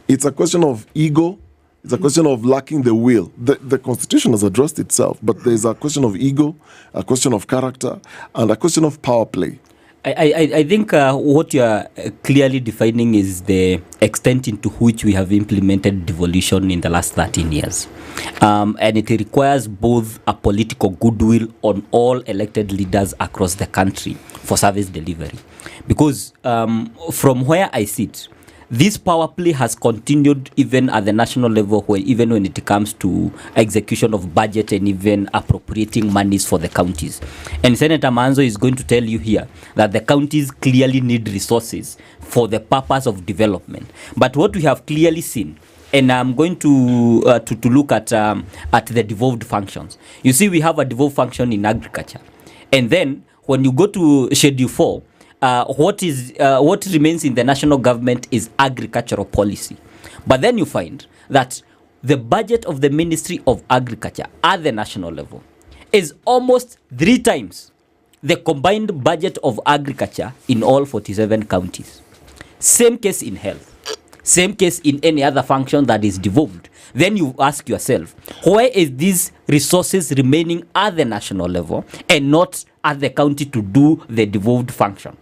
it's a question of ego, it's a question of lacking the will. The constitution has addressed itself, but there's a question of ego, a question of character, and a question of power play. I think what you are clearly defining is the extent into which we have implemented devolution in the last 13 years. And it requires both a political goodwill on all elected leaders across the country for service delivery. Because from where I sit, this power play has continued even at the national level, even when it comes to execution of budget and even appropriating monies for the counties. And Senator Manzo is going to tell you here that the counties clearly need resources for the purpose of development. But what we have clearly seen, and I'm going to look at the devolved functions. You see, we have a devolved function in agriculture. And then when you go to Schedule 4, what remains in the national government is agricultural policy. But then you find that the budget of the Ministry of Agriculture at the national level is almost 3 times the combined budget of agriculture in all 47 counties. Same case in health. Same case in any other function that is devolved. Then you ask yourself, where is these resources remaining at the national level and not at the county to do the devolved function?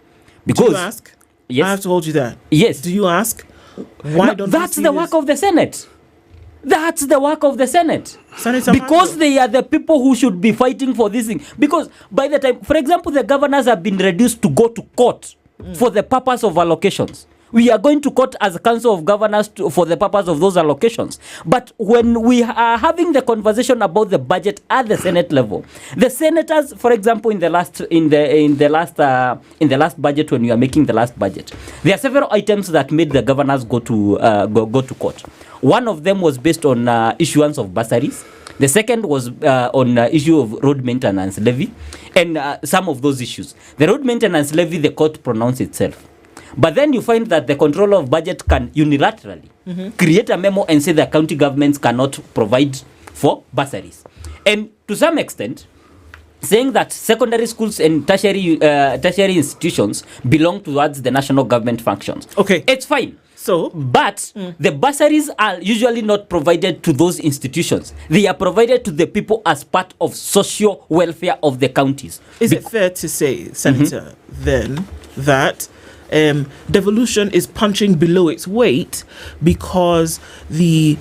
Because, do you ask? Yes. I have told you that. Yes. Do you ask? Why don't that's the work of the Senate. That's the work of the Senate. Because they are the people who should be fighting for this thing. Because by the time, for example, the governors have been reduced to go to court for the purpose of allocations. We are going to court as a council of governors for the purpose of those allocations. But when we are having the conversation about the budget at the Senate level, the senators, for example, in the last budget, when we are making the last budget, there are several items that made the governors go to court. One of them was based on issuance of bursaries. The second was on issue of road maintenance levy, and some of those issues. The road maintenance levy, the court pronounced itself. But then you find that the controller of budget can unilaterally create a memo and say the county governments cannot provide for bursaries. And to some extent, saying that secondary schools and tertiary institutions belong towards the national government functions. Okay. It's fine. So, but the bursaries are usually not provided to those institutions. They are provided to the people as part of social welfare of the counties. Is it fair to say, Senator, then that devolution is punching below its weight because the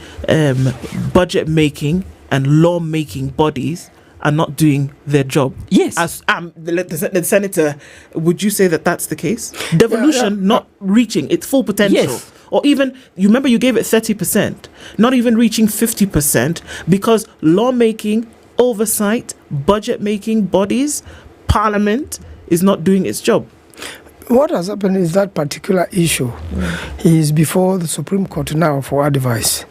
budget making and law making bodies are not doing their job? Yes. As the senator, would you say that that's the case? Devolution not reaching its full potential. Yes. Or even, you remember you gave it 30%, not even reaching 50% because lawmaking, oversight, budget making bodies, parliament is not doing its job. What has happened is that particular issue is before the Supreme Court now for advice.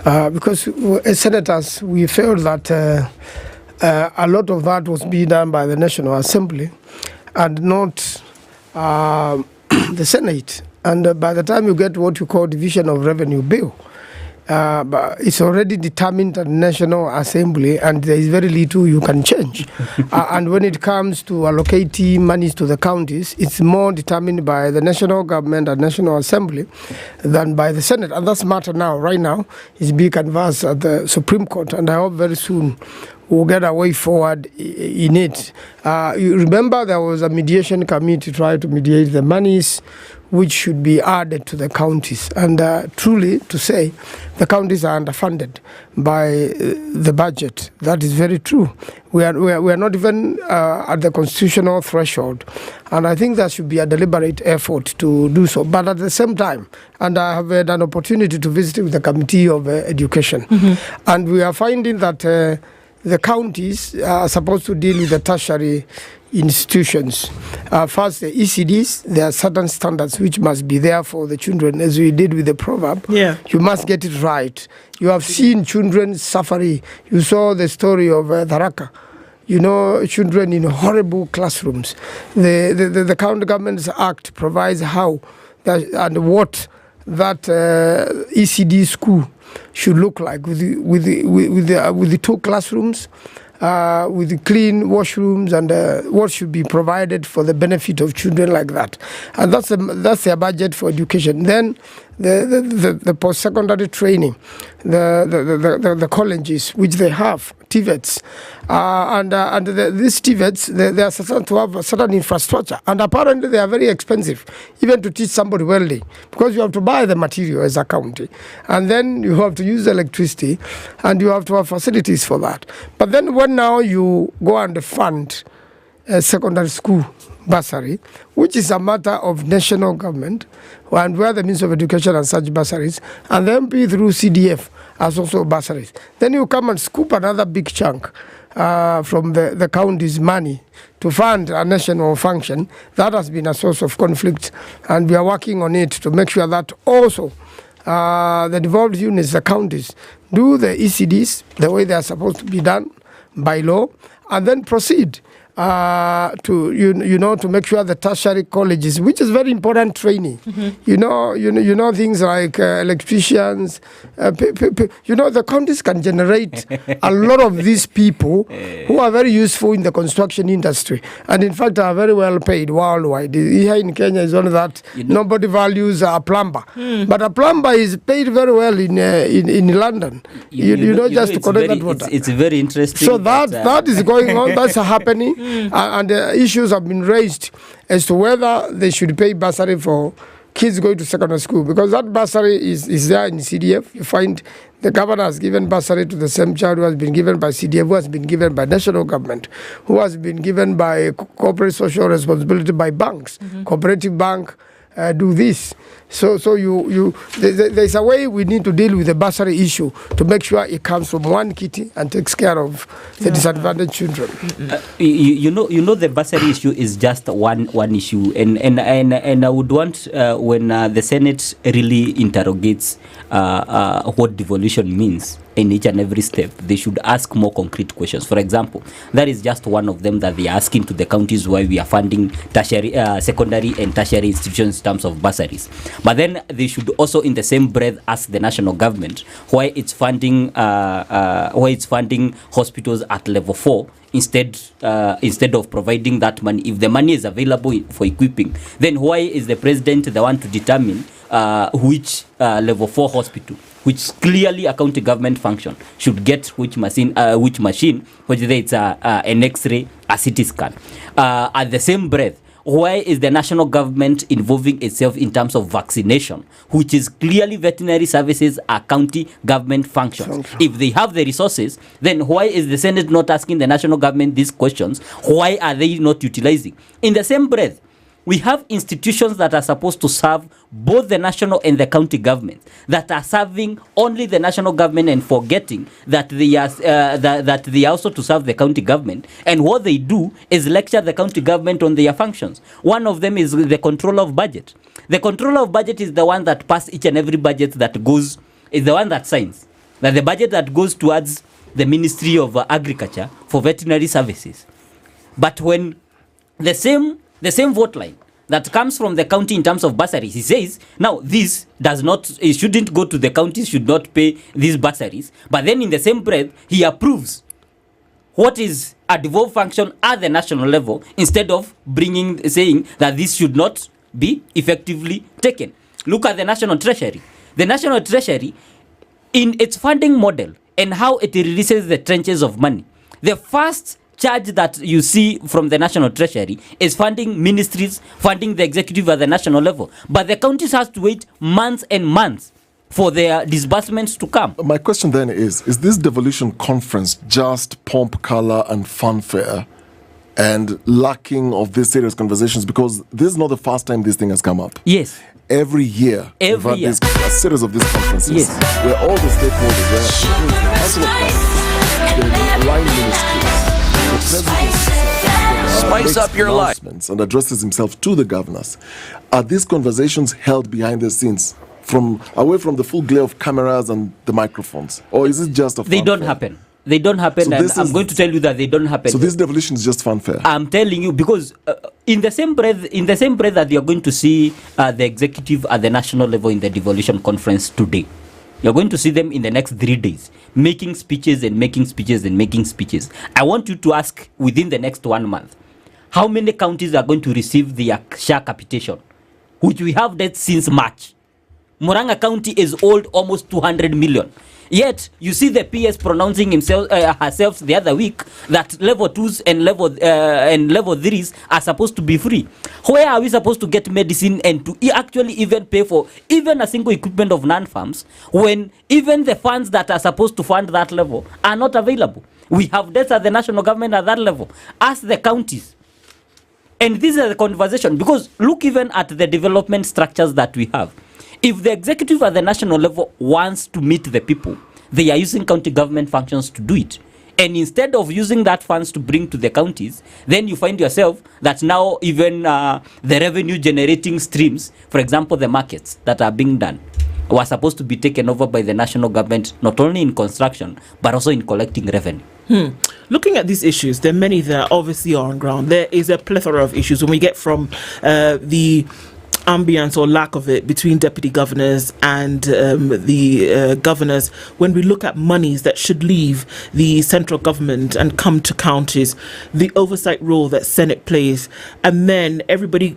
Because as senators, we felt that a lot of that was being done by the National Assembly and not the Senate. And by the time you get what you call Division of Revenue Bill, but it's already determined at the National Assembly and there is very little you can change. And when it comes to allocating monies to the counties, it's more determined by the national government and National Assembly than by the Senate. And that's matter now. Right now, it's being canvassed at the Supreme Court, and I hope very soon we'll get a way forward in it. You remember there was a mediation committee to try to mediate the monies which should be added to the counties. And truly, to say, the counties are underfunded by the budget. That is very true. We are not even at the constitutional threshold. And I think there should be a deliberate effort to do so. But at the same time, and I have had an opportunity to visit with the Committee of Education, and we are finding that the counties are supposed to deal with the tertiary institutions. First, the ECDs, there are certain standards which must be there for the children, as we did with the Proverb. Yeah. You must get it right. You have seen children suffering. You saw the story of Tharaka. You know, children in horrible classrooms. The County Governments Act provides how that, and what that ECD school should look like with the two classrooms, with the clean washrooms, and what should be provided for the benefit of children like that. And that's their budget for education. Then the post-secondary training, the colleges which they have, TVETs, and these TVETs, they are certain to have a certain infrastructure, and apparently they are very expensive, even to teach somebody welding, because you have to buy the material as a county, and then you have to use electricity, and you have to have facilities for that. But then when now you go and fund a secondary school bursary, which is a matter of national government, and where the Ministry of Education has such bursaries, and then be through CDF as also bursaries. Then you come and scoop another big chunk from the county's money to fund a national function. That has been a source of conflict, and we are working on it to make sure that also the devolved units, the counties, do the ECDs the way they are supposed to be done by law, and then proceed to make sure the tertiary colleges, which is very important training, you know things like electricians, the counties can generate a lot of these people who are very useful in the construction industry, and in fact are very well paid worldwide. Here in Kenya is one of that, nobody values a plumber, but a plumber is paid very well in London. Just to connect that water. It's very interesting. So that is going on. That's happening. And issues have been raised as to whether they should pay bursary for kids going to secondary school, because that bursary is there in CDF. You find the governor has given bursary to the same child who has been given by CDF, who has been given by national government, who has been given by corporate social responsibility by banks, cooperative bank. Do this. So there's a way we need to deal with the bursary issue to make sure it comes from one kitty and takes care of the disadvantaged children. You know the bursary issue is just one issue, and I would want when the Senate really interrogates what devolution means in each and every step, they should ask more concrete questions. For example, that is just one of them that they are asking to the counties why we are funding tertiary, secondary and tertiary institutions in terms of bursaries. But then they should also, in the same breath, ask the national government why it's funding hospitals at level 4 instead of providing that money. If the money is available for equipping, then why is the president the one to determine which level 4 hospital, which clearly a county government function, should get which machine, whether it's an X-ray, a CT scan. At the same breath, why is the national government involving itself in terms of vaccination, which is clearly veterinary services are county government functions? If they have the resources, then why is the Senate not asking the national government these questions? Why are they not utilizing? In the same breath, we have institutions that are supposed to serve both the national and the county government that are serving only the national government and forgetting that they are also to serve the county government. And what they do is lecture the county government on their functions. One of them is the controller of budget. The controller of budget is the one that passes each and every budget that goes, is the one that signs that the budget that goes towards the Ministry of Agriculture for veterinary services. But when the same vote line that comes from the county in terms of bursaries, he says, now this does not, it shouldn't go to the counties, should not pay these bursaries. But then in the same breath, he approves what is a devolved function at the national level instead of saying that this should not be effectively taken. Look at the National Treasury. The National Treasury, in its funding model and how it releases the trenches of money, the first charge that you see from the National Treasury is funding ministries, funding the executive at the national level. But the counties has to wait months and months for their disbursements to come. My question then is this devolution conference just pomp, color and fanfare and lacking of these serious conversations? Because this is not the first time this thing has come up. Yes. Every year, we've had a series of these conferences where all the stakeholders, the line ministries, Spice up your life and addresses himself to the governors. Are these conversations held behind the scenes, away from the full glare of cameras and the microphones, or is it just a fanfare? They don't happen. They don't happen, so and I'm going to tell you that they don't happen. So this devolution is just fanfare. I'm telling you because in the same breath that you're going to see the executive at the national level in the devolution conference today, you're going to see them in the next 3 days making speeches and making speeches and making speeches. I want you to ask within the next 1 month, how many counties are going to receive their share capitation, which we have that since March. Murang'a County is owed almost 200 million. Yet, you see the PS pronouncing herself the other week that level 2s and level 3s are supposed to be free. Where are we supposed to get medicine and to actually even pay for even a single equipment of non-farms when even the funds that are supposed to fund that level are not available? We have debts at the national government at that level. Ask the counties. And this is the conversation, because look even at the development structures that we have. If the executive at the national level wants to meet the people, they are using county government functions to do it. And instead of using that funds to bring to the counties, then you find yourself that now even the revenue generating streams, for example, the markets that are being done, were supposed to be taken over by the national government, not only in construction, but also in collecting revenue. Looking at these issues, there are many that obviously are on ground. There is a plethora of issues when we get from the ambience or lack of it between deputy governors and the governors. When we look at monies that should leave the central government and come to counties, the oversight role that Senate plays, and then everybody,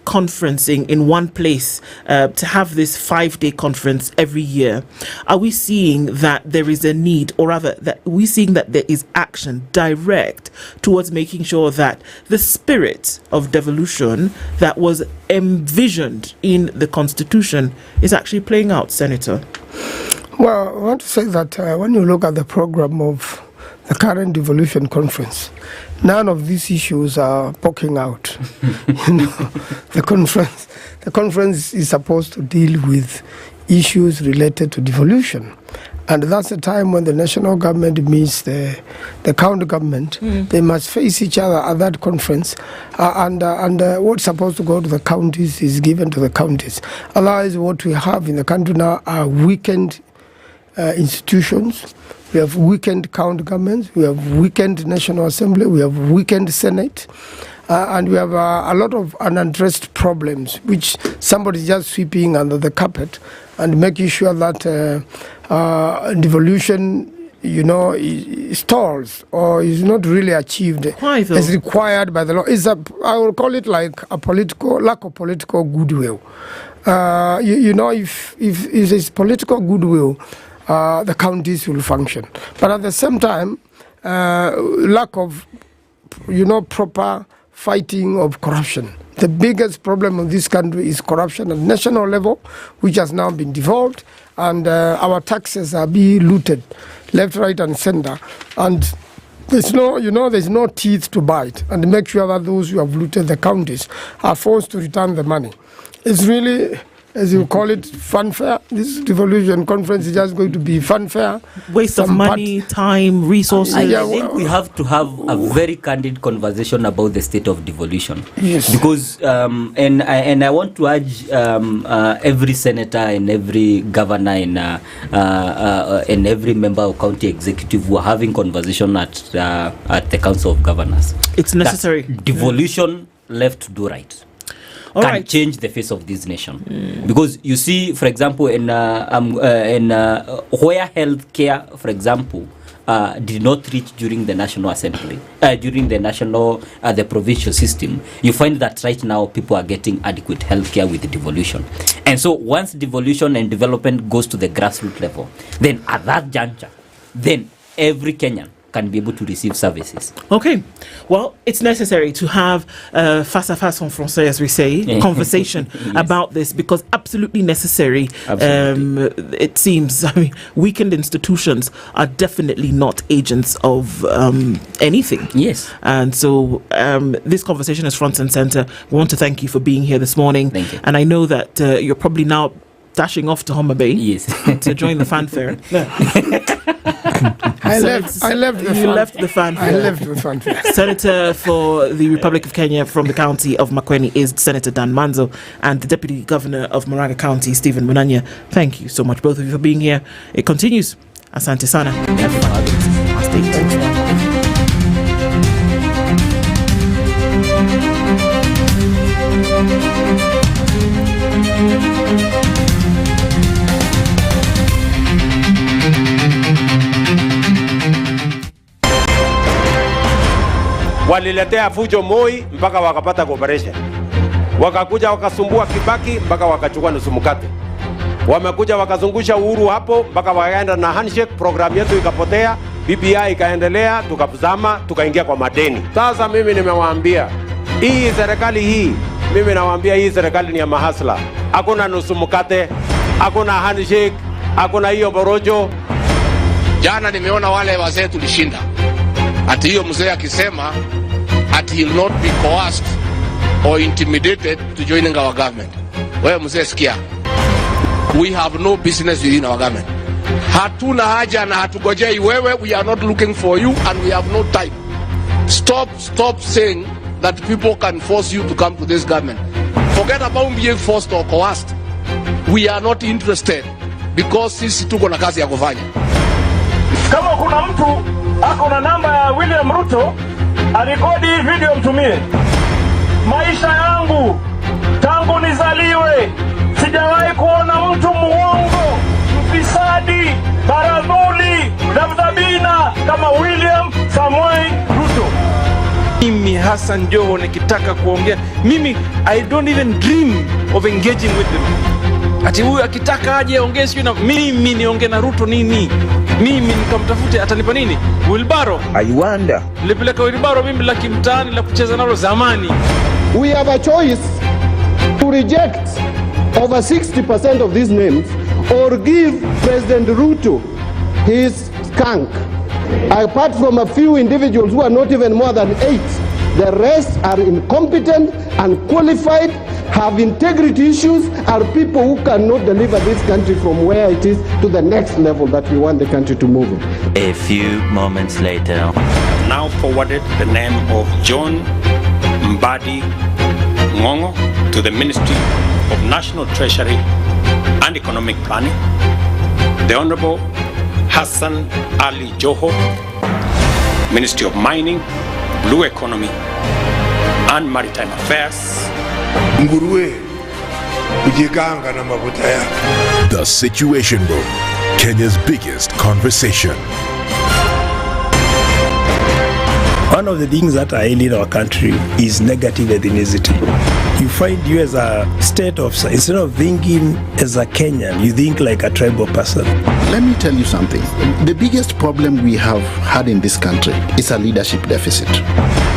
conferencing in one place to have this 5-day conference every year, are we seeing that there is a need, or rather that we're seeing that there is action direct towards making sure that the spirit of devolution that was envisioned in the Constitution is actually playing out, Senator? Well, I want to say that when you look at the program of the current devolution conference, none of these issues are poking out. The conference is supposed to deal with issues related to devolution. And that's the time when the national government meets the county government. They must face each other at that conference. And what's supposed to go to the counties is given to the counties. Otherwise, what we have in the country now are weakened institutions. We have weakened county governments. We have weakened National Assembly. We have weakened Senate. And we have a lot of unaddressed problems, which somebody is just sweeping under the carpet and making sure that devolution, stalls or is not really achieved as required by the law. I will call it like a lack of political goodwill. If there's political goodwill, the counties will function. But at the same time, lack of, proper fighting of corruption. The biggest problem of this country is corruption at national level, which has now been devolved, and our taxes are being looted left, right, and center. And there's no teeth to bite, and make sure that those who have looted the counties are forced to return the money. It's really, as you call it, funfair. This devolution conference is just going to be funfair. Waste of money, time, resources. I think we have to have a very candid conversation about the state of devolution. Yes. Because, and I want to urge every senator and every governor and every member of county executive who are having conversation at the Council of Governors. It's necessary. Devolution left to do right. Can change the face of this nation. Because you see, for example, in where healthcare, for example, did not reach during the National Assembly, during the provincial system, you find that right now people are getting adequate healthcare with the devolution. And so once devolution and development goes to the grassroots level, then at that juncture, then every Kenyan can be able to receive services. Okay. Well, it's necessary to have face à face en français, as we say, conversation about this, because absolutely necessary. Absolutely. It seems, weakened institutions are definitely not agents of anything. Yes. And so this conversation is front and center. We want to thank you for being here this morning. Thank you. And I know that you're probably now dashing off to Homa Bay. Yes. To join the fanfare. I left the fanfare. Senator for the Republic of Kenya from the county of Makueni is Senator Dan Manzo, and the Deputy Governor of Murang'a County, Stephen Munanya. Thank you so much, both of you, for being here. It continues. Asante sana. Waliletea fujo Moi mpaka wakapata cooperation. Wakakuja wakasumbua Kibaki mpaka wakachukua nusu mkate. Wamekuja wakazungusha Uhuru hapo mpaka wakaenda na handshake, program yetu ikapotea, BBI ikaendelea, tukazama, tukaingia kwa madeni. Sasa mimi nimewaambia, hii serikali mimi nawaambia hii serikali ni ya mahasla. Hakuna nusu mkate, hakuna handshake, hakuna hiyo borojo. Jana nimeona wale wazee tulishinda. Ati hiyo mzee akisema ati he will not be coerced or intimidated to joining our government. Wewe mzee sikia. We have no business within our government. Hatuna haja na hatugojei wewe. We are not looking for you and we have no time. Stop saying that people can force you to come to this government. Forget about being forced or coerced. We are not interested because sisi tuko na kazi ya kufanya. Kama kuna mtu ako na namba ya William Ruto, arekodi hii video mtumie. Maisha yangu tangu nizaliwe sijawahi kuona mtu muongo, mfisadi, baradhuli, dhabdhabina kama William Samoei Ruto. Mimi Hassan Joho nikitaka kuongea, mimi I don't even dream of engaging with them. Ati huyu akitaka aje ongee sio na mimi niongee na Ruto nini? Mimi nikamtafute atanipa nini? Wilbaro. I wonder. Nilipeleka Wilbaro mimi la kimtaani la kucheza nalo zamani. We have a choice to reject over 60% of these names or give President Ruto his skunk. Apart from a few individuals who are not even more than 8, the rest are incompetent, unqualified, have integrity issues, are people who cannot deliver this country from where it is to the next level that we want the country to move in. A few moments later. Now forwarded the name of John Mbadi Ngongo to the Ministry of National Treasury and Economic Planning. The Honorable Hassan Ali Joho, Ministry of Mining, Blue Economy, and Maritime Affairs. The Situation Room, Kenya's biggest conversation. One of the things that are ailing our country is negative ethnicity. You find you as a state officer, instead of thinking as a Kenyan, you think like a tribal person. Let me tell you something. The biggest problem we have had in this country is a leadership deficit.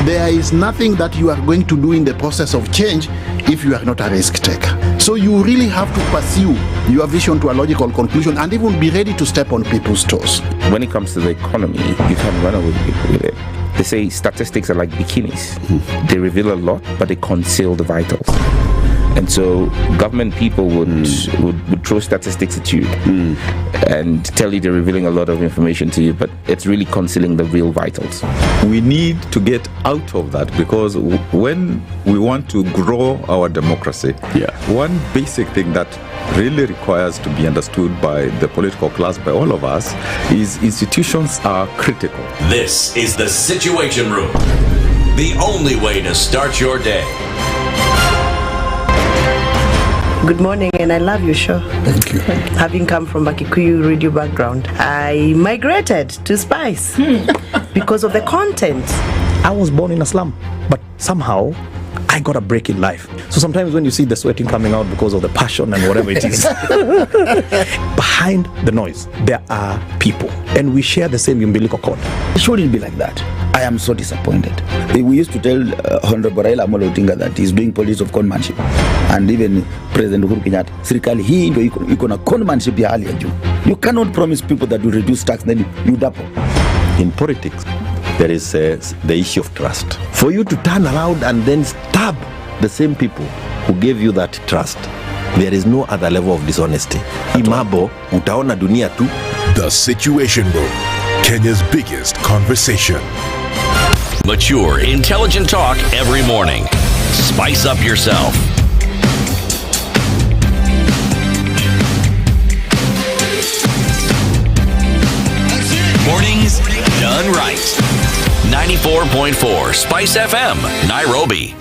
There is nothing that you are going to do in the process of change if you are not a risk taker. So you really have to pursue your vision to a logical conclusion and even be ready to step on people's toes. When it comes to the economy, you can run away with it. They say statistics are like bikinis. They reveal a lot, but they conceal the vitals. And so government people would throw statistics at you and tell you they're revealing a lot of information to you, but it's really concealing the real vitals. We need to get out of that, because when we want to grow our democracy, one basic thing that really requires to be understood by the political class, by all of us, is institutions are critical. This is the Situation Room, the only way to start your day. Good morning, and I love your show. Thank you. Having come from a Kikuyu radio background, I migrated to Spice because of the content. I was born in a slum, but somehow I got a break in life. So sometimes when you see the sweating coming out because of the passion and whatever it is, behind the noise, there are people, and we share the same umbilical cord. It shouldn't be like that. I am so disappointed. We used to tell Honorable Raila Amolo Odinga that he's doing politics of conmanship, and even President Uhuru Kenyatta, serikali hii ndio iko na conmanship ya hali ya juu. You cannot promise people that you reduce tax, then you double. In politics, there is the issue of trust. For you to turn around and then stab the same people who gave you that trust, there is no other level of dishonesty. Imabo, utaona dunia tu. The Situation Room, Kenya's biggest conversation. Mature, intelligent talk every morning. Spice up yourself. Mornings done right. 94.4 Spice FM, Nairobi.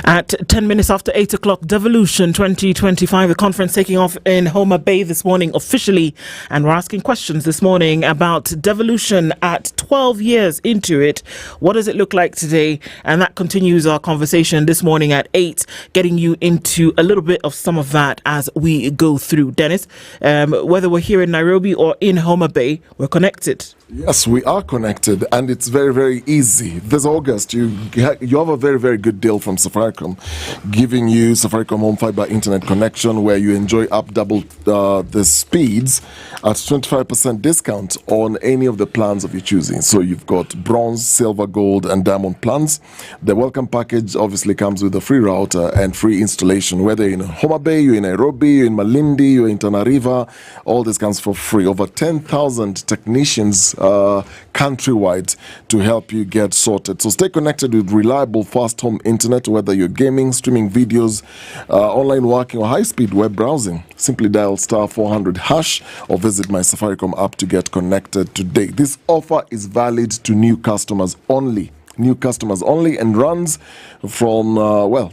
At 10 minutes after 8 o'clock, Devolution 2025, the conference taking off in Homa Bay this morning officially. And we're asking questions this morning about devolution at 12 years into it. What does it look like today? And that continues our conversation this morning at 8, getting you into a little bit of some of that as we go through. Dennis, whether we're here in Nairobi or in Homa Bay, we're connected. Yes, we are connected, and it's very, very easy. This August, you have a very, very good deal from Safaricom, giving you Safaricom Home Fiber Internet connection, where you enjoy up double the speeds at 25% discount on any of the plans of your choosing. So you've got bronze, silver, gold, and diamond plans. The welcome package obviously comes with a free router and free installation. Whether you're in Homa Bay, you're in Nairobi, you're in Malindi, you're in Tana River, all this comes for free. Over 10,000 technicians countrywide to help you get sorted. So stay connected with reliable fast home internet, whether you're gaming, streaming videos, online working, or high-speed web browsing. Simply dial star 400 hash or visit my Safaricom app to get connected today. This offer is valid to new customers only. New customers only, and runs from,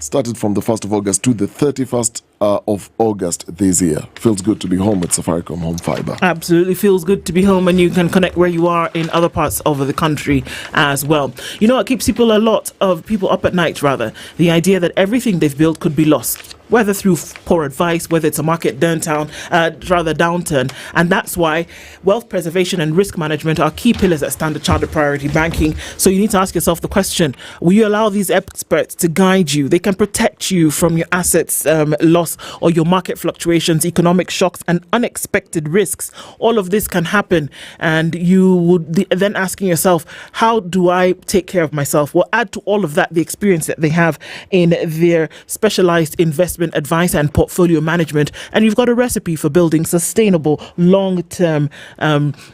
started from the 1st of August to the 31st of August this year. Feels good to be home with Safaricom Home Fiber. Absolutely feels good to be home, and you can connect where you are in other parts of the country as well. You know, it keeps a lot of people up at night, rather. The idea that everything they've built could be lost, whether through poor advice, whether it's a market downturn. And that's why wealth preservation and risk management are key pillars that Standard Chartered Priority Banking. So you need to ask yourself the question, will you allow these experts to guide you? They can protect you from your assets loss or your market fluctuations, economic shocks, and unexpected risks. All of this can happen, and you would then asking yourself, how do I take care of myself? Well, add to all of that the experience that they have in their specialized investment investment advice and portfolio management, and you've got a recipe for building sustainable long-term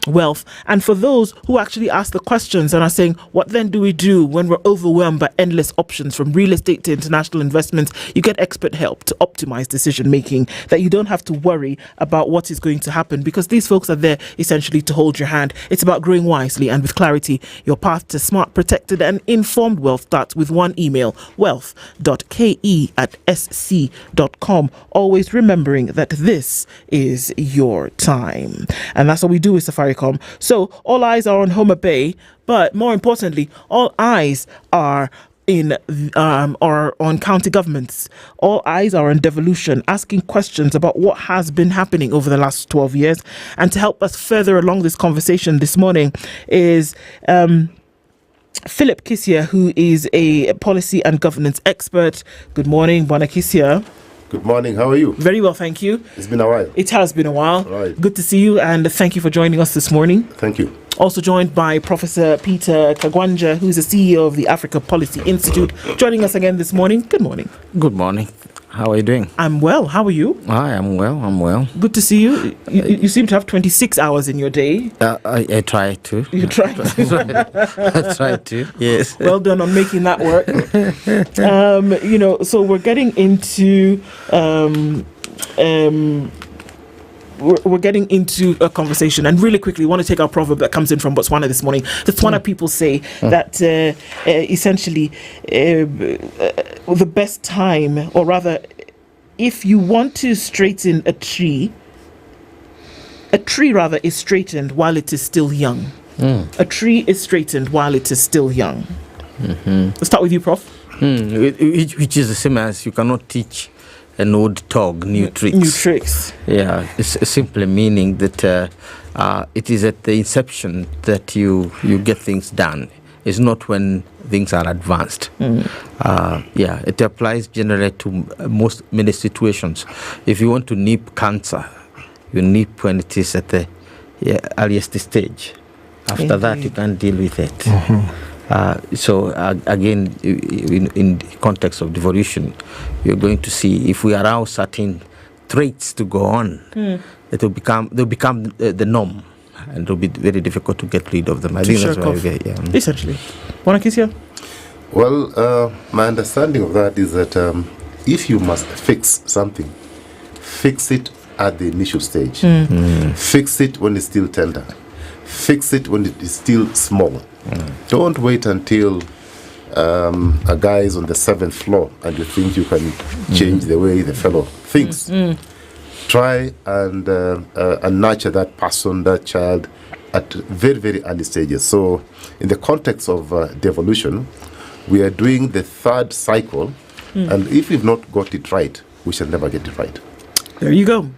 wealth. And for those who actually ask the questions and are saying, what then do we do when we're overwhelmed by endless options from real estate to international investments, you get expert help to optimize decision making, that you don't have to worry about what is going to happen, because these folks are there essentially to hold your hand. It's about growing wisely and with clarity. Your path to smart, protected and informed wealth starts with one email: wealth.ke@sc.com. Always remembering that this is your time. And that's what we do with Safaricom. So all eyes are on Homa Bay, but more importantly, all eyes are on county governments. All eyes are on devolution, asking questions about what has been happening over the last 12 years. And to help us further along this conversation this morning is Philip Kisia, who is a policy and governance expert. Good morning, Bwana Kisia. Good morning. How are you? Very well, thank you. It's been a while. It has been a while. Right. Good to see you, and thank you for joining us this morning. Thank you. Also joined by Professor Peter Kagwanja, who is the CEO of the Africa Policy Institute, joining us again this morning. Good morning. Good morning. How are you doing? I'm well. How are you? I am well. Good to see you. You seem to have 26 hours in your day. I try to. You try to? I try to, yes. Well done on making that work. So we're getting into... We're getting into a conversation, and really quickly, we want to take our proverb that comes in from Botswana this morning. The Tswana people say that essentially the best time, or rather, if you want to straighten a tree rather is straightened while it is still young. A tree is straightened while it is still young. Let's start with you, Prof. Which is the same as you cannot teach an old dog new tricks. Yeah, it's simply meaning that it is at the inception that you get things done. It's not when things are advanced. It applies generally to many situations. If you want to nip cancer, you nip when it is at the earliest stage. After that, you can deal with it. Again, in the context of devolution, you're going to see if we allow certain traits to go on, they'll become the norm, and it'll be very difficult to get rid of them. I think that's why we get, essentially. Wanakisia? Well, my understanding of that is that if you must fix something, fix it at the initial stage. Fix it when it's still tender. Fix it when it is still small. Don't wait until a guy is on the 7th floor and you think you can change the way the fellow thinks. Try and nurture that person, that child, at very, very early stages. So in the context of devolution, we are doing the 3rd cycle, and if we've not got it right, we shall never get it right. There you go.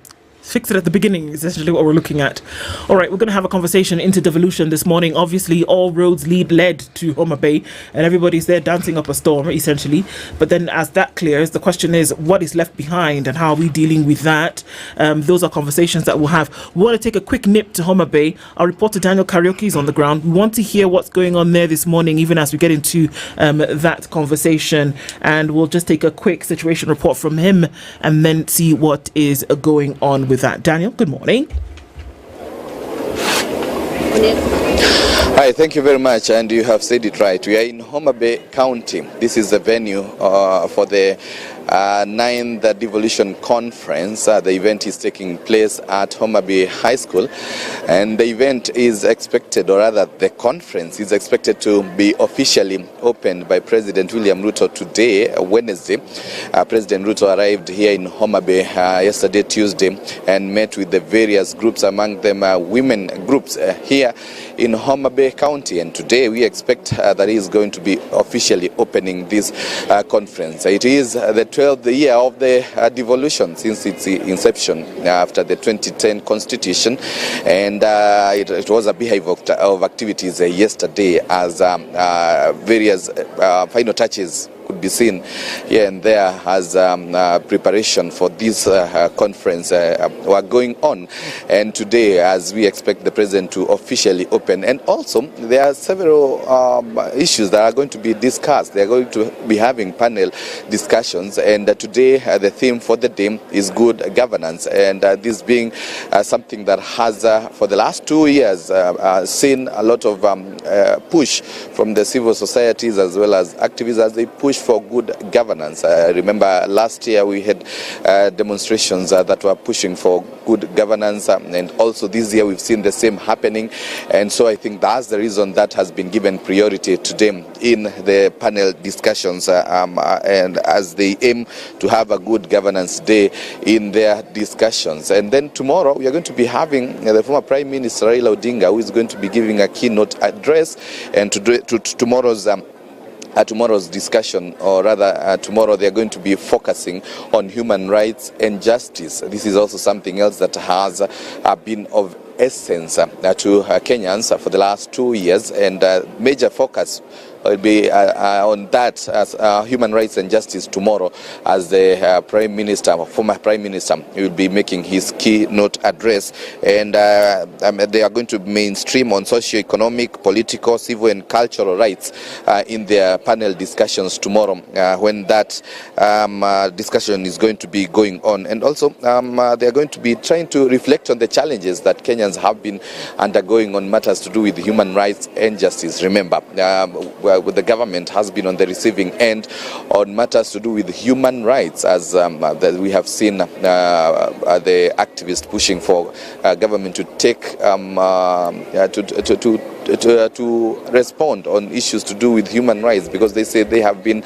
Fix it at the beginning is essentially what we're looking at. All right, we're going to have a conversation into devolution this morning. Obviously, all roads led to Homa Bay, and everybody's there dancing up a storm, essentially. But then as that clears, the question is, what is left behind, and how are we dealing with that? Those are conversations that we'll have. We want to take a quick nip to Homa Bay. Our reporter Daniel Karaoke is on the ground. We want to hear what's going on there this morning, even as we get into that conversation. And we'll just take a quick situation report from him and then see what is going on with that. Daniel, good morning. Hi, thank you very much, and you have said it right. We are in Homa Bay County. This is the venue for the 9th Devolution Conference. The event is taking place at Homa Bay High School, and the event is expected, or rather the conference is expected to be officially opened by President William Ruto today, Wednesday. President Ruto arrived here in Homa Bay yesterday, Tuesday, and met with the various groups, among them women groups here in Homa Bay County, and today we expect that he is going to be officially opening this conference. It is the 12th year of the devolution since its inception after the 2010 constitution, and it was a beehive of activities yesterday as various final touches could be seen here and there as preparation for this conference were going on. And today, as we expect the president to officially open, and also there are several issues that are going to be discussed. They are going to be having panel discussions, and today the theme for the day is good governance, and this being something that has for the last 2 years seen a lot of push from the civil societies as well as activists as they push for good governance. Remember last year we had demonstrations that were pushing for good governance, and also this year we've seen the same happening, and so I think that's the reason that has been given priority today in the panel discussions, and as they aim to have a good governance day in their discussions. And then tomorrow we are going to be having the former Prime Minister Raila Odinga, who is going to be giving a keynote address, and tomorrow's discussion, or rather tomorrow they are going to be focusing on human rights and justice. This is also something else that has been of essence to Kenyans for the last 2 years, and major focus will be on that as human rights and justice tomorrow, as the Prime Minister, former Prime Minister, will be making his keynote address, and they are going to mainstream on socio-economic, political, civil and cultural rights in their panel discussions tomorrow, when that discussion is going to be going on. And also they are going to be trying to reflect on the challenges that Kenyans have been undergoing on matters to do with human rights and justice. Remember, the government has been on the receiving end on matters to do with human rights, as we have seen the activists pushing for government to take to respond on issues to do with human rights, because they say they have been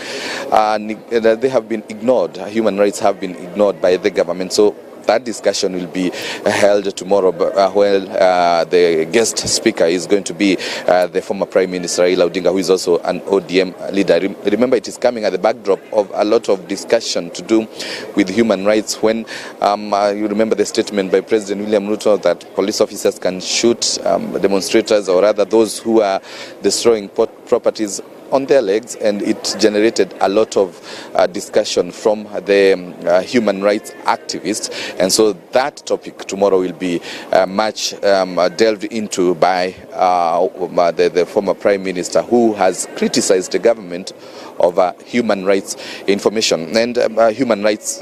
ignored. Human rights have been ignored by the government. So that discussion will be held tomorrow, where the guest speaker is going to be the former Prime Minister Raila Odinga, who is also an ODM leader. Remember, it is coming at the backdrop of a lot of discussion to do with human rights, when you remember the statement by President William Ruto that police officers can shoot demonstrators, or rather those who are destroying properties, on their legs, and it generated a lot of discussion from the human rights activists. And so that topic tomorrow will be much delved into by the former Prime Minister, who has criticized the government of human rights information and human rights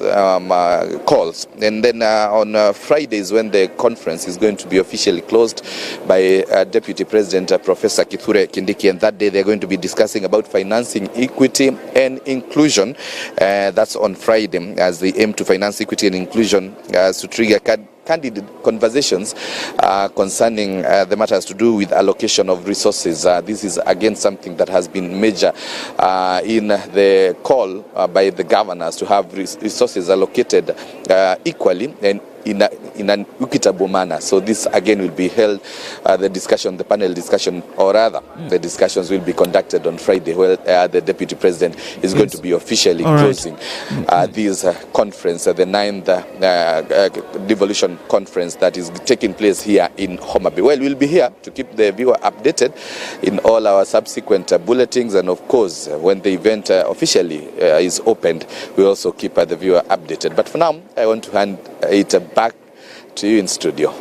calls. And then on Fridays, when the conference is going to be officially closed by Deputy President Professor Kithure Kindiki, and that day they're going to be discussing about financing equity and inclusion. That's on Friday, as they aim to finance equity and inclusion to trigger candid conversations concerning the matters to do with allocation of resources. This is again something that has been major in the call by the governors to have resources allocated equally and in an equitable manner. So this again will be held, the panel discussion, or rather the discussions will be conducted on Friday, where the Deputy President is going to be officially closing this conference, the 9th Devolution conference that is taking place here in Homa Bay. Well, we'll be here to keep the viewer updated in all our subsequent bulletins, and of course when the event officially is opened, we'll also keep the viewer updated. But for now, I want to hand it back to you in studio.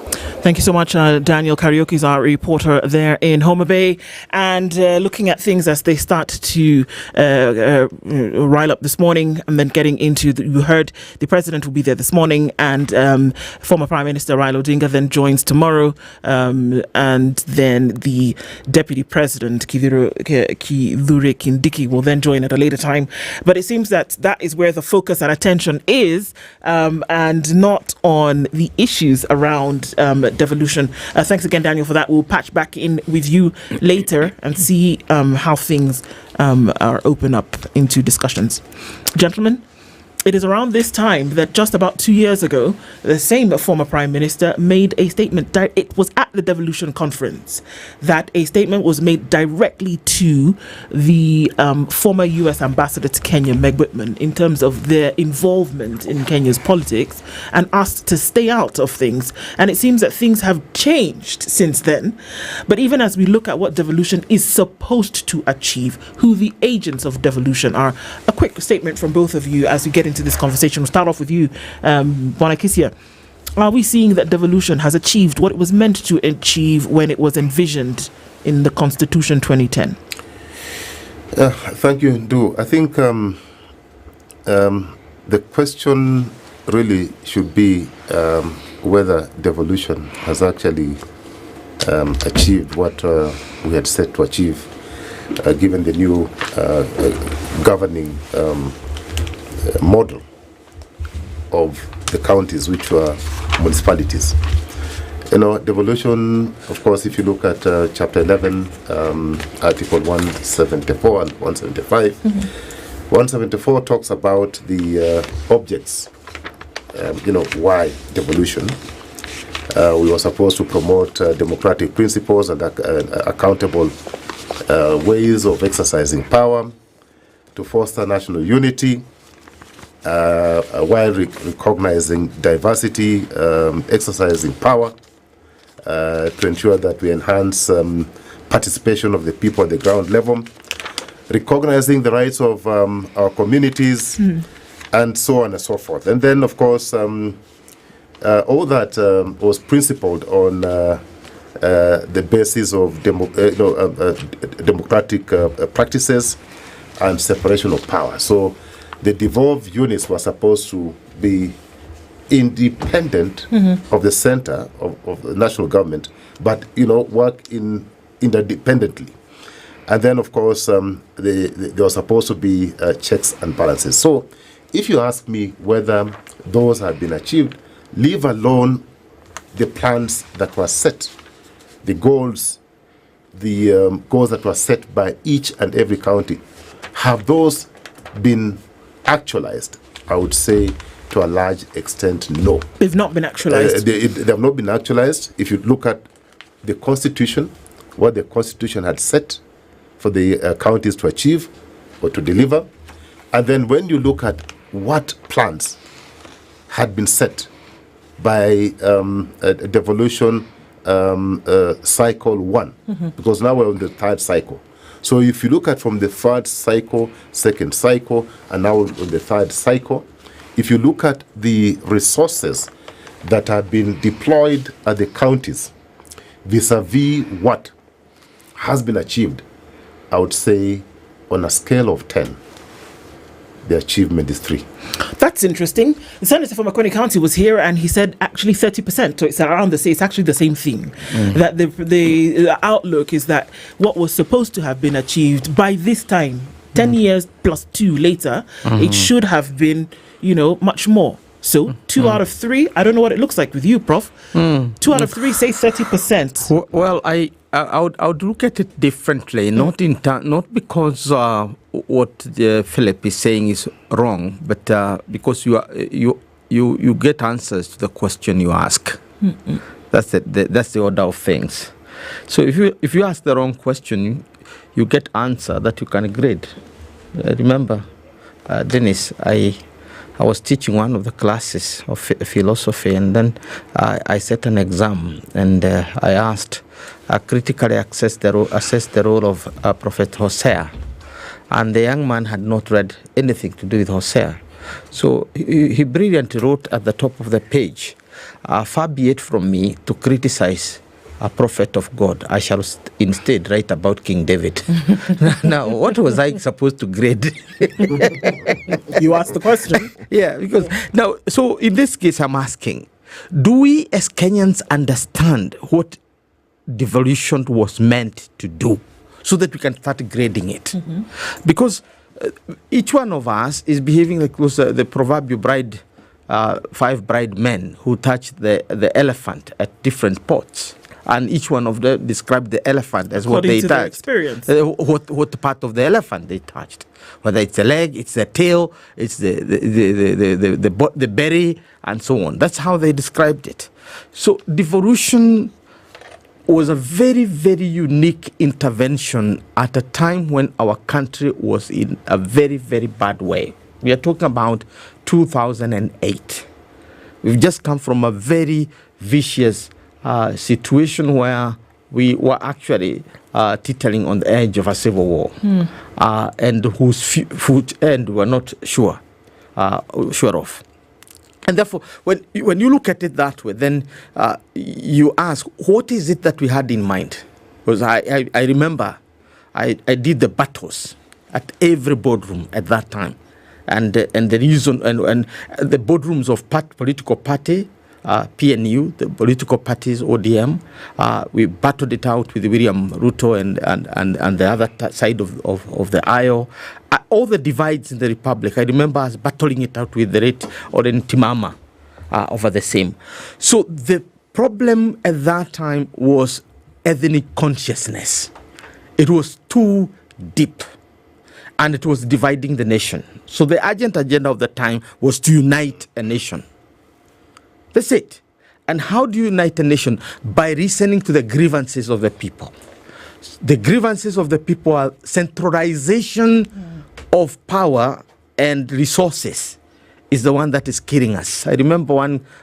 Thank you so much. Daniel Karaoke is our reporter there in Homa Bay, and looking at things as they start to rile up this morning, and then getting into you heard the president will be there this morning, and former Prime Minister Raila Odinga then joins tomorrow, and then the Deputy President Kithure Kindiki will then join at a later time. But it seems that is where the focus and attention is, and not on the issues around devolution. Thanks again, Daniel, for that. We'll patch back in with you later and see how things are open up into discussions. Gentlemen, it is around this time that just about 2 years ago, the same former Prime Minister made a statement. It was at the Devolution conference that a statement was made directly to the former US ambassador to Kenya, Meg Whitman, in terms of their involvement in Kenya's politics, and asked to stay out of things. And it seems that things have changed since then. But even as we look at what devolution is supposed to achieve, who the agents of devolution are, a quick statement from both of you as we get into this conversation. We'll start off with you, Bonakisia. Are we seeing that devolution has achieved what it was meant to achieve when it was envisioned in the Constitution 2010? Thank you, Ndu. I think the question really should be whether devolution has actually achieved what we had set to achieve, given the new governing model of the counties, which were municipalities. Devolution, of course, if you look at Chapter 11, Article 174 and 175, 174 talks about the objects, why devolution. We were supposed to promote democratic principles and accountable ways of exercising power, to foster national unity, while recognizing diversity, exercising power, to ensure that we enhance participation of the people at the ground level, recognizing the rights of our communities, and so on and so forth. And then, of course, all that was principled on the basis of democratic practices and separation of power. So the devolved units were supposed to be independent of the center of the national government, but work interdependently. And then, of course, there were supposed to be checks and balances. So if you ask me whether those have been achieved, leave alone the plans that were set, the goals that were set by each and every county. Have those been actualized? I would say to a large extent, no. They've not been actualized. They have not been actualized. If you look at the Constitution, what the Constitution had set for the counties to achieve or to deliver, and then when you look at what plans had been set by devolution cycle 1, because now we're on the third cycle. So if you look at from the third cycle, second cycle, and now on the third cycle, if you look at the resources that have been deployed at the counties vis-a-vis what has been achieved, I would say on a scale of 10, the achievement is 3. That's interesting. The senator from Makwene County was here, and he said actually 30%. So it's around the same. It's actually the same thing. That the outlook is that what was supposed to have been achieved by this time, 10 years plus 2 later, it should have been, much more. So 2 out of 3. I don't know what it looks like with you, Prof. 2 out of 3 say 30%. Well, I would look at it differently. Not because what Philip is saying is wrong, but because you get answers to the question you ask. That's the order of things. So if you ask the wrong question, you get answer that you can grade. Remember, Dennis, I was teaching one of the classes of philosophy, and then I set an exam, and I asked, critically assess the role of Prophet Hosea. And the young man had not read anything to do with Hosea. So he brilliantly wrote at the top of the page, far be it from me to criticize a prophet of God. I shall instead write about King David. Now, what was I supposed to grade? You asked the question. Yeah, because now, so in this case, I'm asking, do we as Kenyans understand what devolution was meant to do so that we can start grading it? Because each one of us is behaving like the proverb bride, 5 bride men who touch the elephant at different pots. and each one of them described the elephant as what According they to their touched. experience. What part of the elephant they touched. Whether it's the leg, it's the tail, it's the belly, and so on. That's how they described it. So devolution was a very, very unique intervention at a time when our country was in a very, very bad way. We are talking about 2008. We've just come from a very vicious situation where we were actually teetering on the edge of a civil war, and whose foot end we're not sure of. And therefore, when you look at it that way, then you ask, what is it that we had in mind? Because I remember I did the battles at every boardroom at that time. And the reason, and the boardrooms of political party, PNU, the political parties, ODM, we battled it out with William Ruto and the other side of the aisle. All the divides in the Republic, I remember us battling it out with the late Oren Timama over the same. So the problem at that time was ethnic consciousness. It was too deep, and it was dividing the nation. So the urgent agenda of the time was to unite a nation. That's it. And how do you unite a nation? By listening to the grievances of the people. The grievances of the people are centralization of power and resources is the one that is killing us. I remember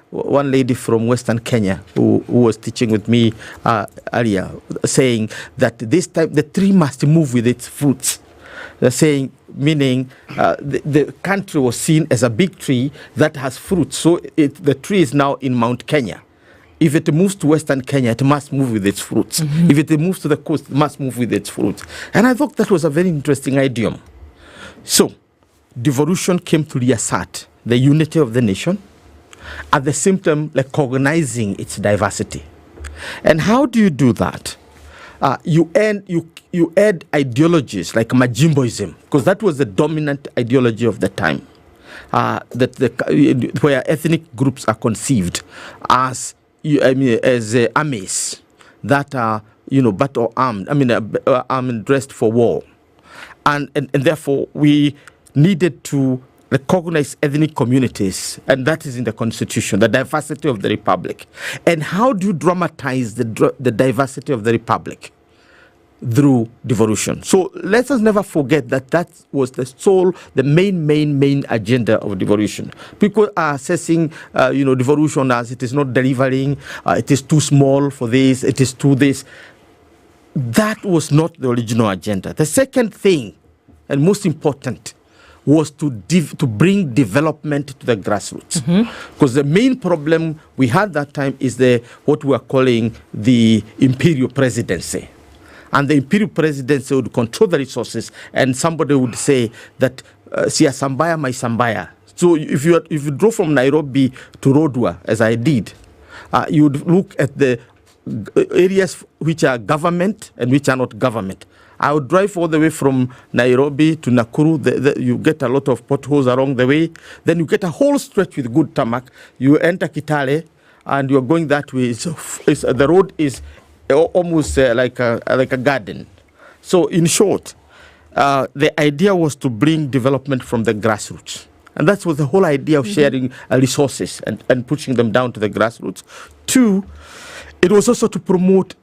one lady from Western Kenya who was teaching with me earlier saying that this time the tree must move with its fruits. They're saying, meaning the country was seen as a big tree that has fruits. So the tree is now in Mount Kenya. If it moves to Western Kenya, it must move with its fruits. If it moves to the coast, it must move with its fruits. And I thought that was a very interesting idiom. So, devolution came to reassert the unity of the nation, at the same time recognizing its diversity. And how do you do that? You add ideologies like Majimboism, because that was the dominant ideology of the time, where ethnic groups are conceived as armies that are battle armed. Armed, dressed for war, and therefore we needed to recognize ethnic communities, and that is in the Constitution, the diversity of the Republic. And how do you dramatize the diversity of the Republic? Through devolution. So let us never forget that was the main agenda of devolution. People are assessing, devolution as it is not delivering, it is too small for this, it is too this. That was not the original agenda. The second thing, and most important, was to bring development to the grassroots. Because the main problem we had that time is what we are calling the imperial presidency. And the imperial presidency would control the resources, and somebody would say that, Sia Sambaya, my Sambaya. So if you drove from Nairobi to Rodwa, as I did, you would look at the areas which are government and which are not government. I would drive all the way from Nairobi to Nakuru. You get a lot of potholes along the way. Then you get a whole stretch with good tarmac. You enter Kitale, and you're going that way. The road is almost like a garden. So in short, the idea was to bring development from the grassroots. And that was the whole idea of sharing resources and pushing them down to the grassroots. Two, it was also to promote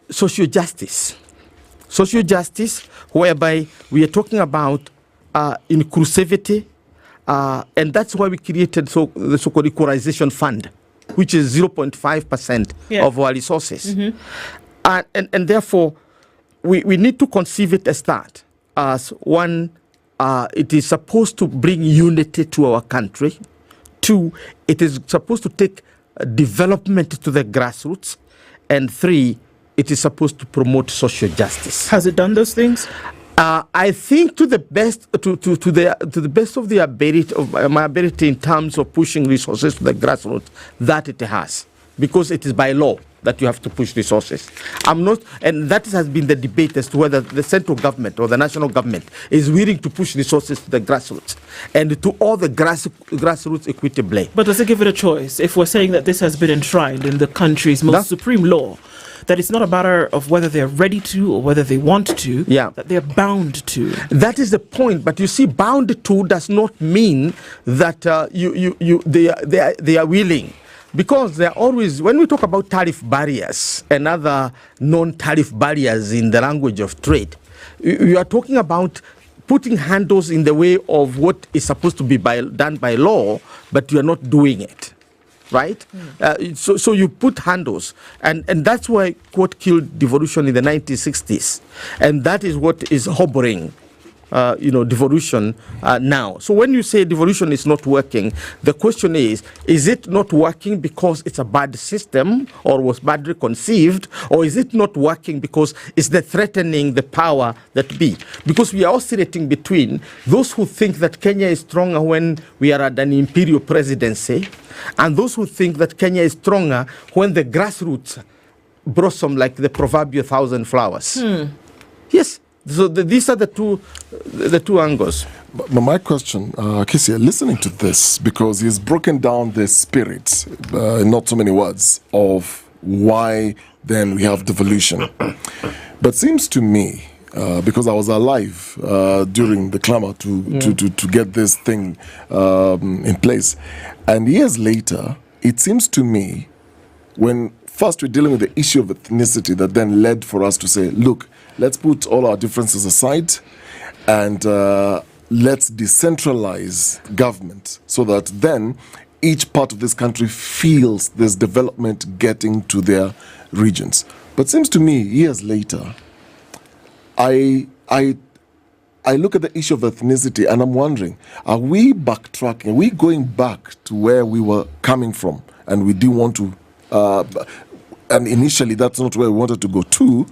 social justice. Social justice, whereby we are talking about inclusivity, and that's why we created the so-called equalization fund, which is 0.5% of our resources. And therefore, we need to conceive it as that. As one, it is supposed to bring unity to our country. Two, it is supposed to take development to the grassroots. And three, it is supposed to promote social justice. Has it done those things? I think to the best of the ability of my ability in terms of pushing resources to the grassroots, that it has, because it is by law that you have to push resources. And that has been the debate as to whether the central government or the national government is willing to push resources to the grassroots and to all the grassroots equitably. But does it give it a choice? If we're saying that this has been enshrined in the country's most supreme law, that it's not a matter of whether they're ready to or whether they want to, that they're bound to. That is the point. But you see, bound to does not mean that they are willing. Because there are always, when we talk about tariff barriers and other non-tariff barriers in the language of trade, we are talking about putting handles in the way of what is supposed to be done by law, but you are not doing it, right? So you put handles, and that's why what killed devolution in the 1960s, and that is what is harboring devolution now. So when you say devolution is not working, the question is it not working because it's a bad system or was badly conceived, or is it not working because it's the threatening the power that be? Because we are oscillating between those who think that Kenya is stronger when we are at an imperial presidency, and those who think that Kenya is stronger when the grassroots blossom like the proverbial 1,000 flowers. Yes. So these are the two angles. But my question, Kisia, listening to this, because he's broken down the spirit, in not so many words, of why then we have devolution. But seems to me, because I was alive during the clamor to get this thing in place, and years later, it seems to me, when first we're dealing with the issue of ethnicity that then led for us to say, look, let's put all our differences aside and let's decentralize government so that then each part of this country feels there's development getting to their regions. But seems to me, years later, I look at the issue of ethnicity and I'm wondering, are we backtracking? Are we going back to where we were coming from and we didn't want to, and initially that's not where we wanted to go to?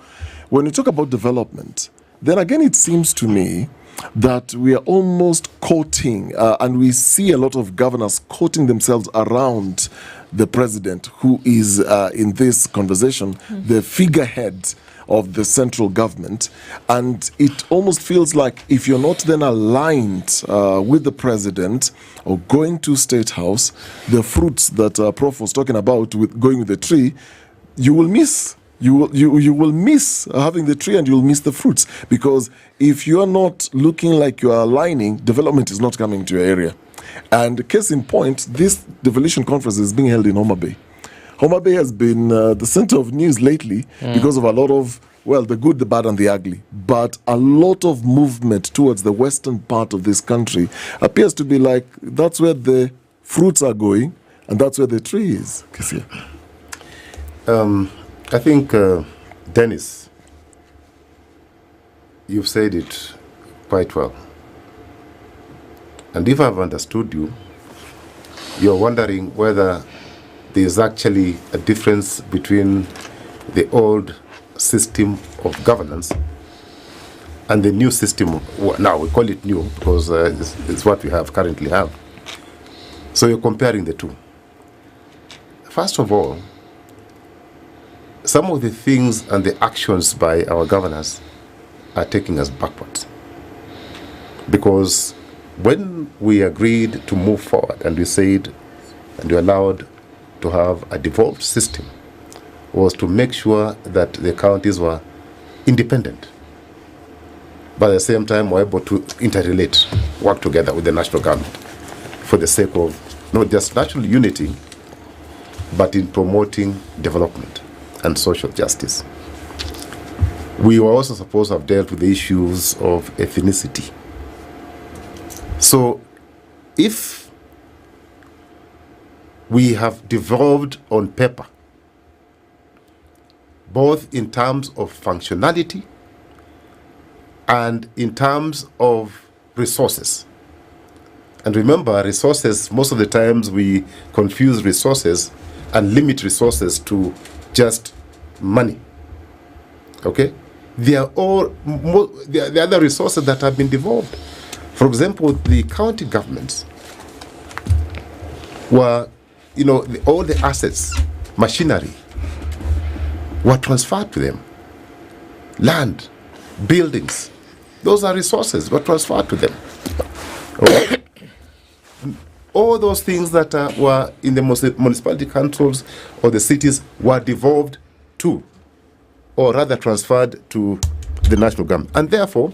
When we talk about development, then again it seems to me that we are almost courting, and we see a lot of governors courting themselves around the president, who is, in this conversation, the figurehead of the central government. And it almost feels like if you're not then aligned with the president or going to State House, the fruits that Prof was talking about with going with the tree, you will miss. You will miss having the tree and you will miss the fruits, because if you are not looking like you are aligning, development is not coming to your area. And case in point, this devolution conference is being held in Homa Bay. Homa Bay has been the center of news lately because of a lot of, well, the good, the bad, and the ugly. But a lot of movement towards the western part of this country appears to be like that's where the fruits are going and that's where the tree is. Kisia. I think, Dennis, you've said it quite well. And if I've understood you, you're wondering whether there's actually a difference between the old system of governance and the new system. Now, we call it new because it's what we currently have. So you're comparing the two. First of all, some of the things and the actions by our governors are taking us backwards. Because when we agreed to move forward and we said and we allowed to have a devolved system, was to make sure that the counties were independent, but at the same time were able to interrelate, work together with the national government for the sake of not just national unity, but in promoting development and social justice. We were also supposed to have dealt with the issues of ethnicity. So if we have devolved on paper, both in terms of functionality and in terms of resources. And remember, resources, most of the times we confuse resources and limit resources to just money. Okay? They are all the other resources that have been devolved. For example, the county governments were, all the assets, machinery, were transferred to them. Land, buildings, those are resources, were transferred to them. Okay? All those things that were in the municipality councils or the cities were devolved to or rather transferred to the national government. And therefore,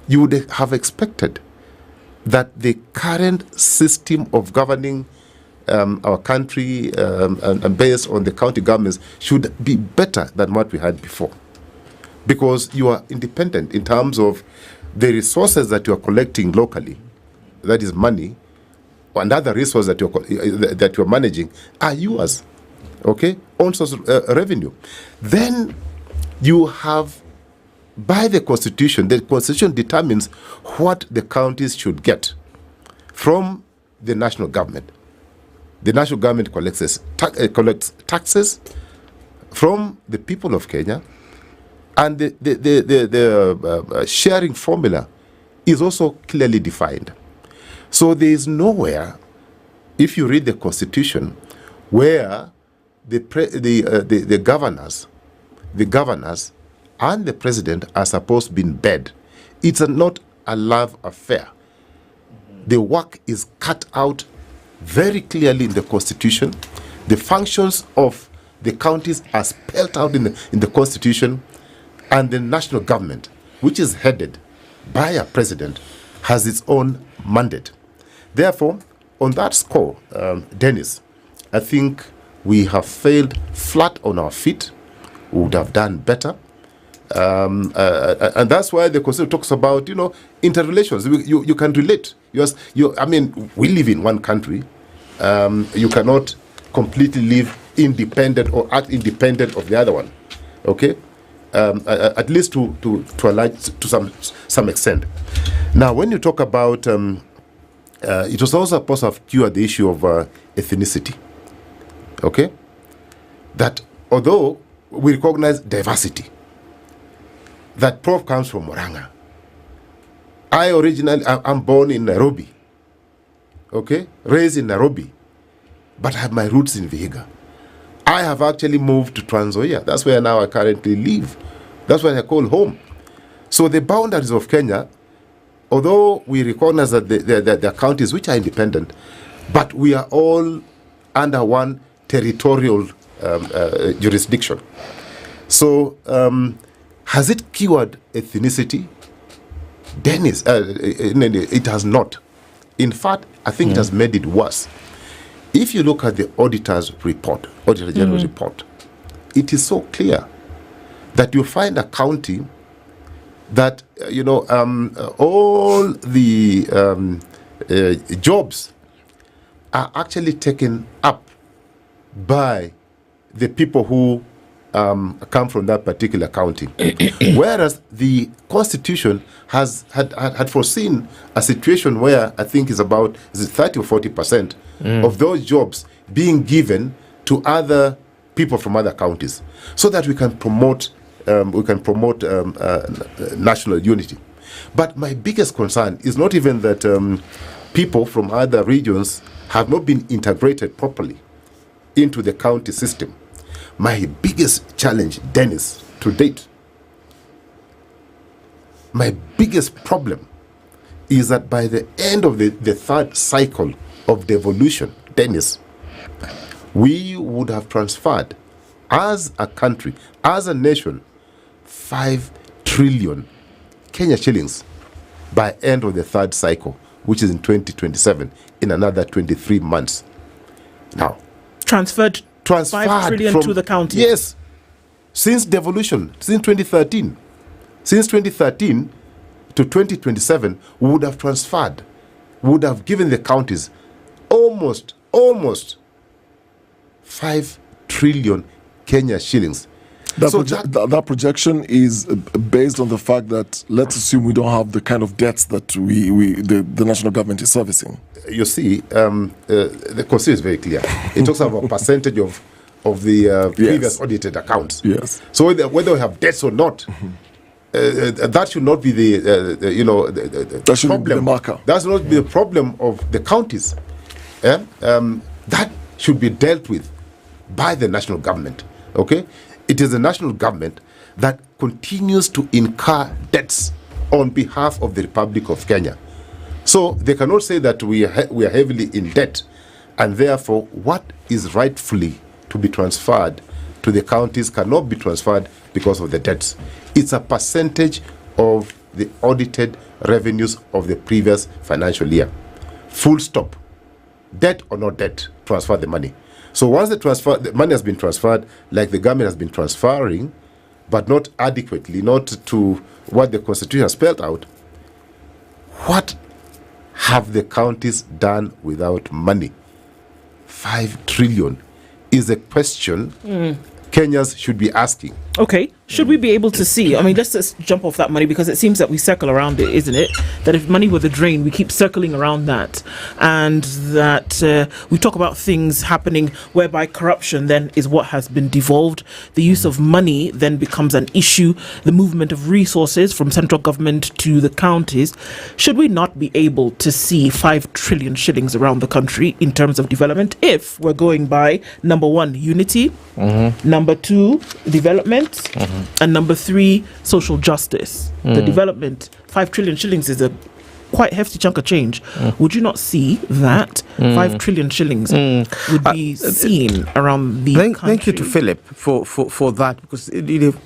you would have expected that the current system of governing our country and based on the county governments should be better than what we had before. Because you are independent in terms of the resources that you are collecting locally, that is money, and other resources that you're managing are yours, okay, own source revenue. Then you have, by the constitution determines what the counties should get from the national government. The national government collects taxes from the people of Kenya, and the sharing formula is also clearly defined. So there is nowhere, if you read the constitution, where the governors and the president are supposed to be in bed. It's not a love affair. The work is cut out very clearly in the constitution. The functions of the counties are spelled out in the constitution, and the national government, which is headed by a president, has its own mandate. Therefore, on that score, Dennis, I think we have failed flat on our feet. We would have done better. And that's why the Constitution talks about, interrelations. You can relate. We live in one country. You cannot completely live independent or act independent of the other one. Okay? At least to some extent. Now, when you talk about, it was also supposed to have cured the issue of ethnicity. Okay? That although we recognize diversity, that Prof comes from Moranga. I'm born in Nairobi. Okay? Raised in Nairobi. But I have my roots in Vihiga. I have actually moved to Trans Nzoia. That's where now I currently live. That's what I call home. So the boundaries of Kenya, although we recognize that there are counties which are independent, but we are all under one territorial jurisdiction. So has it cured ethnicity? Dennis, it has not. In fact, I think it has made it worse. If you look at the Auditor General's report, it is so clear that you find a county that, all the jobs are actually taken up by the people who come from that particular county. Whereas the Constitution had foreseen a situation where I think is about 30 or 40% of those jobs being given to other people from other counties, so that we can promote national unity. But my biggest concern is not even that people from other regions have not been integrated properly into the county system. My biggest challenge, Dennis, to date, my biggest problem is that by the end of the third cycle of devolution, Dennis, we would have transferred as a country, as a nation, 5 trillion Kenya shillings by end of the third cycle, which is in 2027, in another 23 months. Now, transferred 5 trillion to the county. Yes, since devolution, since 2013. Since 2013 to 2027, we would have transferred, we would have given the counties almost 5 trillion Kenya shillings. That projection is based on the fact that, let's assume we don't have the kind of debts that the national government is servicing. You see, the Constitution is very clear. It talks about percentage of the previous audited accounts. Yes. So whether we have debts or not, that should not be the problem. Be the marker. That should not be the problem of the counties. That should be dealt with by the national government. Okay. It is the national government that continues to incur debts on behalf of the Republic of Kenya. So they cannot say that we are heavily in debt, and therefore what is rightfully to be transferred to the counties cannot be transferred because of the debts. It's a percentage of the audited revenues of the previous financial year. Full stop. Debt or not debt, transfer the money. So once the money has been transferred, like the government has been transferring, but not adequately, not to what the Constitution has spelled out, what have the counties done without money? 5 trillion is a question Kenyans should be asking. Okay, should we be able to see? I mean, let's just jump off that money, because it seems that we circle around it, isn't it? That if money were the drain, we keep circling around that, and that we talk about things happening whereby corruption then is what has been devolved. The use of money then becomes an issue. The movement of resources from central government to the counties. Should we not be able to see 5 trillion shillings around the country in terms of development if we're going by, number 1, unity, number 2, development, and number 3, social justice? The development, 5 trillion shillings is a quite hefty chunk of change. Would you not see that 5 trillion shillings would be seen around the country? Thank you to Philip for that, because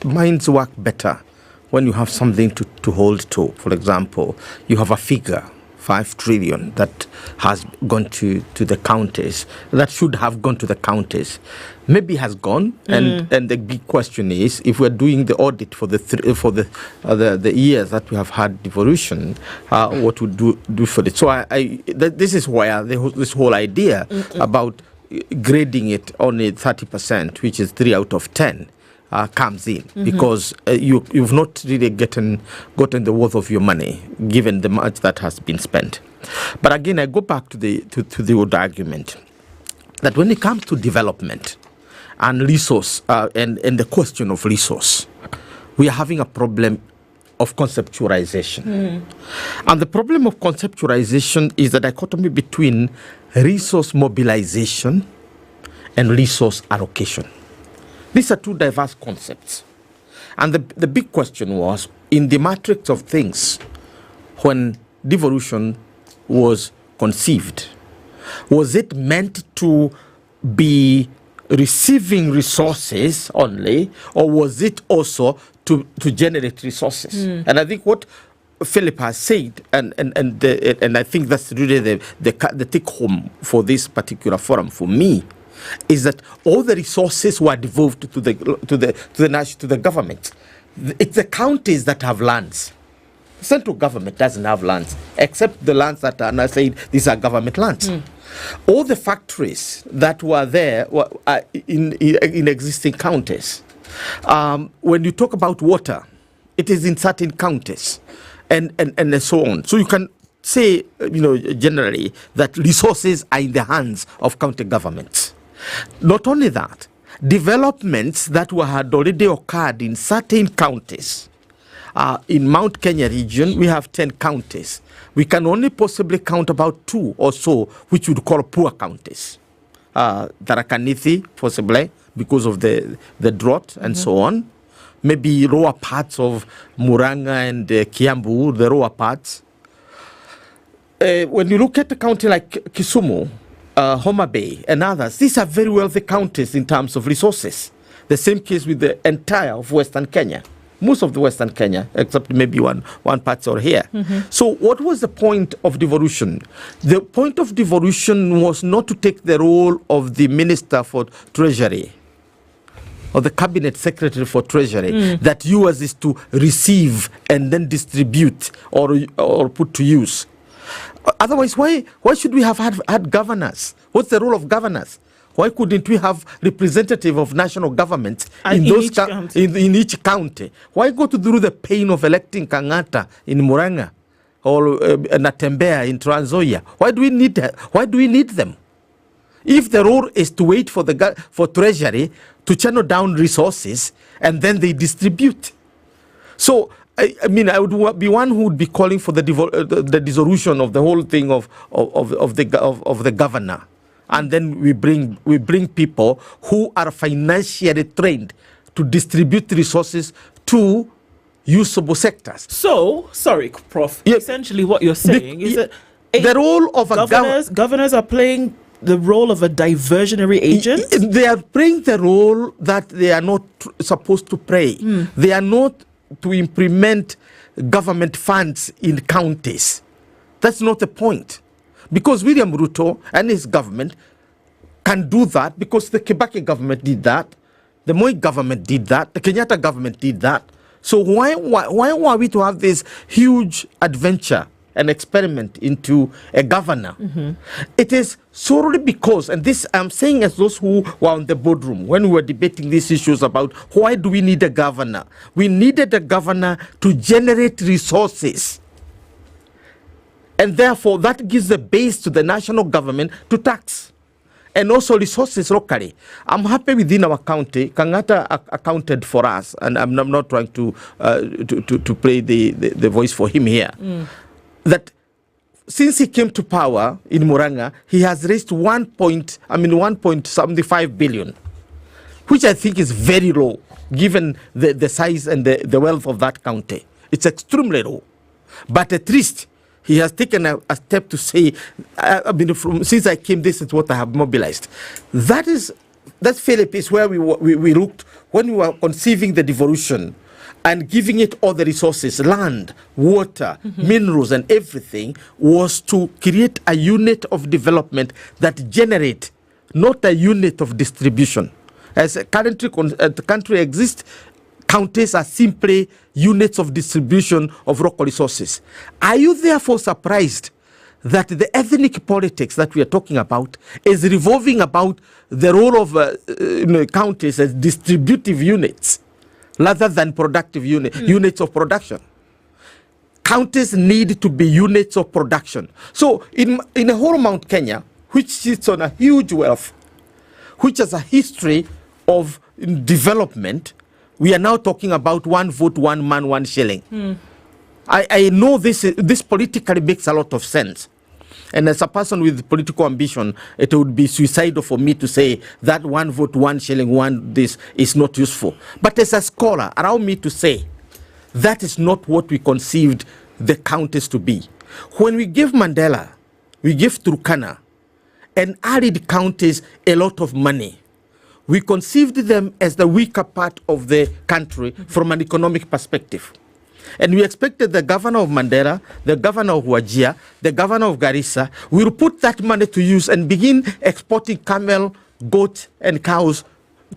minds work better when you have something to hold to. For example, you have a figure, 5 trillion, that has gone to the counties, that should have gone to the counties, maybe has gone, and the big question is, if we're doing the audit for the years that we have had devolution, what would do for it? So this is where this whole idea about grading it only 30%, which is 3 out of 10. Comes in, because you've not really gotten the worth of your money, given the much that has been spent. But again, I go back to the old argument that when it comes to development and resource and the question of resource, we are having a problem of conceptualization. And the problem of conceptualization is the dichotomy between resource mobilization and resource allocation. These are two diverse concepts. And the big question was, in the matrix of things, when devolution was conceived, was it meant to be receiving resources only, or was it also to generate resources? And I think what Philip has said, and I think that's really the take home for this particular forum for me, is that all the resources were devolved to the government. It's the counties that have lands. The central government doesn't have lands, except the lands that are now saying these are government lands. All the factories that were there were in existing counties. When you talk about water, it is in certain counties, and so on. So you can say, generally, that resources are in the hands of county governments. Not only that, developments that had already occurred in certain counties. In Mount Kenya region, we have 10 counties. We can only possibly count about 2 or so, which we would call poor counties. Tharaka Nithi, possibly, because of the drought and so on. Maybe lower parts of Murang'a and Kiambu, the lower parts. When you look at a county like Kisumu, Homa Bay and others, these are very wealthy counties in terms of resources. The same case with the entire of Western Kenya. Most of the Western Kenya, except maybe one part or here. So what was the point of devolution? The point of devolution was not to take the role of the Minister for Treasury or the Cabinet Secretary for Treasury, that yours is to receive and then distribute or put to use. Otherwise, why should we have had governors? What's the role of governors? Why couldn't we have representative of national governments in each county? Why go through the pain of electing Kangata in Murang'a or Natembeya in Trans Nzoia? Why do we need them? If the role is to wait for Treasury to channel down resources and then they distribute. So I would be one who would be calling for the dissolution of the whole thing of the governor, and then we bring people who are financially trained to distribute resources to usable sectors. So, sorry, Prof. Essentially, what you're saying is that the role of governors are playing the role of a diversionary agent? They are playing the role that they are not supposed to play. They are not to implement government funds in counties. That's not the point. Because William Ruto and his government can do that, because the Kibaki government did that, the Moi government did that, the Kenyatta government did that. So why are we to have this huge adventure and experiment into a governor? It is solely because, and this I'm saying as those who were on the boardroom when we were debating these issues about why do we need a governor? We needed a governor to generate resources. And therefore that gives the base to the national government to tax. And also resources locally. I'm happy within our county. Kangata accounted for us, and I'm not trying to play the voice for him here. That since he came to power in Muranga, he has raised 1.75 billion, which I think is very low given the size and the wealth of that county. It's extremely low, but at least he has taken a step to say, since I came, this is what I have mobilized. That Philip is where we looked when we were conceiving the devolution and giving it all the resources, land, water, minerals, and everything, was to create a unit of development that generate, not a unit of distribution. As currently the country exists, counties are simply units of distribution of local resources. Are you therefore surprised that the ethnic politics that we are talking about is revolving about the role of counties as distributive units rather than productive units of production? Counties need to be units of production. So in a whole Mount Kenya, which sits on a huge wealth, which has a history of development, we are now talking about 1 vote, 1 man, 1 shilling. I know this politically makes a lot of sense. And as a person with political ambition, it would be suicidal for me to say that 1 vote, 1 shilling, 1 this is not useful. But as a scholar, allow me to say that is not what we conceived the counties to be. When we give Mandela, we give Turkana and arid counties a lot of money. We conceived them as the weaker part of the country from an economic perspective. And we expected the governor of Mandera, the governor of Wajir, the governor of Garissa will put that money to use and begin exporting camel, goat, and cows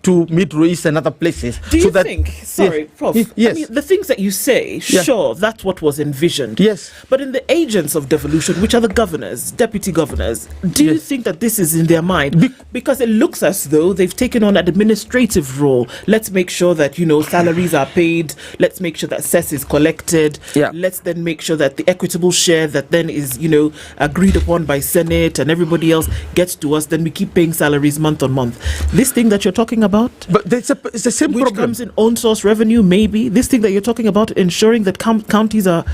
to Middle East and other places. Do you think, sorry, Prof, yes. I mean, the things that you say, sure, that's what was envisioned. Yes. But in the agents of devolution, which are the governors, deputy governors, do you think that this is in their mind? Because it looks as though they've taken on an administrative role. Let's make sure that, salaries are paid. Let's make sure that cess is collected. Let's then make sure that the equitable share that then is, agreed upon by Senate and everybody else gets to us. Then we keep paying salaries month on month. This thing that you're talking about, but it's the same which problem. comes in own source revenue, maybe this thing that you're talking about, ensuring that counties are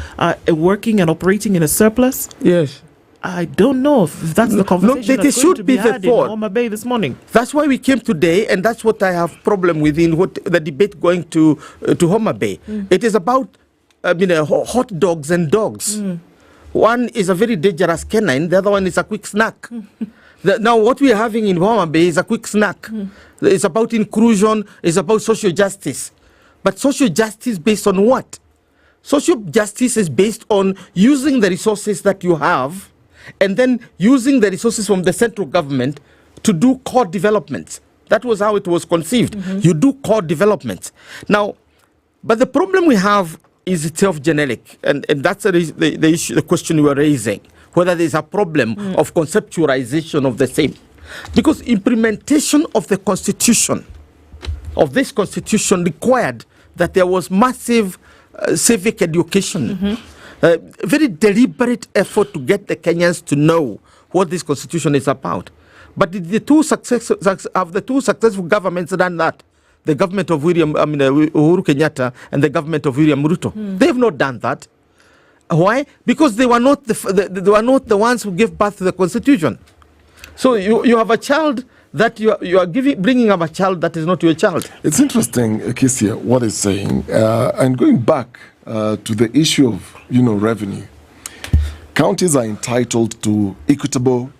working and operating in a surplus. Yes, I don't know if that's the conversation they that's should going to be the had in thought. Homa Bay this morning. That's why we came today, and that's what I have problem with in what the debate going to Homa Bay. It is about hot dogs and dogs. One is a very dangerous canine, the other one is a quick snack. Now, what we are having in Homa Bay is a quick snack. It's about inclusion, it's about social justice. But social justice based on what? Social justice is based on using the resources that you have and then using the resources from the central government to do core developments. That was how it was conceived. You do core developments. Now, but the problem we have is itself generic, and that's the issue, the question we were raising. Whether there's a problem of conceptualization of the same. Because implementation of the constitution, of this constitution, required that there was massive civic education, very deliberate effort to get the Kenyans to know what this constitution is about. But have the two successful governments done that? The government of Uhuru Kenyatta and the government of William Ruto. They have not done that. Why? Because they were not the ones who gave birth to the constitution. So you have a child that you are bringing up a child that is not your child. It's interesting, Kisia, what he's saying, and going back to the issue of revenue. Counties are entitled to equitable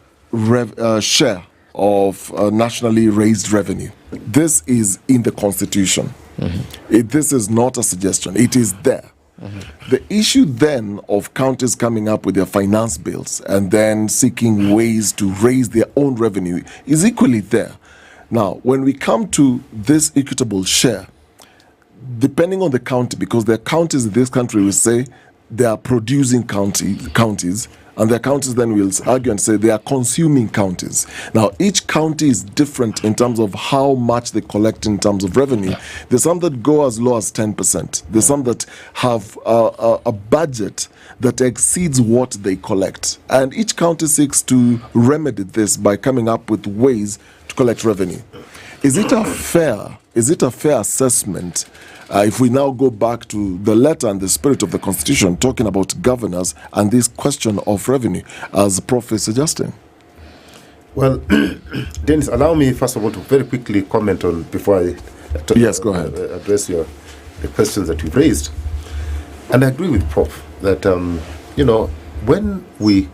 share of nationally raised revenue. This is in the Constitution. This is not a suggestion. It is there. The issue then of counties coming up with their finance bills and then seeking ways to raise their own revenue is equally there. Now, when we come to this equitable share, depending on the county, because there are counties in this country will say they are producing counties, and there are counties then will argue and say they are consuming counties. Now, each county is different in terms of how much they collect in terms of revenue. There's some that go as low as 10%. There's some that have a budget that exceeds what they collect. And each county seeks to remedy this by coming up with ways to collect revenue. Is it a fair assessment if we now go back to the letter and the spirit of the Constitution, talking about governors and this question of revenue, as Prof is suggesting? Well, Dennis, allow me first of all to very quickly comment on before I go ahead. Address the questions that you've raised. And I agree with Prof that when we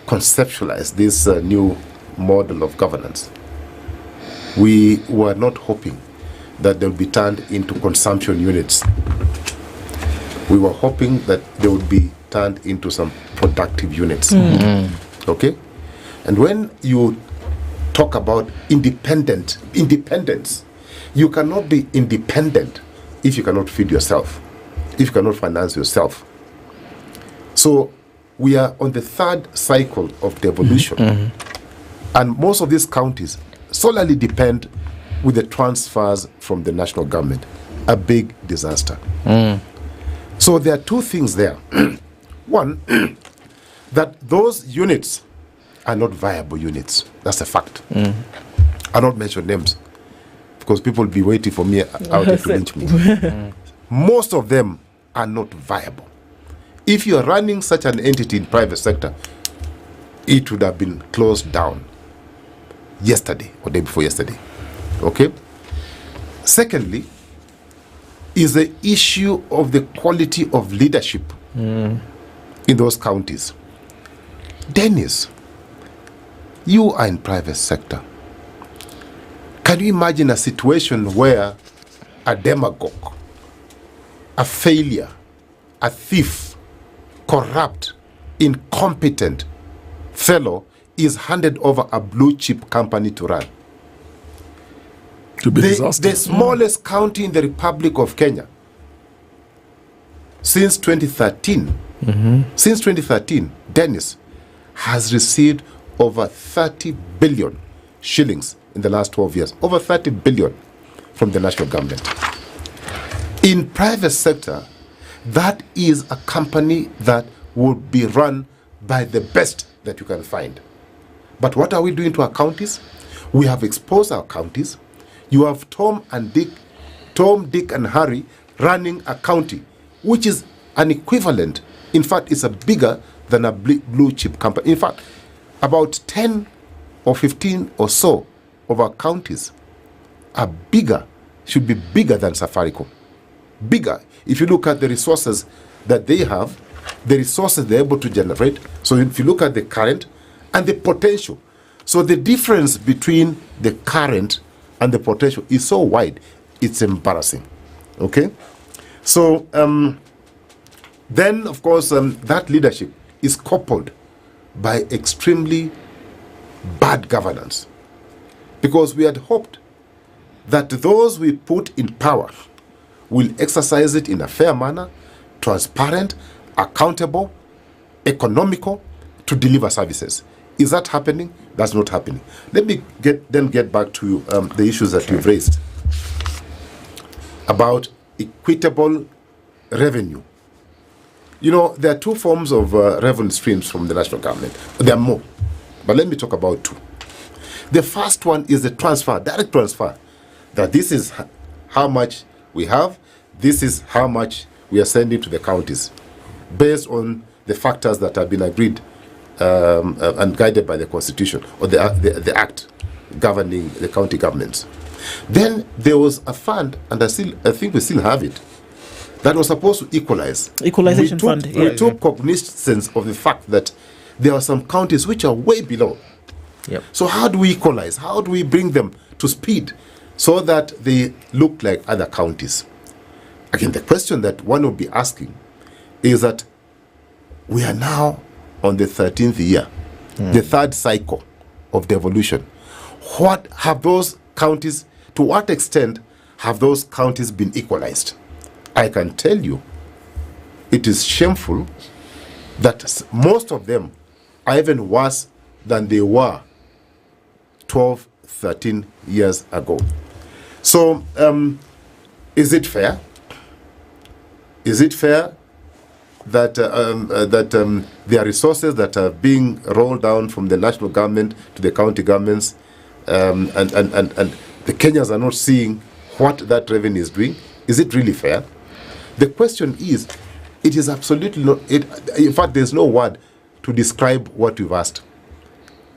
conceptualize this new model of governance, we were not hoping that they would be turned into consumption units. We were hoping that they would be turned into some productive units. Okay? And when you talk about independence, you cannot be independent if you cannot feed yourself, if you cannot finance yourself. So we are on the third cycle of devolution. And most of these counties solely depend with the transfers from the national government. A big disaster. So there are two things there. One, that those units are not viable units. That's a fact. I'll not mention names because people will be waiting for me out there to lynch me. Most of them are not viable. If you are running such an entity in private sector, it would have been closed down yesterday or day before yesterday. Okay? Secondly, is the issue of the quality of leadership in those counties. Dennis, you are in private sector. Can you imagine a situation where a demagogue, a failure, a thief, corrupt, incompetent fellow is handed over a blue chip company to run? The smallest county in the Republic of Kenya since 2013, Dennis, has received over 30 billion shillings in the last 12 years. Over 30 billion from the national government. In private sector, that is a company that would be run by the best that you can find. But what are we doing to our counties? We have exposed our counties. You have Tom, Dick, and Harry running a county, which is an equivalent. In fact, it's a bigger than a blue chip company. In fact, about 10 or 15 or so of our counties are bigger, should be bigger than Safaricom. Bigger. If you look at the resources that they have, the resources they're able to generate. So if you look at the current and the potential. So the difference between the current and the potential is so wide, it's embarrassing. Okay? So then, of course, that leadership is coupled by extremely bad governance. Because we had hoped that those we put in power will exercise it in a fair manner, transparent, accountable, economical, to deliver services. Is that happening? That's not happening. Let me get back to the issues that you've raised about equitable revenue. You know, there are two forms of revenue streams from the national government. There are more, but let me talk about two. The first one is the transfer, direct transfer. That this is how much we have, this is how much we are sending to the counties, based on the factors that have been agreed and guided by the Constitution or the Act governing the county governments. Then there was a fund, and I think we still have it, that was supposed to equalize. Equalization fund. We took cognizance of the fact that there are some counties which are way below Yep. So how do we equalize? How do we bring them to speed so that they look like other counties? Again, the question that one will be asking is that we are now on the 13th year, the third cycle of devolution. What have those counties, to what extent have those counties been equalized? I can tell you, it is shameful that most of them are even worse than they were 12, 13 years ago. So, is it fair? Is it fair that there are resources that are being rolled down from the national government to the county governments, and the Kenyans are not seeing what that revenue is doing? Is it really fair? The question is, it is absolutely not. In fact, there's no word to describe what you've asked.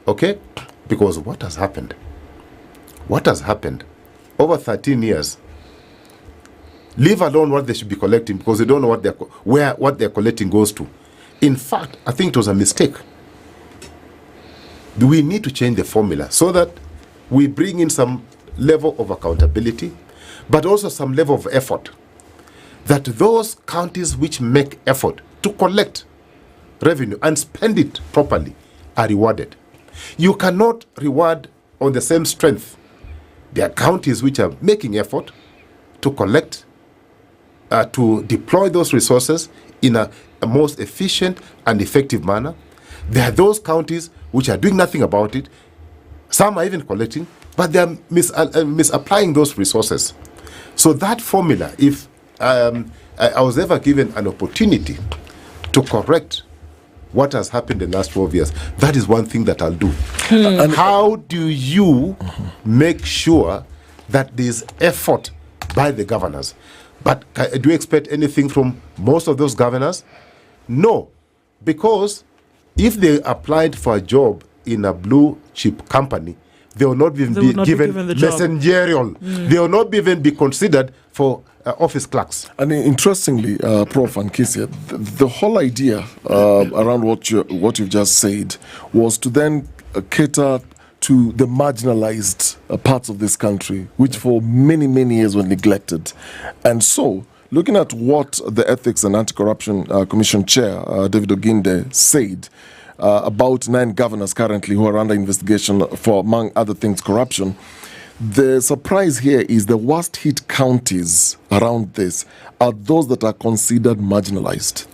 Okay? Because what has happened? What has happened over 13 years? Leave alone what they should be collecting, because they don't know what they're collecting goes to. In fact, I think it was a mistake. We need to change the formula so that we bring in some level of accountability, but also some level of effort. That those counties which make effort to collect revenue and spend it properly are rewarded. You cannot reward on the same strength. There are counties which are making effort to collect, to deploy those resources in a most efficient and effective manner. There are those counties which are doing nothing about it. Some are even collecting, but they are misapplying those resources. So that formula, if I was ever given an opportunity to correct what has happened in the last 12 years, that is one thing that I'll do. And how do you make sure that there's effort by the governors? But do you expect anything from most of those governors? No, because if they applied for a job in a blue chip company, they will not even be given messengeral. They will not even be considered for office clerks. And interestingly, Prof. and Kisia, the whole idea around what you've just said was to then cater to the marginalized parts of this country, which for many, many years were neglected. And so, looking at what the Ethics and Anti-Corruption Commission Chair, David Oginde, said about 9 governors currently who are under investigation for, among other things, corruption, the surprise here is the worst hit counties around this are those that are considered marginalized.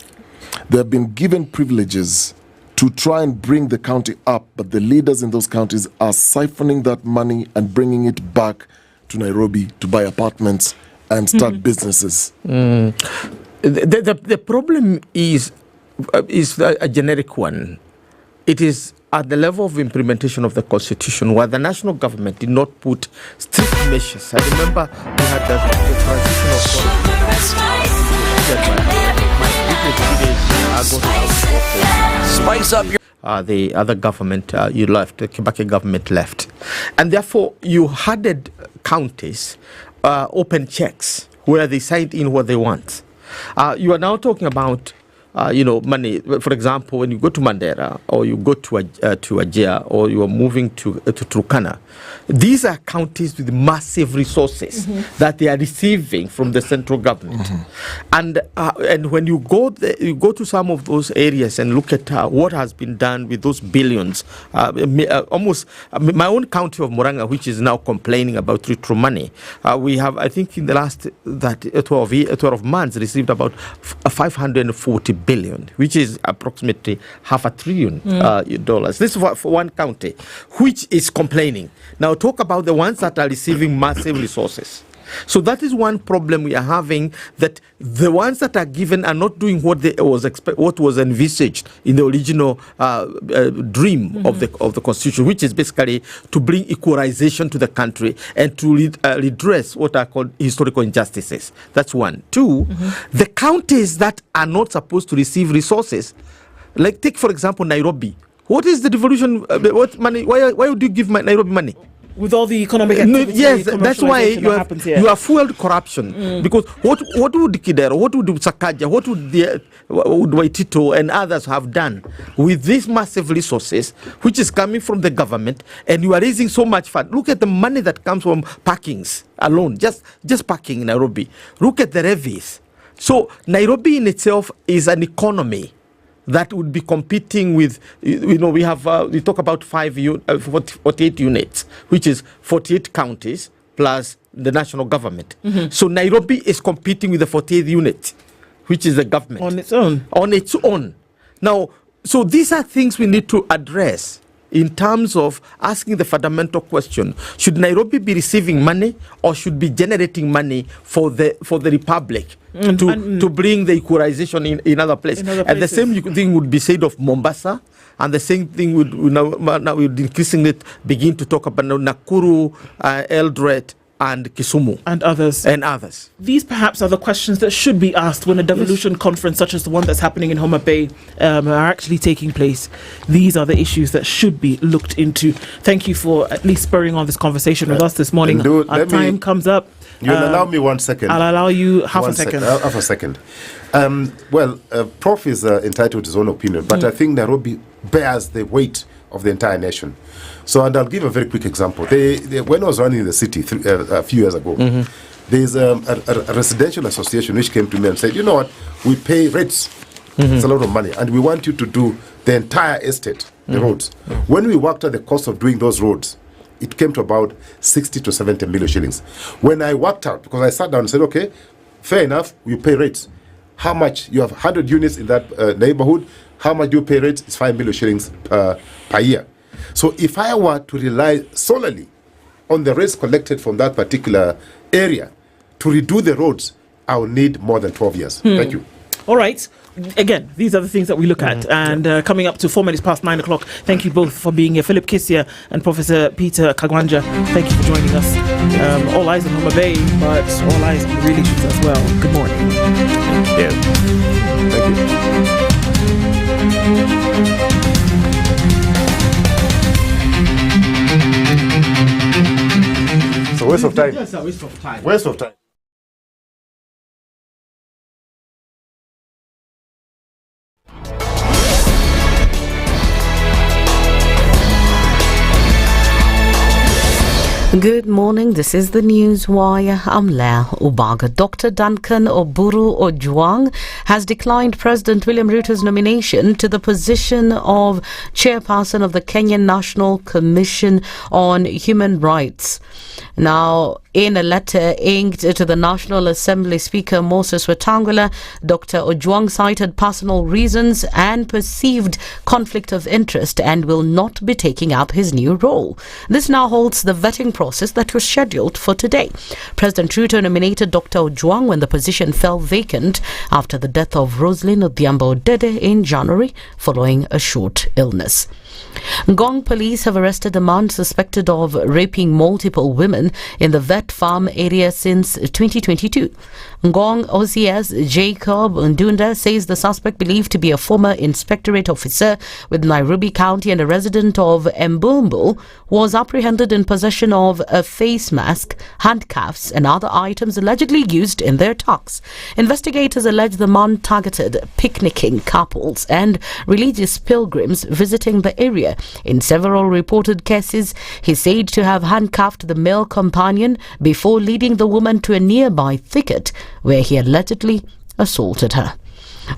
They have been given privileges to try and bring the county up, but the leaders in those counties are siphoning that money and bringing it back to Nairobi to buy apartments and start businesses. The problem is a generic one. It is at the level of implementation of the constitution, where the national government did not put strict measures. I remember we had the Spice up your... the other government you left, the Kibaki government left. And therefore, you had counties open checks where they signed in what they want. You are now talking about money. For example, when you go to Mandera or you go to Ajia or you are moving to Turkana, these are counties with massive resources that they are receiving from the central government. And when you go to some of those areas and look at what has been done with those billions, almost my own county of Muranga, which is now complaining about retro money, we have, I think, in the last 12 months received about 540 billion, which is approximately $500 billion. This is for one county, which is complaining. Now talk about the ones that are receiving massive resources. So that is one problem we are having, that the ones that are given are not doing what was envisaged in the original dream of the constitution, which is basically to bring equalization to the country and to redress what are called historical injustices. That's one. Two, the counties that are not supposed to receive resources, like take for example Nairobi. What is the devolution? What money? Why would you give Nairobi money? with all the economic activity, yes, that's why you have fueled corruption. Because what would Kidero, what would Sakaja, what would Waitito and others have done with these massive resources, which is coming from the government, and you are raising so much fund? Look at the money that comes from parkings alone, just parking in Nairobi. Look at the levies. So Nairobi in itself is an economy that would be competing with, we talk about 48 units, which is 48 counties plus the national government. So Nairobi is competing with the 48 unit, which is the government. On its own. Now, so these are things we need to address in terms of asking the fundamental question: should Nairobi be receiving money or should be generating money for the republic to bring the equalization in other places? And the same thing would be said of Mombasa, and the same thing would now we would increasingly begin to talk about Nakuru, Eldoret, and Kisumu and others. These perhaps are the questions that should be asked when a devolution conference such as the one that's happening in Homa Bay are actually taking place. These are the issues that should be looked into. Thank you for at least spurring on this conversation with us this morning. Our time comes up. You'll allow me 1 second. I'll allow you half a second. Half a second. Prof is entitled to his own opinion, but I think Nairobi bears the weight of the entire nation. So, and I'll give a very quick example. When I was running the city a few years ago, there's a residential association which came to me and said, you know what, we pay rates. It's a lot of money, and we want you to do the entire estate, the roads. When we worked out the cost of doing those roads, it came to about 60 to 70 million shillings. When I worked out, because I sat down and said, okay, fair enough, you pay rates. How much? You have 100 units in that neighborhood. How much do you pay rates? It's 5 million shillings per year. So if I were to rely solely on the rates collected from that particular area to redo the roads, I will need more than 12 years. Thank you. All right. Again, these are the things that we look at. And coming up to 4 minutes past 9 o'clock, thank you both for being here. Philip Kisia and Professor Peter Kagwanja, thank you for joining us. All eyes on Homa Bay, but all eyes on the real issues as well. Good morning. Yeah. Thank you. So waste of time. Yes, a waste of time. Waste of time. Good morning, this is the News Wire. I'm Leah Ubaga. Dr. Duncan Oburu Ojwang has declined President William Ruto's nomination to the position of chairperson of the Kenyan National Commission on Human Rights. Now, in a letter inked to the National Assembly Speaker Moses Wetangula, Dr. Ojwang cited personal reasons and perceived conflict of interest and will not be taking up his new role. This now halts the vetting process that was scheduled for today. President Ruto nominated Dr. Ojwang when the position fell vacant after the death of Roslyn Odhiambo Odede in January following a short illness. Ngong police have arrested a man suspected of raping multiple women in the vet farm area since 2022. Ngong OCS Jacob Ndunda says the suspect, believed to be a former inspectorate officer with Nairobi County and a resident of Mbumbul, was apprehended in possession of a face mask, handcuffs and other items allegedly used in their attacks. Investigators allege the man targeted picnicking couples and religious pilgrims visiting the area. In several reported cases, he said to have handcuffed the male companion before leading the woman to a nearby thicket where he allegedly assaulted her.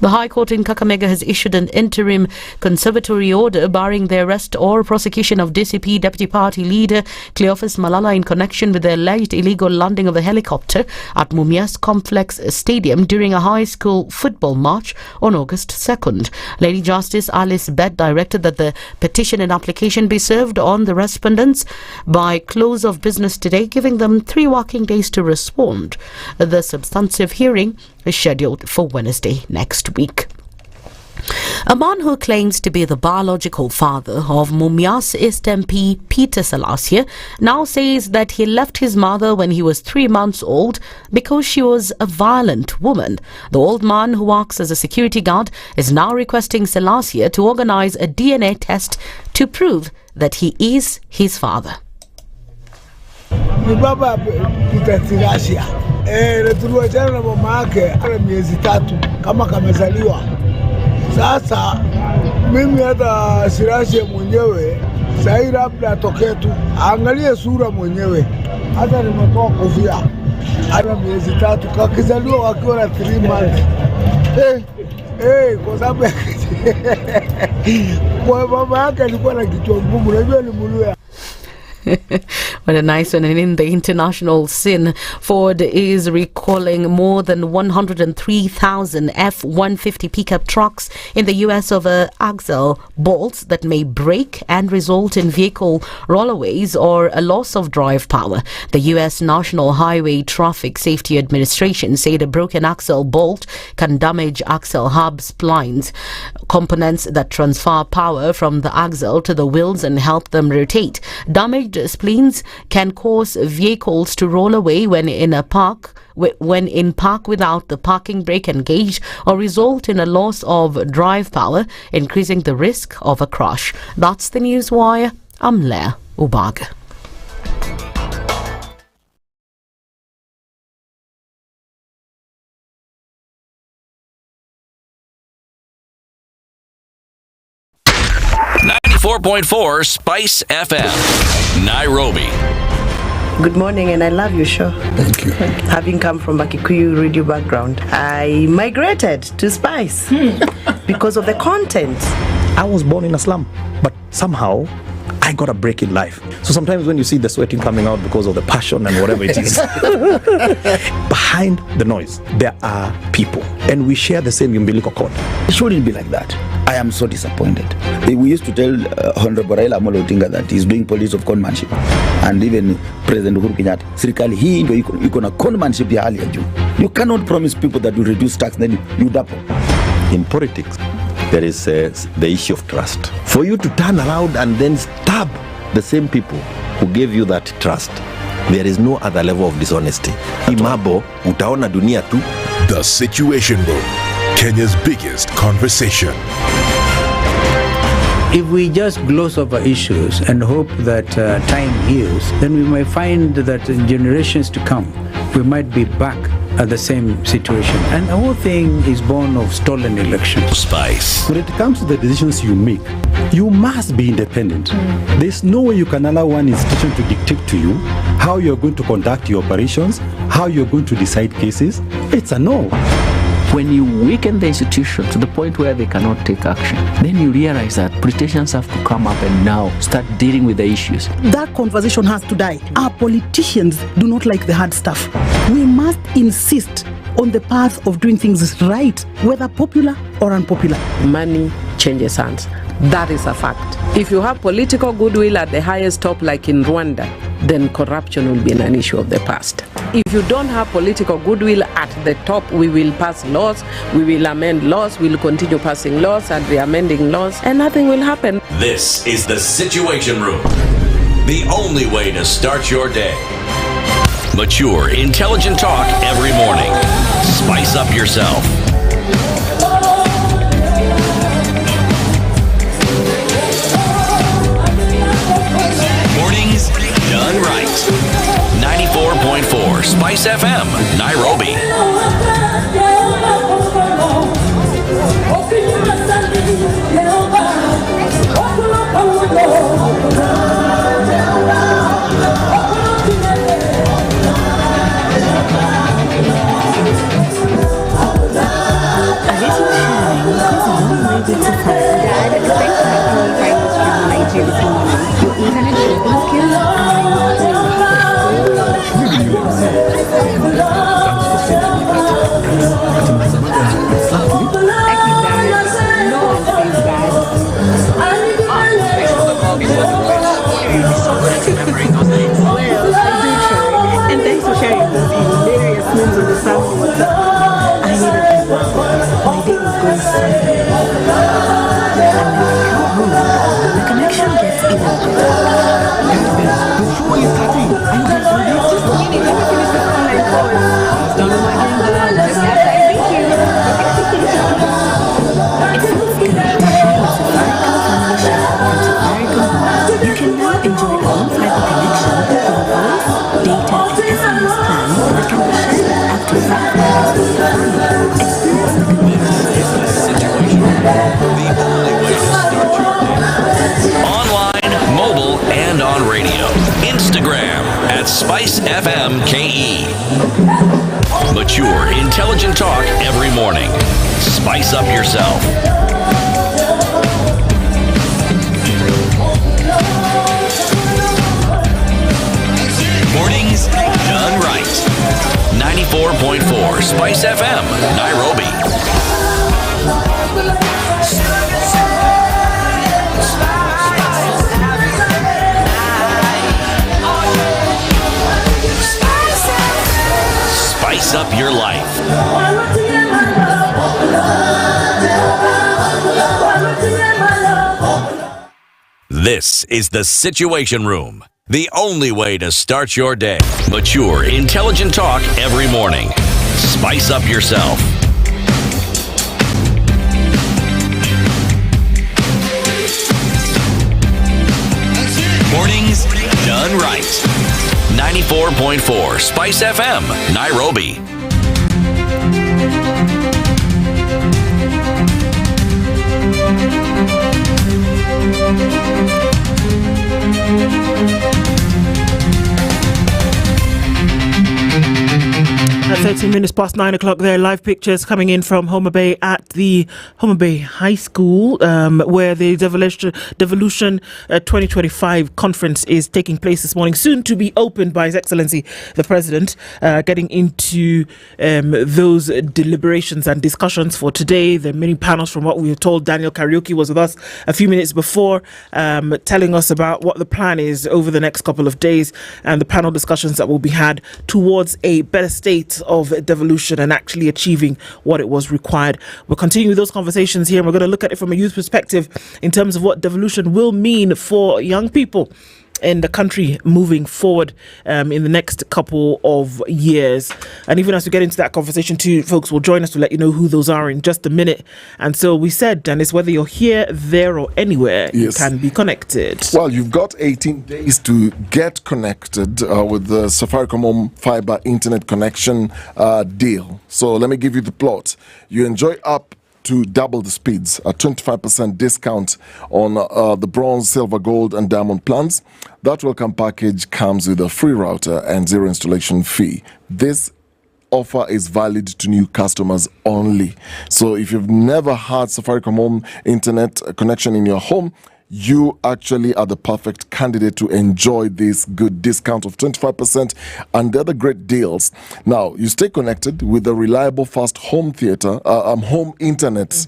The High Court in Kakamega has issued an interim conservatory order barring the arrest or prosecution of DCP Deputy Party Leader Cleophas Malala in connection with the alleged illegal landing of a helicopter at Mumias Complex Stadium during a high school football match on August 2nd. Lady Justice Alice Bett directed that the petition and application be served on the respondents by close of business today, giving them 3 working days to respond. The substantive hearing is scheduled for Wednesday next week. A man who claims to be the biological father of Mumias East MP Peter Selassie now says that he left his mother when he was 3 months old because she was a violent woman. The old man, who works as a security guard, is now requesting Selassie to organize a DNA test to prove that he is his father. ni baba Peter Tirashia. Na tuliwachana na mama yake ana miezi 3 kama kamezaliwa. Sasa mimi hata Sirashia mwenyewe sasa labda atokee tu angalie sura mwenyewe. Hata nimetoa kofia. Ana miezi 3 kakizaliwa wakiwa na 3 months. Kwa sababu kwa baba yake alikuwa na kichwa ngumu, unajua ni Muluya. What a nice one. And in the international scene, Ford is recalling more than 103,000 F-150 pickup trucks in the U.S. over axle bolts that may break and result in vehicle rollaways or a loss of drive power. The U.S. National Highway Traffic Safety Administration said a broken axle bolt can damage axle hub splines, components that transfer power from the axle to the wheels and help them rotate. Damaged spleens can cause vehicles to roll away when in park without the parking brake engaged, or result in a loss of drive power, increasing the risk of a crash. That's the news wire. I'm Leah Ubaga. .4 Spice FM, Nairobi. Good morning, and I love your show. Thank you. Having come from a Kikuyu radio background, I migrated to Spice because of the content. I was born in a slum, but somehow I got a break in life. So sometimes when you see the sweating coming out because of the passion and whatever it is, behind the noise, there are people, and we share the same umbilical cord. It shouldn't be like that. I am so disappointed. We used to tell Honorable Raila Amolo Odinga that he's doing policy of conmanship, and even President Uhuru Kenyatta, serikali hii ndio iko na conmanship ya hali ya juu. You cannot promise people that you reduce tax, then you double. In politics, there is the issue of trust. For you to turn around and then stab the same people who gave you that trust, there is no other level of dishonesty. Imabo, utaona dunia tu. The Situation Room, Kenya's biggest conversation. If we just gloss over issues and hope that time heals, then we might find that in generations to come, we might be back at the same situation. And the whole thing is born of stolen elections. Spice. When it comes to the decisions you make, you must be independent. There's no way you can allow one institution to dictate to you how you're going to conduct your operations, how you're going to decide cases. It's a no. When you weaken the institution to the point where they cannot take action, then you realize that politicians have to come up and now start dealing with the issues. That conversation has to die. Our politicians do not like the hard stuff. We must insist on the path of doing things right, whether popular or unpopular. Money changes hands. That is a fact. If you have political goodwill at the highest top, like in Rwanda, then corruption will be an issue of the past. If you don't have political goodwill at the top, we will pass laws, we will amend laws, we will continue passing laws and re-amending laws, and nothing will happen. This is the Situation Room, the only way to start your day. Mature, intelligent talk every morning. Spice up yourself. Mornings done right. 94.4 Spice FM, Nairobi. And thanks for sharing those hilarious memes on the family WhatsApp. I needed to work. My day was going so the connection gets even better. The show is starting. Are you guys ready? Just kidding. Let me finish the online call. Don't know my game. Thank you. It feels good to share with Safaricom family share on Safaricom. You can now enjoy a one-fiber connection over voice, data, Spice up yourself. Mornings done right. 94.4 Spice FM, Nairobi. Spice up your life. This is the Situation Room. The only way to start your day. Mature, intelligent talk every morning. Spice up yourself. Mornings done right. 94.4 Spice FM, Nairobi. At 13 minutes past 9 o'clock there, live pictures coming in from Homa Bay at the Homa Bay High School, where the Devolution 2025 conference is taking place this morning, soon to be opened by His Excellency the President, getting into those deliberations and discussions for today. There are many panels from what we were told. Daniel Karaoke was with us a few minutes before, telling us about what the plan is over the next couple of days and the panel discussions that will be had towards a better state of devolution and actually achieving what it was required. We're continuing with those conversations here, and we're going to look at it from a youth perspective in terms of what devolution will mean for young people in the country moving forward in the next couple of years. And even as we get into that conversation, two folks will join us to let you know who those are in just a minute. And so we said, Dennis, whether you're here, there or anywhere, you can be connected. Well, you've got 18 days to get connected with the Safaricom Home Fiber Internet Connection deal. So let me give you the plot. You enjoy up to double the speeds, a 25% discount on the bronze, silver, gold and diamond plans. That welcome package comes with a free router and zero installation fee. This offer is valid to new customers only. So if you've never had Safaricom Home Internet connection in your home, you actually are the perfect candidate to enjoy this good discount of 25% and the other great deals. Now, you stay connected with a reliable, fast home theater, home internet,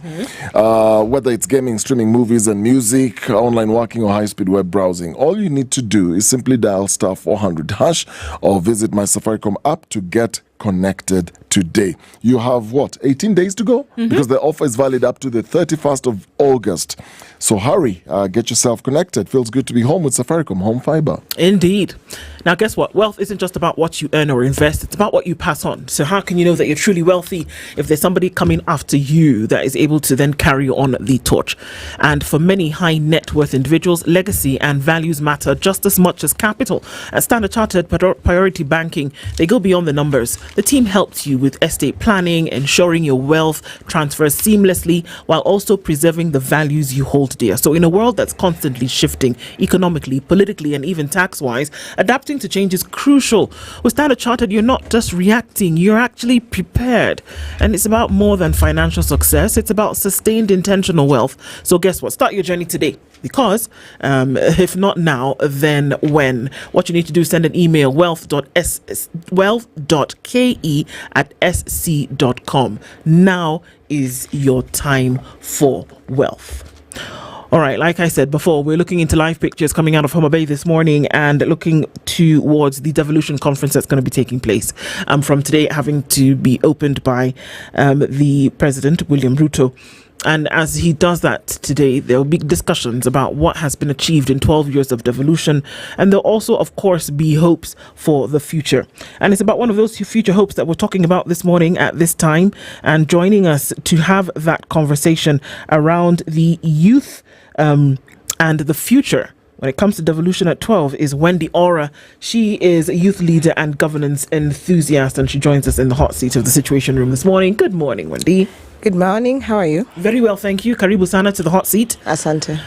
whether it's gaming, streaming movies and music, online working or high-speed web browsing. All you need to do is simply dial *400# or visit my Safaricom app to get connected today. You have 18 days to go? Because the offer is valid up to the 31st of August. So hurry, get yourself connected. Feels good to be home with Safaricom Home Fiber. Indeed. Now, guess what? Wealth isn't just about what you earn or invest. It's about what you pass on. So how can you know that you're truly wealthy if there's somebody coming after you that is able to then carry on the torch? And for many high net worth individuals, legacy and values matter just as much as capital. At Standard Chartered Priority Banking, they go beyond the numbers. The team helps you with estate planning, ensuring your wealth transfers seamlessly while also preserving the values you hold dear. So in a world that's constantly shifting economically, politically, and even tax-wise, adapting to change is crucial. With Standard Chartered, you're not just reacting, you're actually prepared. And it's about more than financial success. It's about sustained intentional wealth. So guess what? Start your journey today. Because if not now, then when? What you need to do is send an email, wealth.ke@sc.com. Now is your time for wealth. All right, like I said before, we're looking into live pictures coming out of Homa Bay this morning and looking towards the Devolution conference that's going to be taking place from today, having to be opened by the President, William Ruto. And as he does that today, there will be discussions about what has been achieved in 12 years of devolution. And there'll also, of course, be hopes for the future. And it's about one of those future hopes that we're talking about this morning at this time. And joining us to have that conversation around the youth and the future when it comes to devolution at 12 is Wendy Aura. She is a youth leader and governance enthusiast, and she joins us in the hot seat of the Situation Room this morning. Good morning, Wendy. Good morning. How are you? Very well, thank you. Karibu sana to the hot seat. Asante.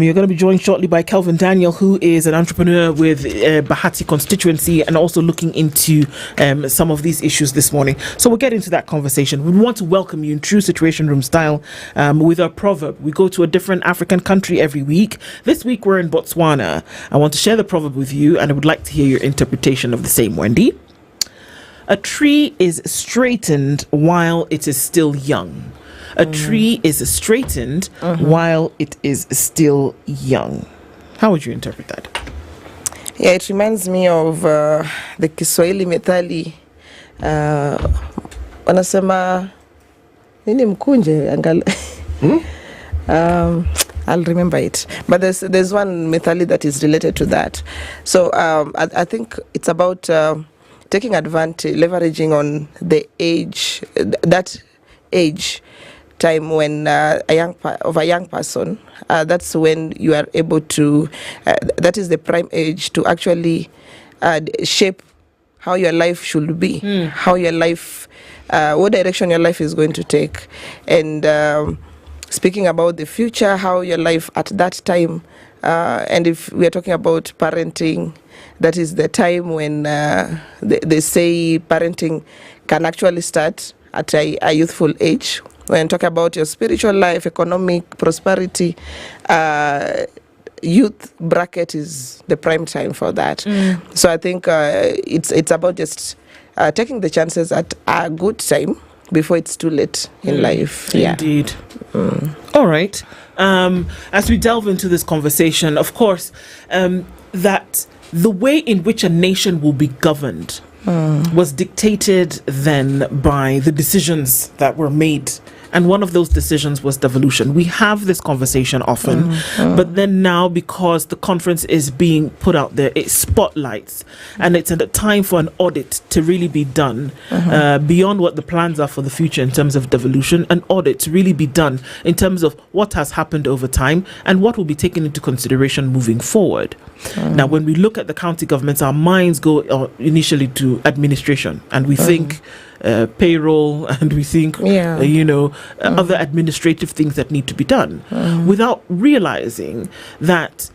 You're going to be joined shortly by Kelvin Daniel, who is an entrepreneur with Bahati constituency and also looking into some of these issues this morning. So we'll get into that conversation. We want to welcome you in true Situation Room style with our proverb. We go to a different African country every week. This week we're in Botswana. I want to share the proverb with you, and I would like to hear your interpretation of the same, Wendy. A tree is straightened while it is still young. A tree is straightened while it is still young. How would you interpret that? Yeah, it reminds me of the Kiswahili methali. Wanasema nini mkunje I'll remember it. But there's one methali that is related to that. So I think it's about taking advantage, leveraging on the age, that age time when a young person, that's when you are able to, that is the prime age to actually shape how your life should be, how your life, what direction your life is going to take. And speaking about the future, how your life at that time, and if we are talking about parenting, that is the time when they say parenting can actually start at a youthful age. When talk about your spiritual life, economic prosperity, youth bracket is the prime time for that. So I think it's about just taking the chances at a good time before it's too late in life. Indeed. All right. As we delve into this conversation, of course, that the way in which a nation will be governed was dictated then by the decisions that were made. And one of those decisions was devolution. We have this conversation often, but then now, because the conference is being put out there, it spotlights, and it's at a time for an audit to really be done beyond what the plans are for the future in terms of devolution. An audit to really be done in terms of what has happened over time and what will be taken into consideration moving forward. Now, when we look at the county governments, our minds go initially to administration, and we think payroll, and we think other administrative things that need to be done, without realizing that,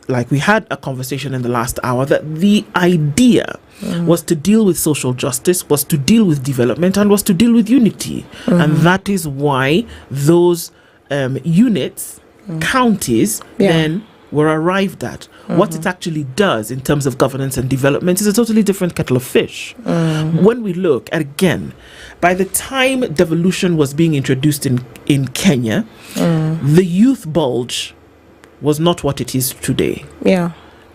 like we had a conversation in the last hour, that the idea was to deal with social justice, was to deal with development, and was to deal with unity. And that is why those units, counties, then were arrived at. What it actually does in terms of governance and development is a totally different kettle of fish. When we look at, again, by the time devolution was being introduced in Kenya, the youth bulge was not what it is today.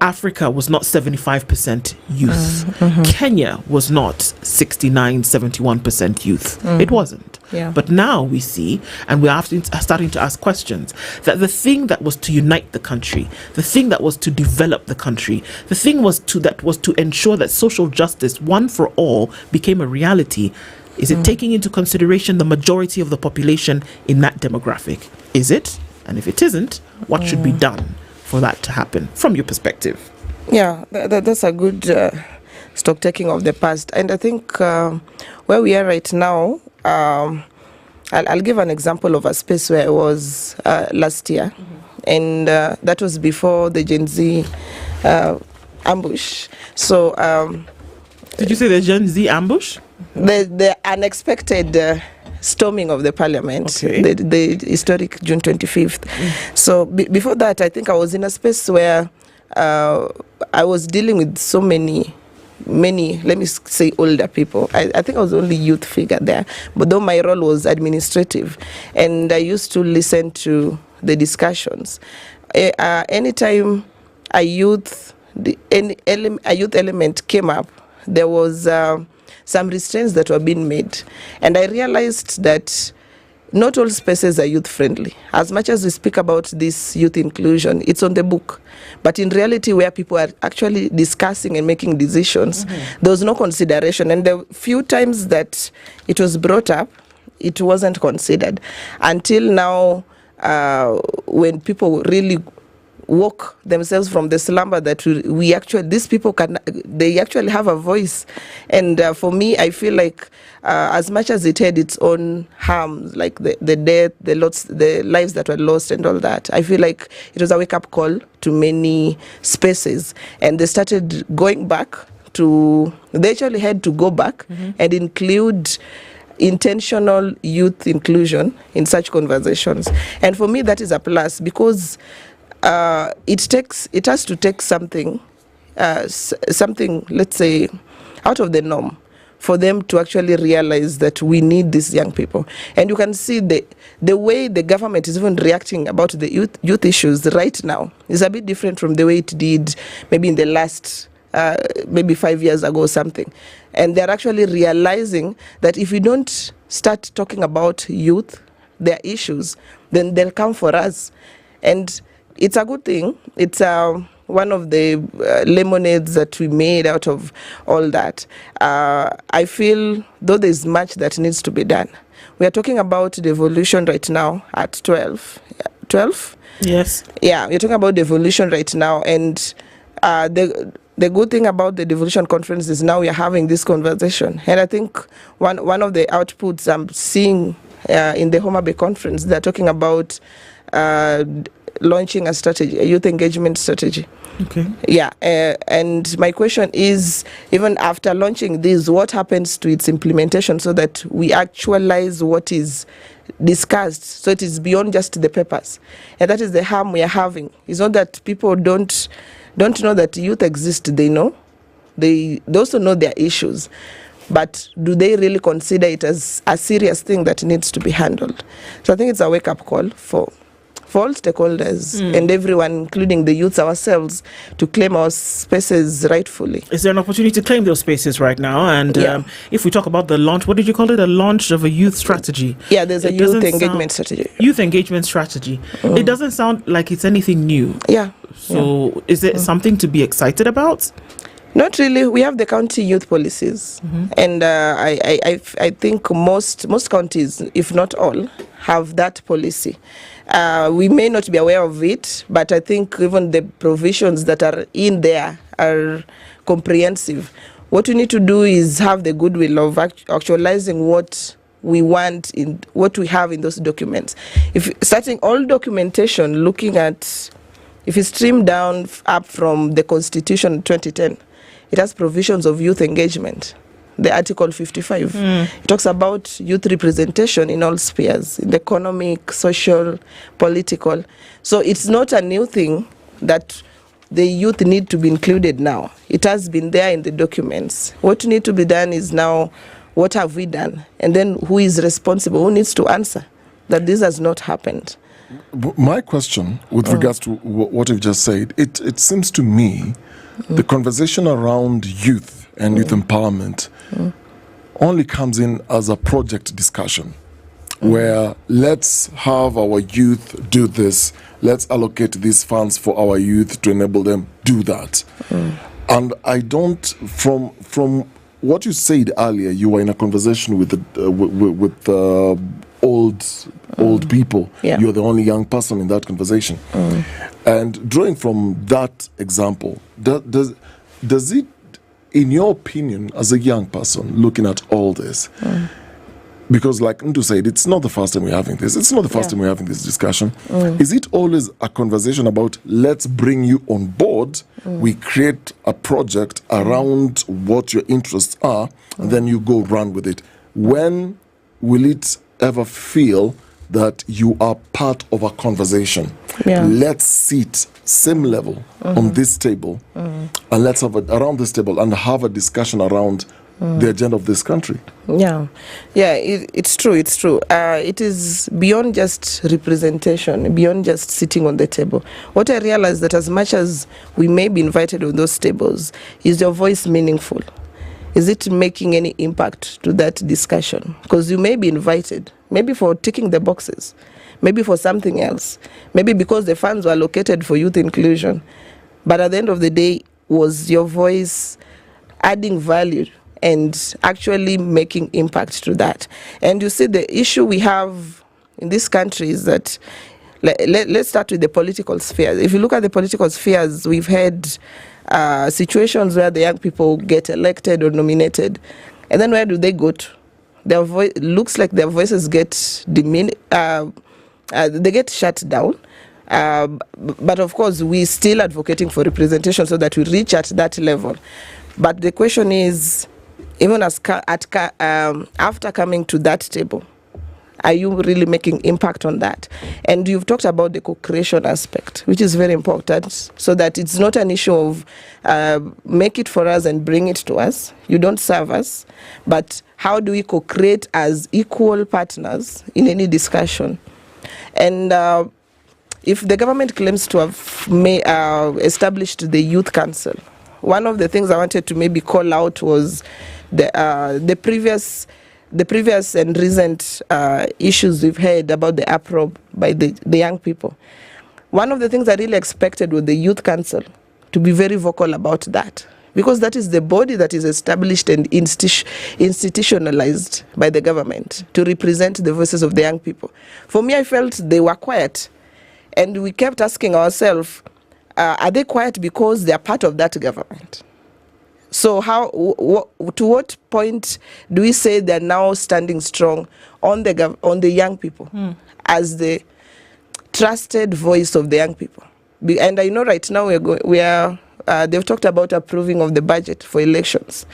Africa was not 75% youth. Kenya was not 69-71% youth. It wasn't. But now we see, and we're starting to ask questions, that the thing that was to unite the country, the thing that was to develop the country, the thing that was to ensure that social justice, one for all, became a reality. Is it taking into consideration the majority of the population in that demographic? Is it? And if it isn't, what should be done for that to happen from your perspective? Yeah, that's a good stock taking of the past. And I think where we are right now, I'll give an example of a space where I was last year. And that was before the Gen Z ambush. So did you say the Gen Z ambush? The unexpected storming of the parliament, the historic June 25th. So before that, I think I was in a space where I was dealing with so many, let me say, older people. I think I was the only youth figure there, but though my role was administrative, and I used to listen to the discussions. Anytime a youth element came up, there was some restraints that were being made. And I realized that not all spaces are youth-friendly. As much as we speak about this youth inclusion, it's on the book. But in reality, where people are actually discussing and making decisions, there was no consideration. And the few times that it was brought up, it wasn't considered. Until now, when people really woke themselves from the slumber that we actually, these people they actually have a voice. And for me, I feel like as much as it had its own harms, like the death, the lives that were lost and all that, I feel like it was a wake-up call to many spaces. And they started going back they actually had to go back and include intentional youth inclusion in such conversations. And for me, that is a plus, because it has to take something, let's say, out of the norm for them to actually realize that we need these young people. And you can see the way the government is even reacting about the youth issues right now is a bit different from the way it did maybe in the last maybe 5 years ago or something. And they're actually realizing that if we don't start talking about youth, their issues, then they'll come for us. And it's a good thing. It's one of the lemonades that we made out of all that. I feel, though there's much that needs to be done. We are talking about devolution right now at 12. 12? Yes. Yeah, we're talking about devolution right now. And the good thing about the Devolution Conference is now we are having this conversation. And I think one of the outputs I'm seeing in the Homa Bay Conference, they're talking about launching a strategy, a youth engagement strategy. Okay. Yeah, and my question is, even after launching this, what happens to its implementation so that we actualize what is discussed, so it is beyond just the papers? And that is the harm we are having. It's not that people don't know that youth exist. They know. They also know their issues. But do they really consider it as a serious thing that needs to be handled? So I think it's a wake-up call for all stakeholders and everyone, including the youths ourselves, to claim our spaces rightfully. Is there an opportunity to claim those spaces right now? And if we talk about the launch, what did you call it? A launch of a youth strategy? Yeah, there's a youth engagement strategy. Youth engagement strategy. It doesn't sound like it's anything new. Yeah. So is it something to be excited about? Not really. We have the county youth policies, and I think most counties, if not all, have that policy. We may not be aware of it, but I think even the provisions that are in there are comprehensive. What we need to do is have the goodwill of actualizing what we want in what we have in those documents. If starting all documentation, looking at, if you stream down up from the Constitution 2010, it has provisions of youth engagement. The Article 55. It talks about youth representation in all spheres, in the economic, social, political. So it's not a new thing that the youth need to be included now. It has been there in the documents. What needs to be done is now, what have we done? And then who is responsible? Who needs to answer that this has not happened? My question with regards to what you've just said, it seems to me the conversation around youth and youth empowerment only comes in as a project discussion where let's have our youth do this, let's allocate these funds for our youth to enable them do that. And I don't, from what you said earlier, you were in a conversation with old people. You're the only young person in that conversation. And drawing from that example, does it, in your opinion, as a young person looking at all this, because like Ndu said, it's not the first time we're having this. It's not the first time we're having this discussion. Is it always a conversation about let's bring you on board, we create a project around what your interests are, and then you go run with it? When will it ever feel that you are part of a conversation? Let's sit same level on this table, and let's have around this table and have a discussion around the agenda of this country. It's true. It is beyond just representation, beyond just sitting on the table. What I realized that as much as we may be invited on those tables, is your voice meaningful? Is it making any impact to that discussion? Because you may be invited, maybe for ticking the boxes, maybe for something else, maybe because the funds were allocated for youth inclusion. But at the end of the day, was your voice adding value and actually making impact to that? And you see, the issue we have in this country is that let's start with the political sphere. If you look at the political spheres, we've had situations where the young people get elected or nominated, and then where do they go to? Their looks like their voices get they get shut down. But of course, we're still advocating for representation so that we reach at that level. But the question is, even after coming to that table, are you really making impact on that? And you've talked about the co-creation aspect, which is very important, so that it's not an issue of make it for us and bring it to us. You don't serve us, but how do we co-create as equal partners in any discussion? And if the government claims to have established the Youth Council, one of the things I wanted to maybe call out was the previous and recent issues we've had about the approach by the young people. One of the things I really expected was the Youth Council to be very vocal about that, because that is the body that is established and institutionalized by the government to represent the voices of the young people. For me, I felt they were quiet, and we kept asking ourselves, are they quiet because they are part of that government? So to what point do we say they're now standing strong on the young people as the trusted voice of the young people? And I know right now they've talked about approving of the budget for elections.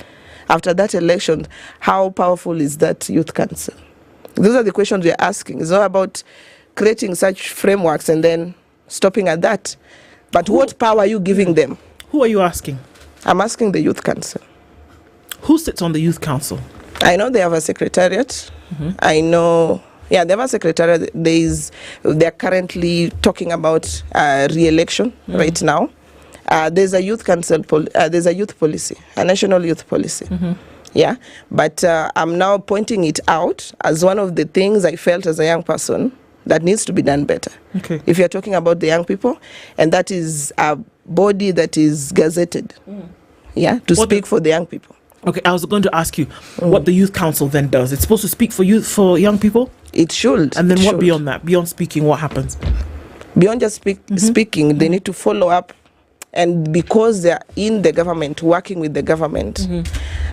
After that election, how powerful is that Youth Council? Those are the questions we're asking. It's not about creating such frameworks and then stopping at that. But what power are you giving them? Who are you asking? I'm asking the Youth Council. Who sits on the Youth Council? I know they have a secretariat. I know, they have a secretariat. They're currently talking about re-election right now. There's a Youth Council, there's a youth policy, a national youth policy. Yeah, but I'm now pointing it out as one of the things I felt as a young person that needs to be done better. Okay. If you're talking about the young people, and that is a body that is gazetted, to speak for the young people. Okay, I was going to ask you what the Youth Council then does. It's supposed to speak for young people? It should. And then what beyond that? Beyond speaking, what happens? Beyond just speaking, they need to follow up. And because they're in the government, working with the government,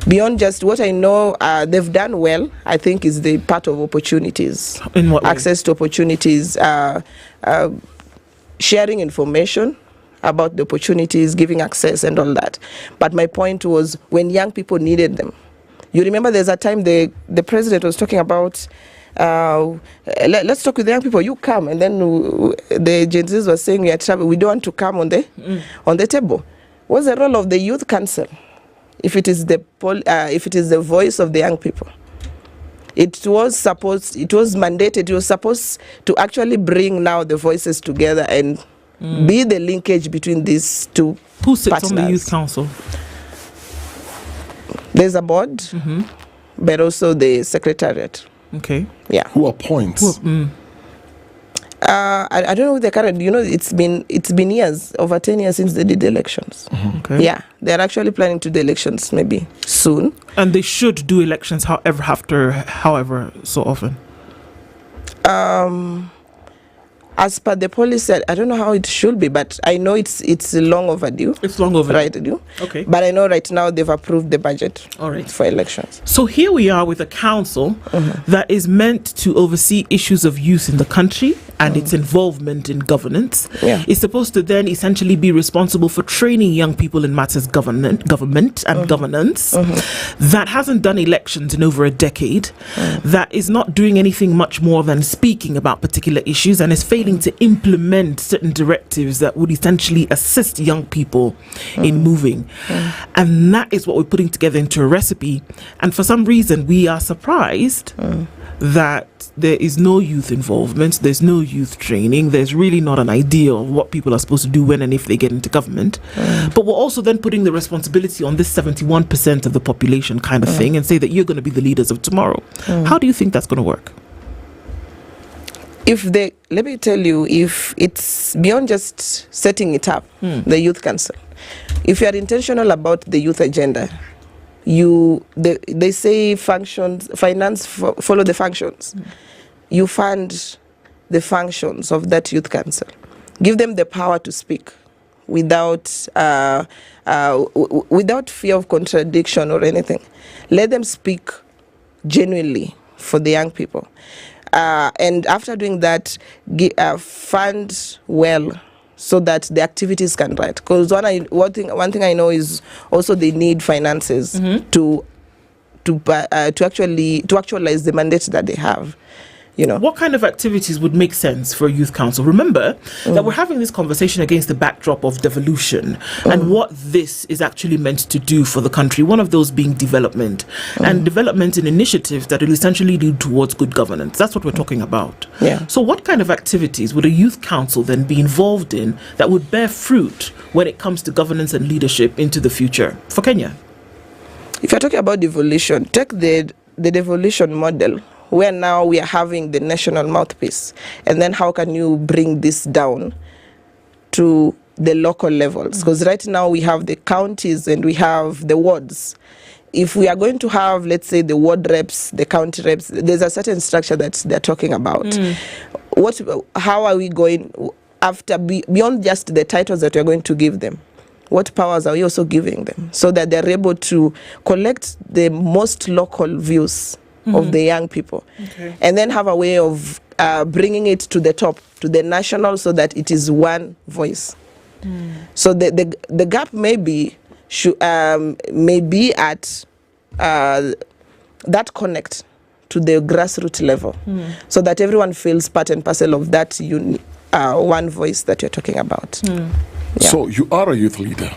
beyond just what I know they've done well, I think is the part of opportunities. In what way? Access to opportunities, sharing information about the opportunities, giving access and all that. But my point was when young people needed them. You remember there's a time the president was talking about let's talk with the young people, you come, and then the Gen Zs were saying we are trouble, we don't want to come on the table. What's the role of the Youth Council if it is the voice of the young people? It was mandated, it was supposed to actually bring now the voices together and be the linkage between these two Who sits partners. on the Youth Council? There's a board, but also the secretariat. Okay. Yeah. Who appoints? I don't know the current. It's been years, over 10 years since they did the elections. Okay. Yeah, they're actually planning to do elections maybe soon. And they should do elections, however so often. As per the policy, I don't know how it should be, but I know it's long overdue. It's long overdue. Right, Okay. But I know right now they've approved the budget for elections. So here we are with a council that is meant to oversee issues of youth in the country and its involvement in governance. Yeah. It's supposed to then essentially be responsible for training young people in matters government and governance. That hasn't done elections in over a decade. That is not doing anything much more than speaking about particular issues and is failing to implement certain directives that would essentially assist young people in moving. And that is what we're putting together into a recipe. And for some reason, we are surprised that there is no youth involvement, there's no youth training, there's really not an idea of what people are supposed to do when and if they get into government. But we're also then putting the responsibility on this 71% of the population kind of thing and say that you're going to be the leaders of tomorrow. How do you think that's going to work? Let me tell you, if it's beyond just setting it up, the Youth Council, if you are intentional about the youth agenda, they say finance follow the functions. You fund the functions of that youth council. Give them the power to speak without without fear of contradiction or anything. Let them speak genuinely for the young people. And after doing that, fund well so that the activities can run. Because one thing I know is also they need finances to actualize the mandate that they have. What kind of activities would make sense for a youth council? Remember that we're having this conversation against the backdrop of devolution and what this is actually meant to do for the country, one of those being development, and development in initiatives that will essentially lead towards good governance. That's what we're talking about. Yeah. So what kind of activities would a youth council then be involved in that would bear fruit when it comes to governance and leadership into the future for Kenya? If you're talking about devolution, take the devolution model, where now we are having the national mouthpiece. And then how can you bring this down to the local levels? Because right now we have the counties and we have the wards. If we are going to have, let's say, the ward reps, the county reps, there's a certain structure that they're talking about. How are we going, beyond just the titles that we're going to give them, what powers are we also giving them so that they're able to collect the most local views of the young people, and then have a way of bringing it to the top, to the national, so that it is one voice. So the gap may be at that connect to the grassroots level, so that everyone feels part and parcel of that one voice that you're talking about. So you are a youth leader.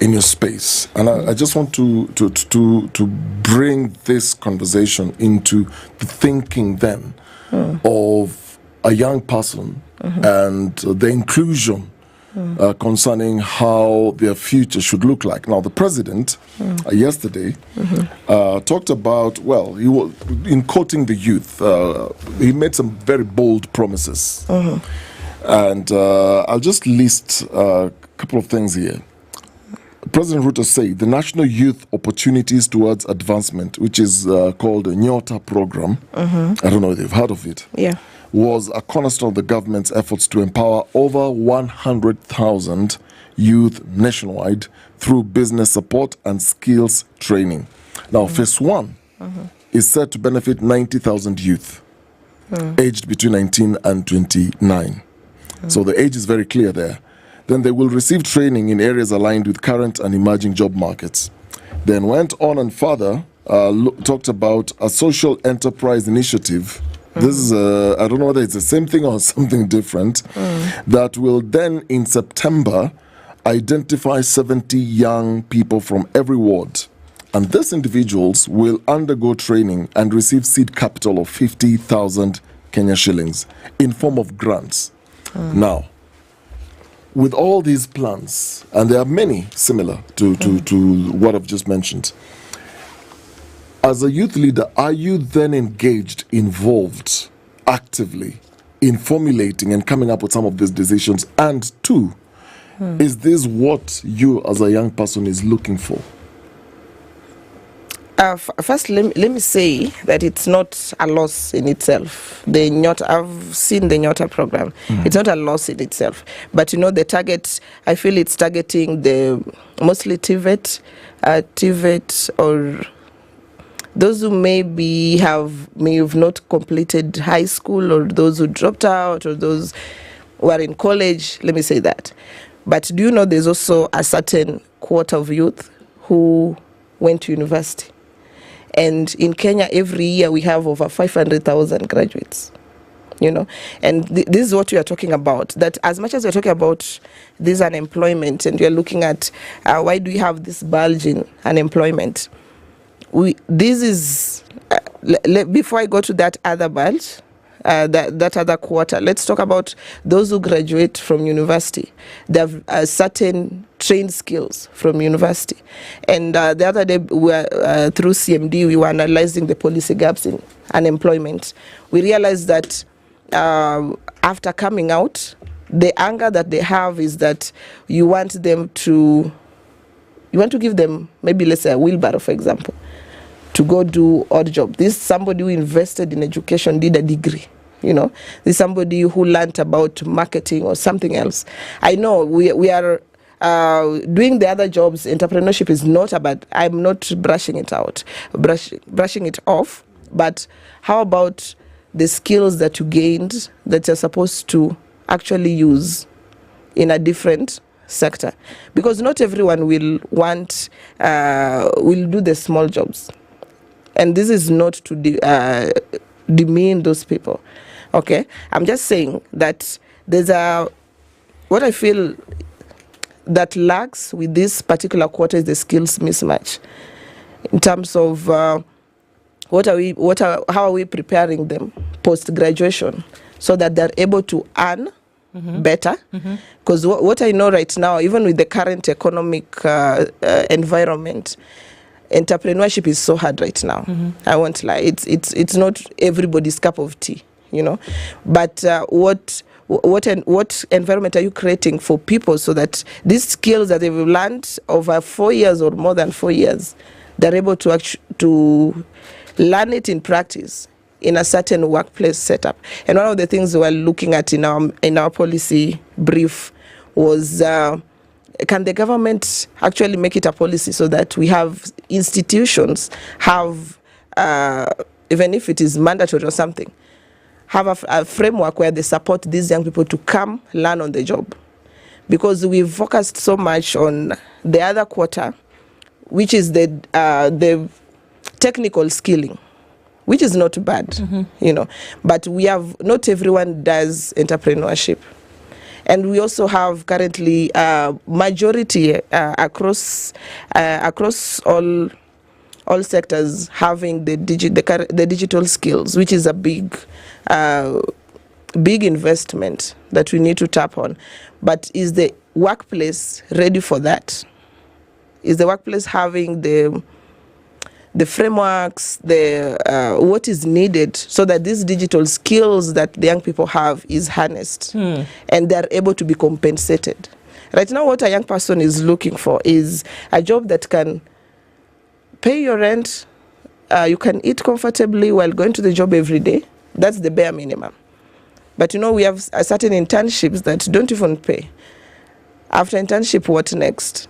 In your space, and I just want to bring this conversation into the thinking then of a young person and the inclusion concerning how their future should look like. Now, the president yesterday talked about, in quoting the youth, he made some very bold promises. And I'll just list a couple of things here. President Ruto said the National Youth Opportunities Towards Advancement, which is called the Nyota program, I don't know if you've heard of it, was a cornerstone of the government's efforts to empower over 100,000 youth nationwide through business support and skills training. Now, phase one is set to benefit 90,000 youth aged between 19 and 29. So the age is very clear there. Then they will receive training in areas aligned with current and emerging job markets. Then went on and further talked about a social enterprise initiative. This is I don't know whether it's the same thing or something different, that will then in September identify 70 young people from every ward. And these individuals will undergo training and receive seed capital of 50,000 Kenya shillings in form of grants. Now, with all these plans, and there are many similar to what I've just mentioned, as a youth leader, are you then involved actively in formulating and coming up with some of these decisions? And two, is this what you as a young person is looking for? First, let me say that it's not a loss in itself. I've seen the Nyota program. It's not a loss in itself. But the target, I feel it's targeting the mostly TVET or those who may have not completed high school, or those who dropped out, or those who are in college. Let me say that. But do you know there's also a certain quarter of youth who went to university? And in Kenya, every year we have over 500,000 graduates, And this is what we are talking about, that as much as we're talking about this unemployment, and we're looking at why do we have this bulge in unemployment, before I go to that other bulge, that other quarter, let's talk about those who graduate from university. They have certain trained skills from university. And the other day, through CMD, we were analyzing the policy gaps in unemployment. We realized that after coming out, the anger that they have is that you want to give them, maybe let's say a wheelbarrow, for example, to go do odd job. This is somebody who invested in education, did a degree, There's somebody who learned about marketing or something else. I know we are doing the other jobs. Entrepreneurship is not about, I'm not brushing it off, but how about the skills that you gained that you're supposed to actually use in a different sector? Because not everyone will do the small jobs, and this is not to demean those people. Okay, I'm just saying that there's what I feel that lacks with this particular quarter is the skills mismatch in terms of how are we preparing them post graduation so that they're able to earn better. Because what I know right now, even with the current economic environment, entrepreneurship is so hard right now. I won't lie. It's not everybody's cup of tea, But what environment are you creating for people so that these skills that they've learned over 4 years or more than 4 years, they're able to learn it in practice in a certain workplace setup? And one of the things we're looking at in our policy brief was, can the government actually make it a policy so that we have institutions have, even if it is mandatory or something, have a framework where they support these young people to come learn on the job? Because we've focused so much on the other quarter, which is the technical skilling, which is not bad, but not everyone does entrepreneurship. And we also have currently majority across all sectors having the digital skills, which is a big investment that we need to tap on. But is the workplace ready for that? Is the workplace having the frameworks, what is needed so that these digital skills that the young people have is harnessed and they're able to be compensated? Right now, what a young person is looking for is a job that can pay your rent, you can eat comfortably while going to the job every day. That's the bare minimum. But we have certain internships that don't even pay. After internship, what next?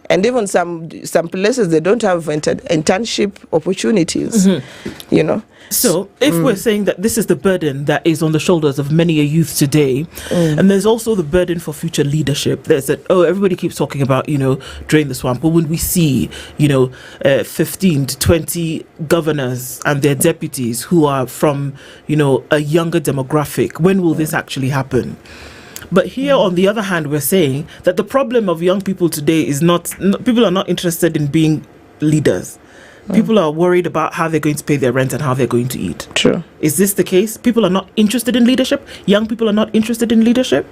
And even some places, they don't have internship opportunities, So if we're saying that this is the burden that is on the shoulders of many a youth today, and there's also the burden for future leadership, there's that, everybody keeps talking about, drain the swamp. But when we see, 15 to 20 governors and their deputies who are from, a younger demographic, when will this actually happen? But here, on the other hand, we're saying that the problem of young people today is people are not interested in being leaders. People are worried about how they're going to pay their rent and how they're going to eat. True. Is this the case? People are not interested in leadership? Young people are not interested in leadership?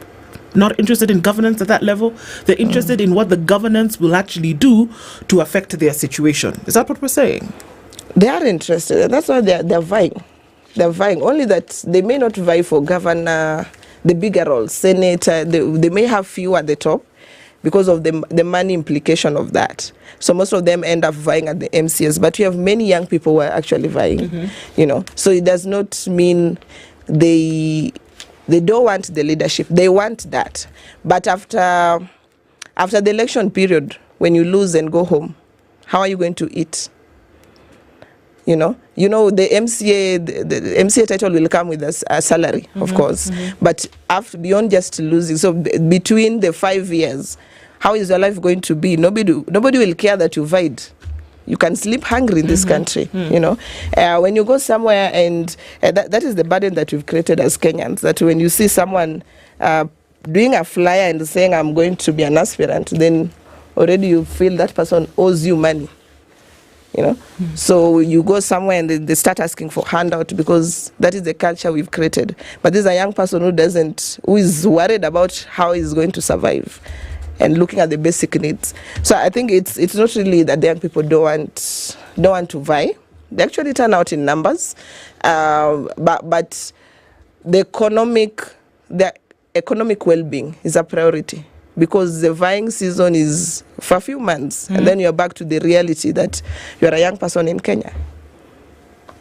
Not interested in governance at that level? They're interested in what the governance will actually do to affect their situation. Is that what we're saying? They are interested. That's why they're vying. They're vying. Only that they may not vie for governor, the bigger roles, senator. They may have few at the top because of the money implication of that. So most of them end up vying at the MCS. But you have many young people who are actually vying, So it does not mean they don't want the leadership. They want that. But after the election period, when you lose and go home, how are you going to eat? The MCA, the MCA title will come with a salary, of course. But beyond just losing, so between the 5 years, how is your life going to be? Nobody will care that you vied. You can sleep hungry in this country, When you go somewhere, and that is the burden that we've created as Kenyans, that when you see someone doing a flyer and saying, I'm going to be an aspirant, then already you feel that person owes you money. So you go somewhere and they start asking for handout because that is the culture we've created. But there's a young person who is worried about how he's going to survive and looking at the basic needs. So I think it's not really that the young people don't want to vie. They actually turn out in numbers, but the economic well-being is a priority. Because the vying season is for a few months, and then you're back to the reality that you're a young person in Kenya.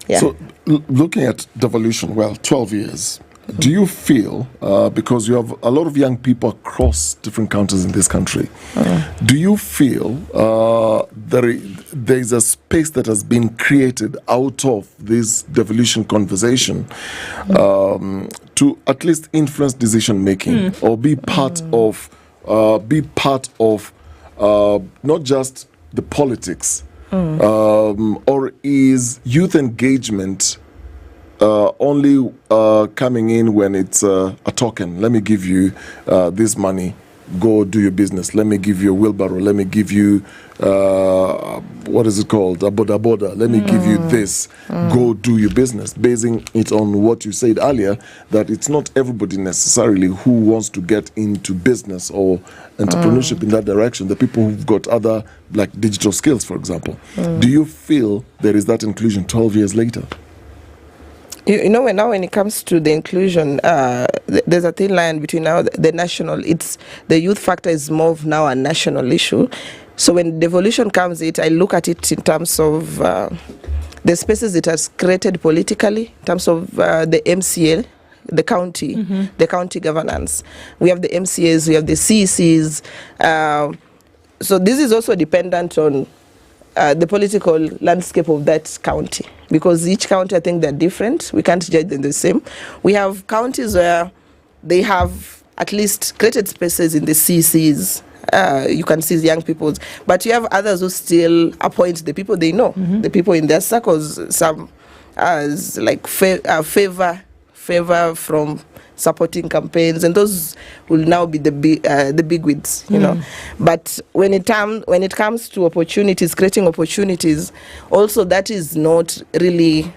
Yeah. So, looking at devolution, 12 years. Do you feel, because you have a lot of young people across different counties in this country, do you feel there is a space that has been created out of this devolution conversation to at least influence decision making or be part of not just the politics, or is youth engagement only coming in when it's a token? Let me give you this money, go do your business. Let me give you a wheelbarrow. Let me give you what is it called, a boda. Let me give you this, go do your business, basing it on what you said earlier, that it's not everybody necessarily who wants to get into business or entrepreneurship in that direction. The people who've got other, like digital skills, for example. Do you feel there is that inclusion 12 years later? You know, when it comes to the inclusion, there's a thin line between now the national. The youth factor is more of now a national issue. So when devolution comes, I look at it in terms of the spaces it has created politically, in terms of the MCA, the county governance. We have the MCAs, we have the CECs. So this is also dependent on the political landscape of that county, because each county, I think they're different. We can't judge them the same. We have counties where they have at least created spaces in the CCs. You can see young people, but you have others who still appoint the people they know, the people in their circles. Some as like favor from supporting campaigns, and those will now be the bigwigs, you know. But when it comes to opportunities, creating opportunities, also that is not really,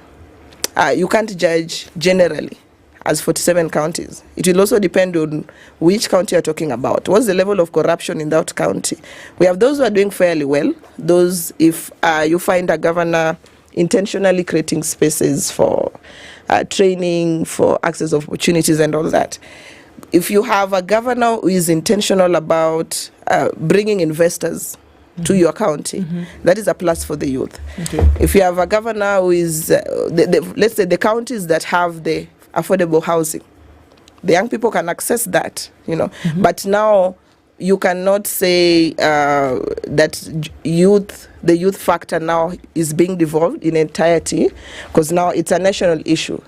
you can't judge generally as 47 counties. It will also depend on which county you're talking about. What's the level of corruption in that county? We have those who are doing fairly well. Those, if you find a governor intentionally creating spaces for training, for access of opportunities and all that. If you have a governor who is intentional about bringing investors to your county, that is a plus for the youth. If you have a governor who is, let's say the counties that have the affordable housing, the young people can access that, you know. But now you cannot say that the youth factor now is being devolved in entirety, because now it's a national issue.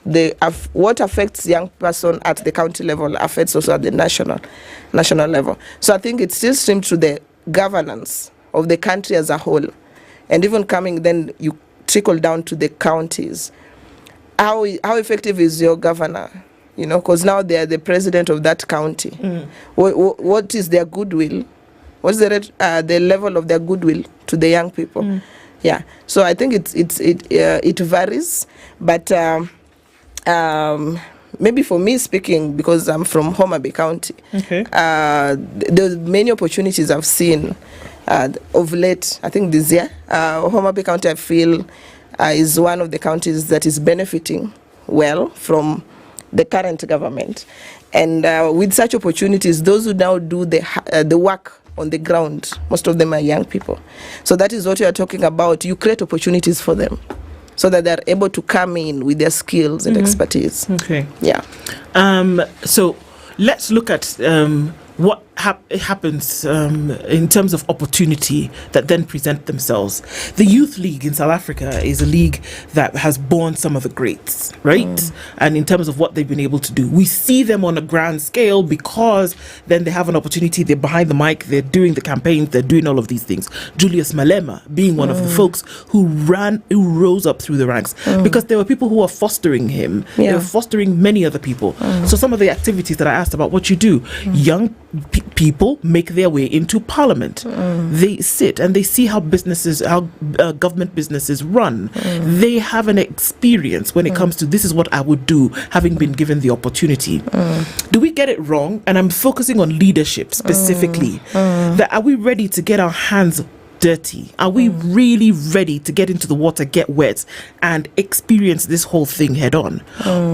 What affects young person at the county level affects also at the national level. So I think it still streams to the governance of the country as a whole, and even coming then you trickle down to the counties. How effective is your governor? You know, because now they are the president of that county. What is their goodwill? What's the level of their goodwill to the young people? Yeah. So I think it varies, but maybe for me speaking, because I'm from Homa Bay County, there's many opportunities I've seen of late. I think this year, Homa Bay County, I feel, is one of the counties that is benefiting well from the current government. And with such opportunities, those who now do the work on the ground, most of them are young people. So that is what you are talking about. You create opportunities for them so that they're able to come in with their skills and expertise. Yeah. So let's look at what happens in terms of opportunity that then present themselves. The Youth League in South Africa is a league that has borne some of the greats, right? And in terms of what they've been able to do, we see them on a grand scale because then they have an opportunity, they're behind the mic, they're doing the campaigns, they're doing all of these things. Julius Malema being one of the folks who rose up through the ranks because there were people who were fostering him. They were fostering many other people. So some of the activities that I asked about, what you do, young people make their way into parliament. They sit and they see how government businesses run. They have an experience when it comes to this is what I would do, having been given the opportunity. Do we get it wrong? And I'm focusing on leadership specifically. That are we ready to get our hands dirty? Are we really ready to get into the water, get wet, and experience this whole thing head on?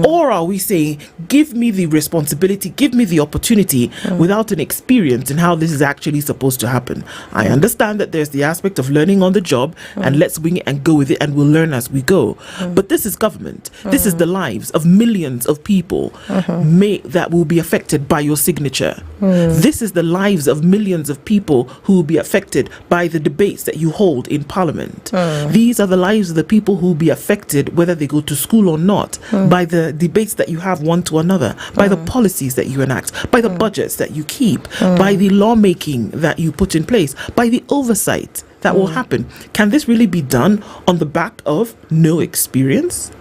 Or are we saying, give me the responsibility, give me the opportunity without an experience in how this is actually supposed to happen? I understand that there's the aspect of learning on the job and let's wing it and go with it and we'll learn as we go. But this is government. This is the lives of millions of people that will be affected by your signature. This is the lives of millions of people who will be affected by the debates that you hold in Parliament. These are the lives of the people who will be affected, whether they go to school or not, by the debates that you have one to another, by the policies that you enact, by the budgets that you keep, by the lawmaking that you put in place, by the oversight that will happen. Can this really be done on the back of no experience?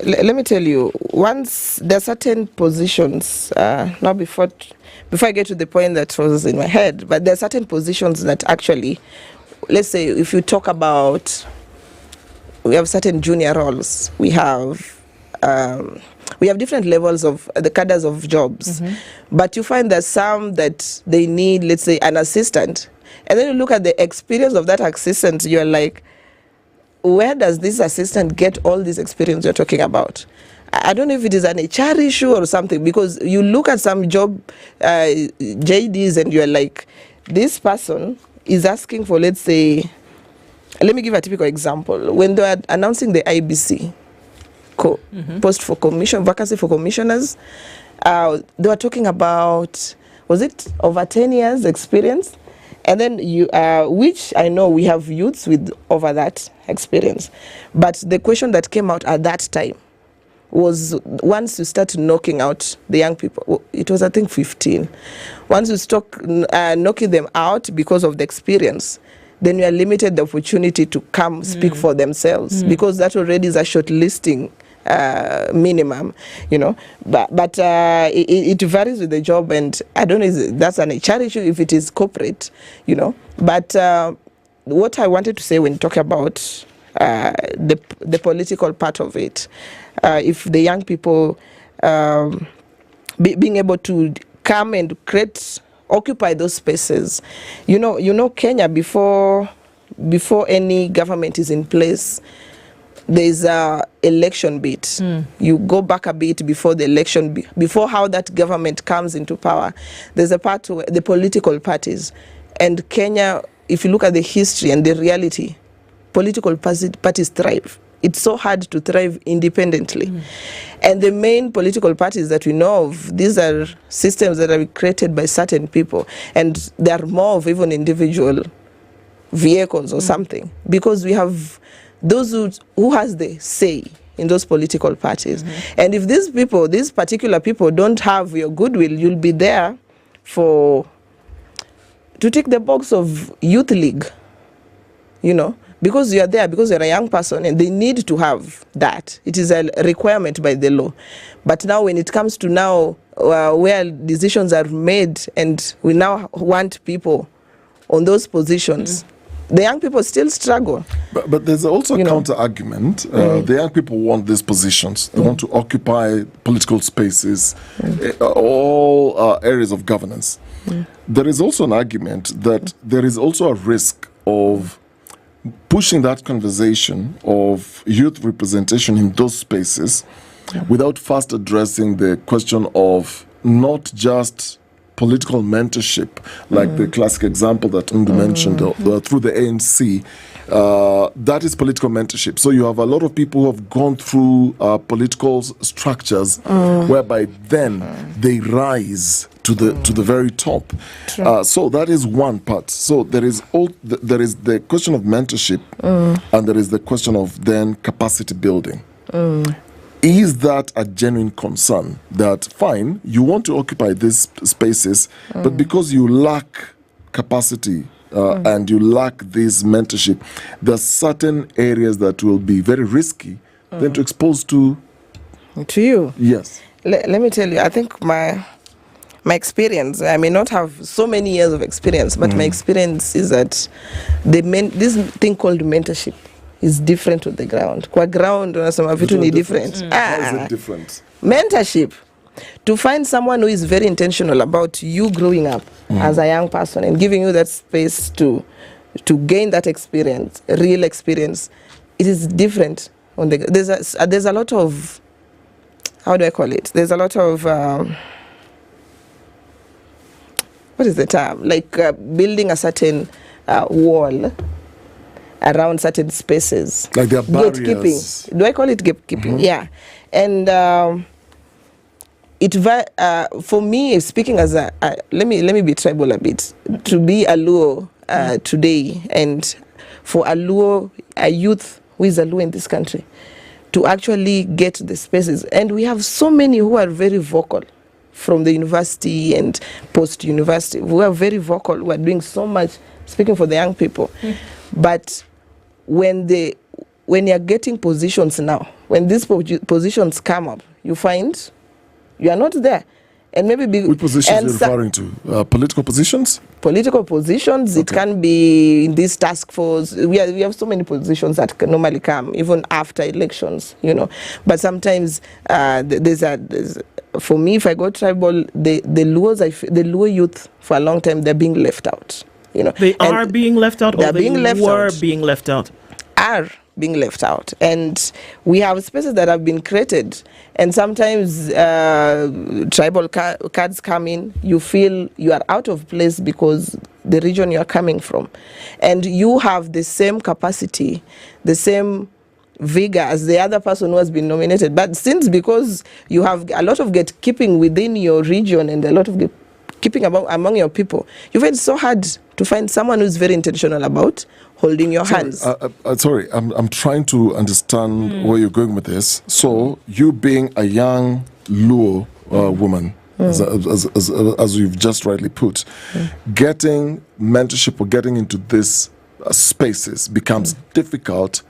Let me tell you, once there are certain positions, now before I get to the point that was in my head, but there are certain positions that actually, let's say if you talk about, we have certain junior roles, we have different levels of the cadres of jobs, but you find that some that they need, let's say, an assistant, and then you look at the experience of that assistant, you're like, where does this assistant get all this experience you're talking about? I don't know if it is an HR issue or something, because you look at some job JDs and you're like, this person is asking for, let's say, let me give a typical example. When they were announcing the IBC post for commission, vacancy for commissioners, they were talking about, was it over 10 years experience? And then which I know we have youths with over that experience. But the question that came out at that time was, once you start knocking out the young people, it was I think 15. Once you start knocking them out because of the experience, then you are limited the opportunity to come speak for themselves, because that already is a shortlisting minimum, you know. But it varies with the job, and I don't know if that's an HR issue, if it is corporate, you know. But what I wanted to say when talking about the political part of it, if the young people being able to come and occupy those spaces, you know, Kenya, before any government is in place, there's a election bit. You go back a bit before the election, before how that government comes into power. There's a part where the political parties, and Kenya, if you look at the history and the reality, political parties thrive. It's so hard to thrive independently. And the main political parties that we know of, these are systems that are created by certain people, and they are more of even individual vehicles or something, because we have those who has the say in those political parties. And if these particular people don't have your goodwill, you'll be there to take the box of youth league, you know, because you are there, because you're a young person, and they need to have that. It is a requirement by the law. But now when it comes to now where decisions are made, and we now want people on those positions, the young people still struggle. But there's also a counter argument. The young people want these positions. They want to occupy political spaces, all areas of governance. There is also an argument that there is also a risk of pushing that conversation of youth representation in those spaces without first addressing the question of not just political mentorship, like the classic example that Undu mentioned, through the ANC. That is political mentorship. So you have a lot of people who have gone through political structures whereby then they rise to the very top. So that is one part. So there is the question of mentorship, and there is the question of then capacity building. Is that a genuine concern that, fine, you want to occupy these spaces, but because you lack capacity and you lack this mentorship, there are certain areas that will be very risky then to expose to you? Yes. Let me tell you, I think my experience, I may not have so many years of experience, but my experience is that this thing called mentorship is different to the ground. Kwa ground unasema vitu ni different. How is it different? Mentorship. to find someone who is very intentional about you growing up as a young person and giving you that space to gain that experience, real experience, it is different. There's a lot of, how do I call it? There's a lot of, what is the term? Like building a certain wall around certain spaces. Like there are barriers. Gatekeeping. Do I call it gatekeeping? Yeah. And for me, speaking as a, let me be tribal a bit, to be a Luo today, and for a Luo, a youth who is a Luo in this country, to actually get the spaces. And we have so many who are very vocal from the university and post-university, who are very vocal, who are doing so much, speaking for the young people. But when you're getting positions now, when these positions come up, you find you are not there. And maybe which positions are you referring to? Political positions? Political positions. Okay. It can be in this task force. We have so many positions that can normally come even after elections, But sometimes for me, if I go tribal, the Luo youth for a long time, they're being left out. They are being left out, or being left out? Are being left out. And we have spaces that have been created, and sometimes tribal cards come in, you feel you are out of place because the region you are coming from, and you have the same capacity, the same vigor as the other person who has been nominated, but since because you have a lot of gatekeeping within your region and a lot of keeping among your people, you find it so hard to find someone who's very intentional about holding your hands. Sorry, I'm trying to understand where you're going with this. So you being a young Luo woman, as you've just rightly put, getting mentorship or getting into these spaces becomes difficult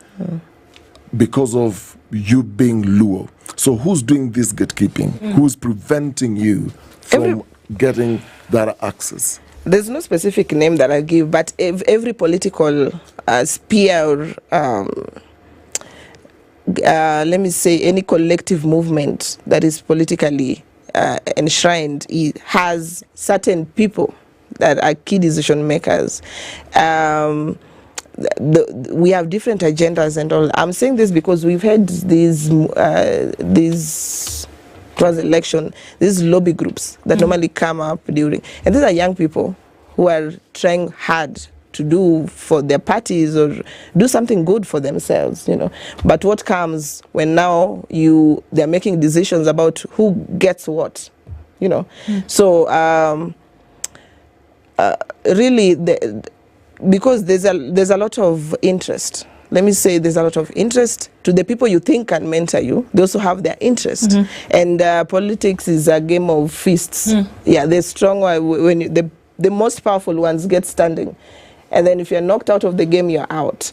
because of you being Luo. So who's doing this gatekeeping? Who's preventing you from getting that access? There's no specific name that I give, but every political sphere or let me say any collective movement that is politically enshrined has certain people that are key decision makers. We have different agendas and all. I'm saying this because we've had these cross-election, these lobby groups that normally come up during, and these are young people who are trying hard to do for their parties or do something good for themselves, But what comes when now they're making decisions about who gets what, So really, because there's a lot of interest. Let me say there's a lot of interest to the people you think can mentor you. They also have their interest. And politics is a game of fists. Yeah, they're strong when the most powerful ones get standing. And then if you're knocked out of the game, you're out.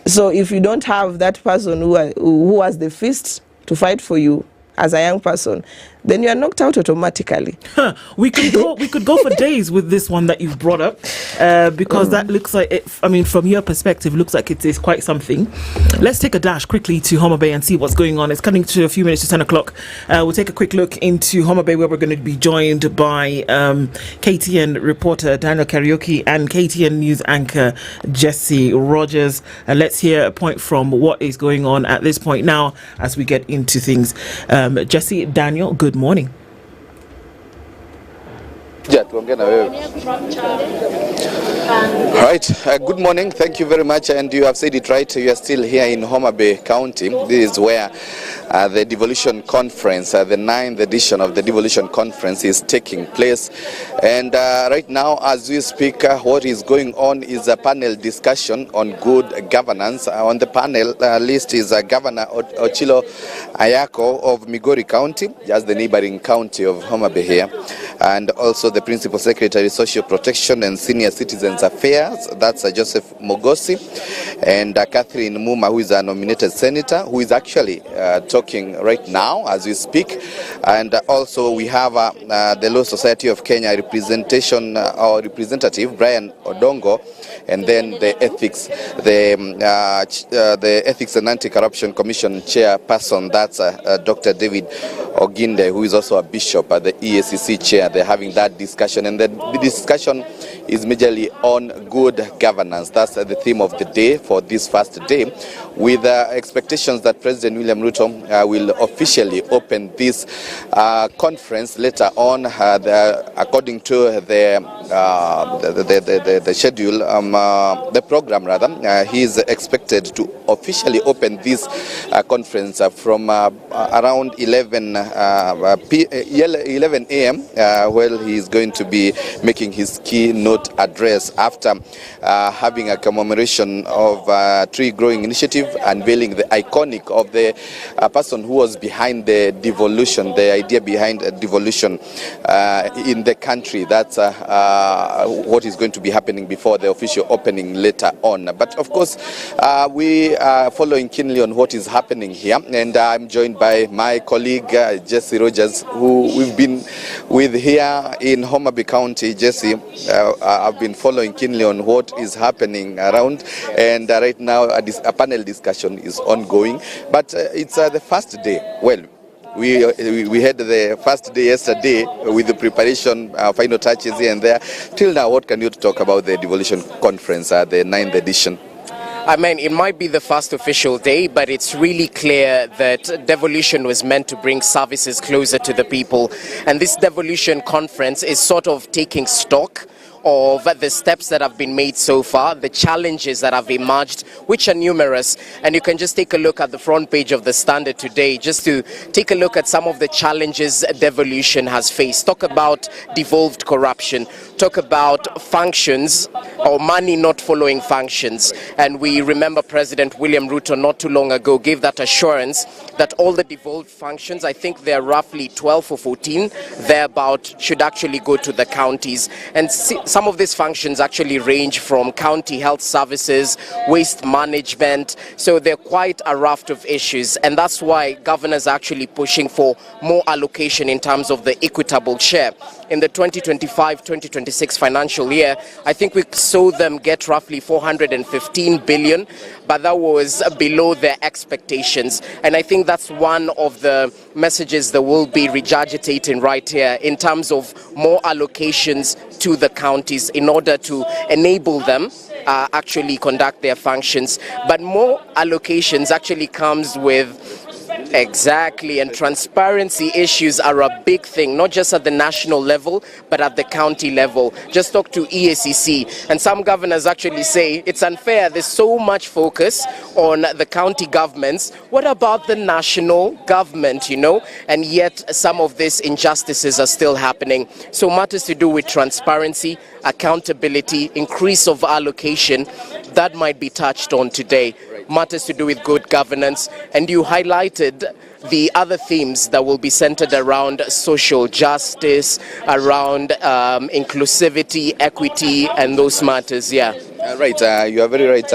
So if you don't have that person who has the fist to fight for you as a young person, then you are knocked out automatically. We could go for days with this one that you've brought up, because that looks like it, from your perspective, looks like it is quite something. Let's take a dash quickly to Homa Bay and see what's going on. It's coming to a few minutes to 10 o'clock. We'll take a quick look into Homa Bay, where we're going to be joined by KTN reporter Daniel Karaoke and KTN news anchor Jesse Rogers. Let's hear a point from what is going on at this point now as we get into things. Jesse, Daniel, good morning. Right, good morning. Thank you very much. And you have said it right. You are still here in Homa Bay County. This is where the Devolution Conference, the 9th edition of the Devolution Conference is taking place. And right now, as we speak, what is going on is a panel discussion on good governance. On the panel list is Governor Ochilo Ayako of Migori County, just the neighboring county of Homa Bay here, and also the Principal Secretary, Social Protection and Senior Citizens Affairs, that's Joseph Mogosi, and Catherine Muma, who is a nominated senator, who is actually talking right now as we speak. And also we have the Law Society of Kenya representation or representative Brian Odongo, and then the ethics, the Ethics and Anti-Corruption Commission chairperson, that's Dr. David Oginde, who is also a bishop at the EACC chair. They're having that discussion, and the discussion is majorly on good governance. That's the theme of the day for this first day, with expectations that President William Ruto will officially open this conference later on. According to the schedule, the program rather, he is expected to officially open this conference from around 11 a.m. Where he is going to be making his keynote address after having a commemoration of tree growing initiative, unveiling the iconic of the person who was behind the devolution, the idea behind devolution in the country. That's what is going to be happening before the official opening later on. But of course, we are following keenly on what is happening here, and I'm joined by my colleague Jesse Rogers, who we've been with here in Homa Bay County. Jesse, I've been following keenly on what is happening around, and right now a panel discussion is ongoing. But it's the first day. Well, we had the first day yesterday with the preparation, final touches here and there. Till now, what can you talk about the Devolution Conference, the 9th edition? I mean, it might be the first official day, but it's really clear that devolution was meant to bring services closer to the people. And this devolution conference is sort of taking stock of the steps that have been made so far, the challenges that have emerged, which are numerous. And you can just take a look at the front page of the Standard today, just to take a look at some of the challenges devolution has faced. Talk about devolved corruption, talk about functions or money not following functions. And we remember President William Ruto not too long ago gave that assurance that all the devolved functions, I think they're roughly 12 or 14, thereabout, should actually go to the counties. And some of these functions actually range from county health services, waste management, so they're quite a raft of issues, and that's why governors are actually pushing for more allocation in terms of the equitable share. In the 2025-2026 financial year, I think we saw them get roughly 415 billion, but that was below their expectations. And I think that's one of the messages that will be regurgitating right here in terms of more allocations to the counties in order to enable them actually conduct their functions. But more allocations actually comes with exactly, and transparency issues are a big thing, not just at the national level, but at the county level. Just talk to EACC, and some governors actually say it's unfair. There's so much focus on the county governments. What about the national government, And yet some of these injustices are still happening. So matters to do with transparency, accountability, increase of allocation, that might be touched on today. Matters to do with good governance, and you highlighted the other themes that will be centered around social justice, around inclusivity, equity, and those matters. Right, you are very right,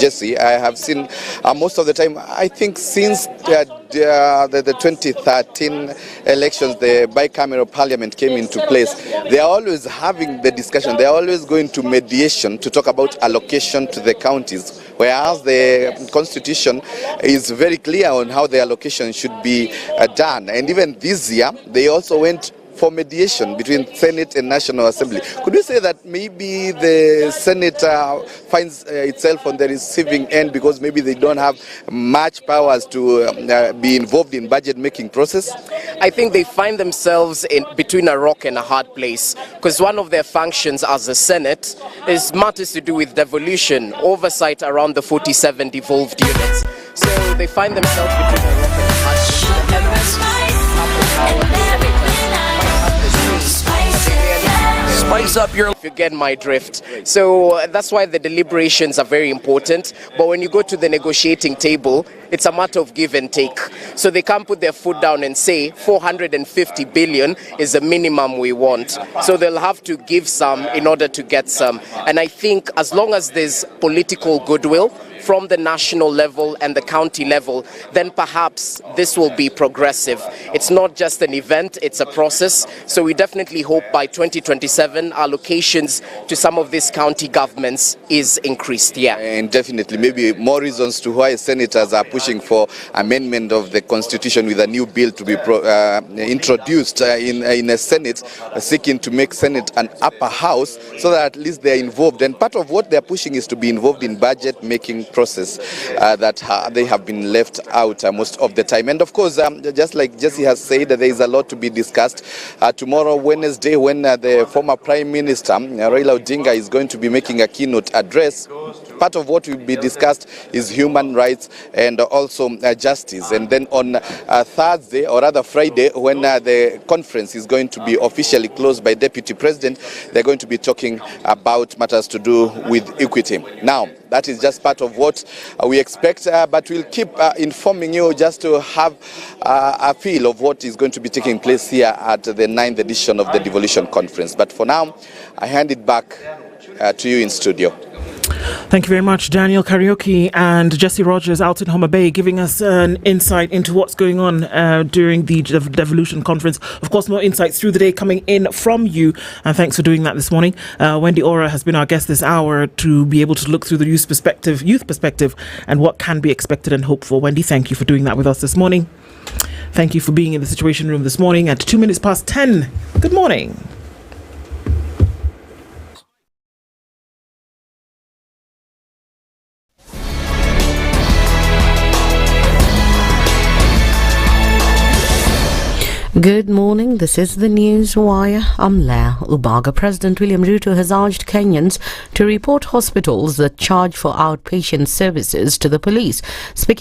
Jesse. I have seen most of the time, I think since the 2013 elections, the bicameral parliament came into place, they are always having the discussion. They are always going to mediation to talk about allocation to the counties, whereas the constitution is very clear on how the allocation should be done. And even this year, they also went for mediation between Senate and National Assembly. Could you say that maybe the Senate finds itself on the receiving end because maybe they don't have much powers to be involved in budget making process? I think they find themselves in between a rock and a hard place, because one of their functions as a Senate is matters to do with devolution, oversight around the 47 devolved units. So they find themselves between a rock and a hard place. Spice up your... If you get my drift. So that's why the deliberations are very important. But when you go to the negotiating table, it's a matter of give and take. So they can't put their foot down and say 450 billion is the minimum we want. So they'll have to give some in order to get some. And I think as long as there's political goodwill from the national level and the county level, then perhaps this will be progressive. It's not just an event, it's a process. So we definitely hope by 2027 allocations to some of these county governments is increased. Yeah. And definitely maybe more reasons to why senators are pushing for amendment of the constitution with a new bill to be introduced in a Senate, seeking to make Senate an upper house so that at least they're involved. And part of what they're pushing is to be involved in budget making process that they have been left out most of the time. And of course, just like Jesse has said, there is a lot to be discussed. Tomorrow, Wednesday, when the former Prime Minister, Raila Odinga, is going to be making a keynote address, part of what will be discussed is human rights and also justice. And then on Thursday, or rather Friday, when the conference is going to be officially closed by Deputy President, they're going to be talking about matters to do with equity. Now, that is just part of what we expect, but we'll keep informing you just to have a feel of what is going to be taking place here at the 9th edition of the Devolution Conference. But for now, I hand it back to you in studio. Thank you very much, Daniel Karaoke and Jesse Rogers out in Homa Bay, giving us an insight into what's going on during the Devolution Conference. Of course, more insights through the day coming in from you, and thanks for doing that this morning. Wendy Ora has been our guest this hour to be able to look through the youth perspective and what can be expected and hoped for. Wendy, thank you for doing that with us this morning. Thank you for being in the Situation Room this morning at 2 minutes past 10. Good morning. Good morning, this is the News Wire. I'm Leah Ubaga. President William Ruto has urged Kenyans to report hospitals that charge for outpatient services to the police. Speaking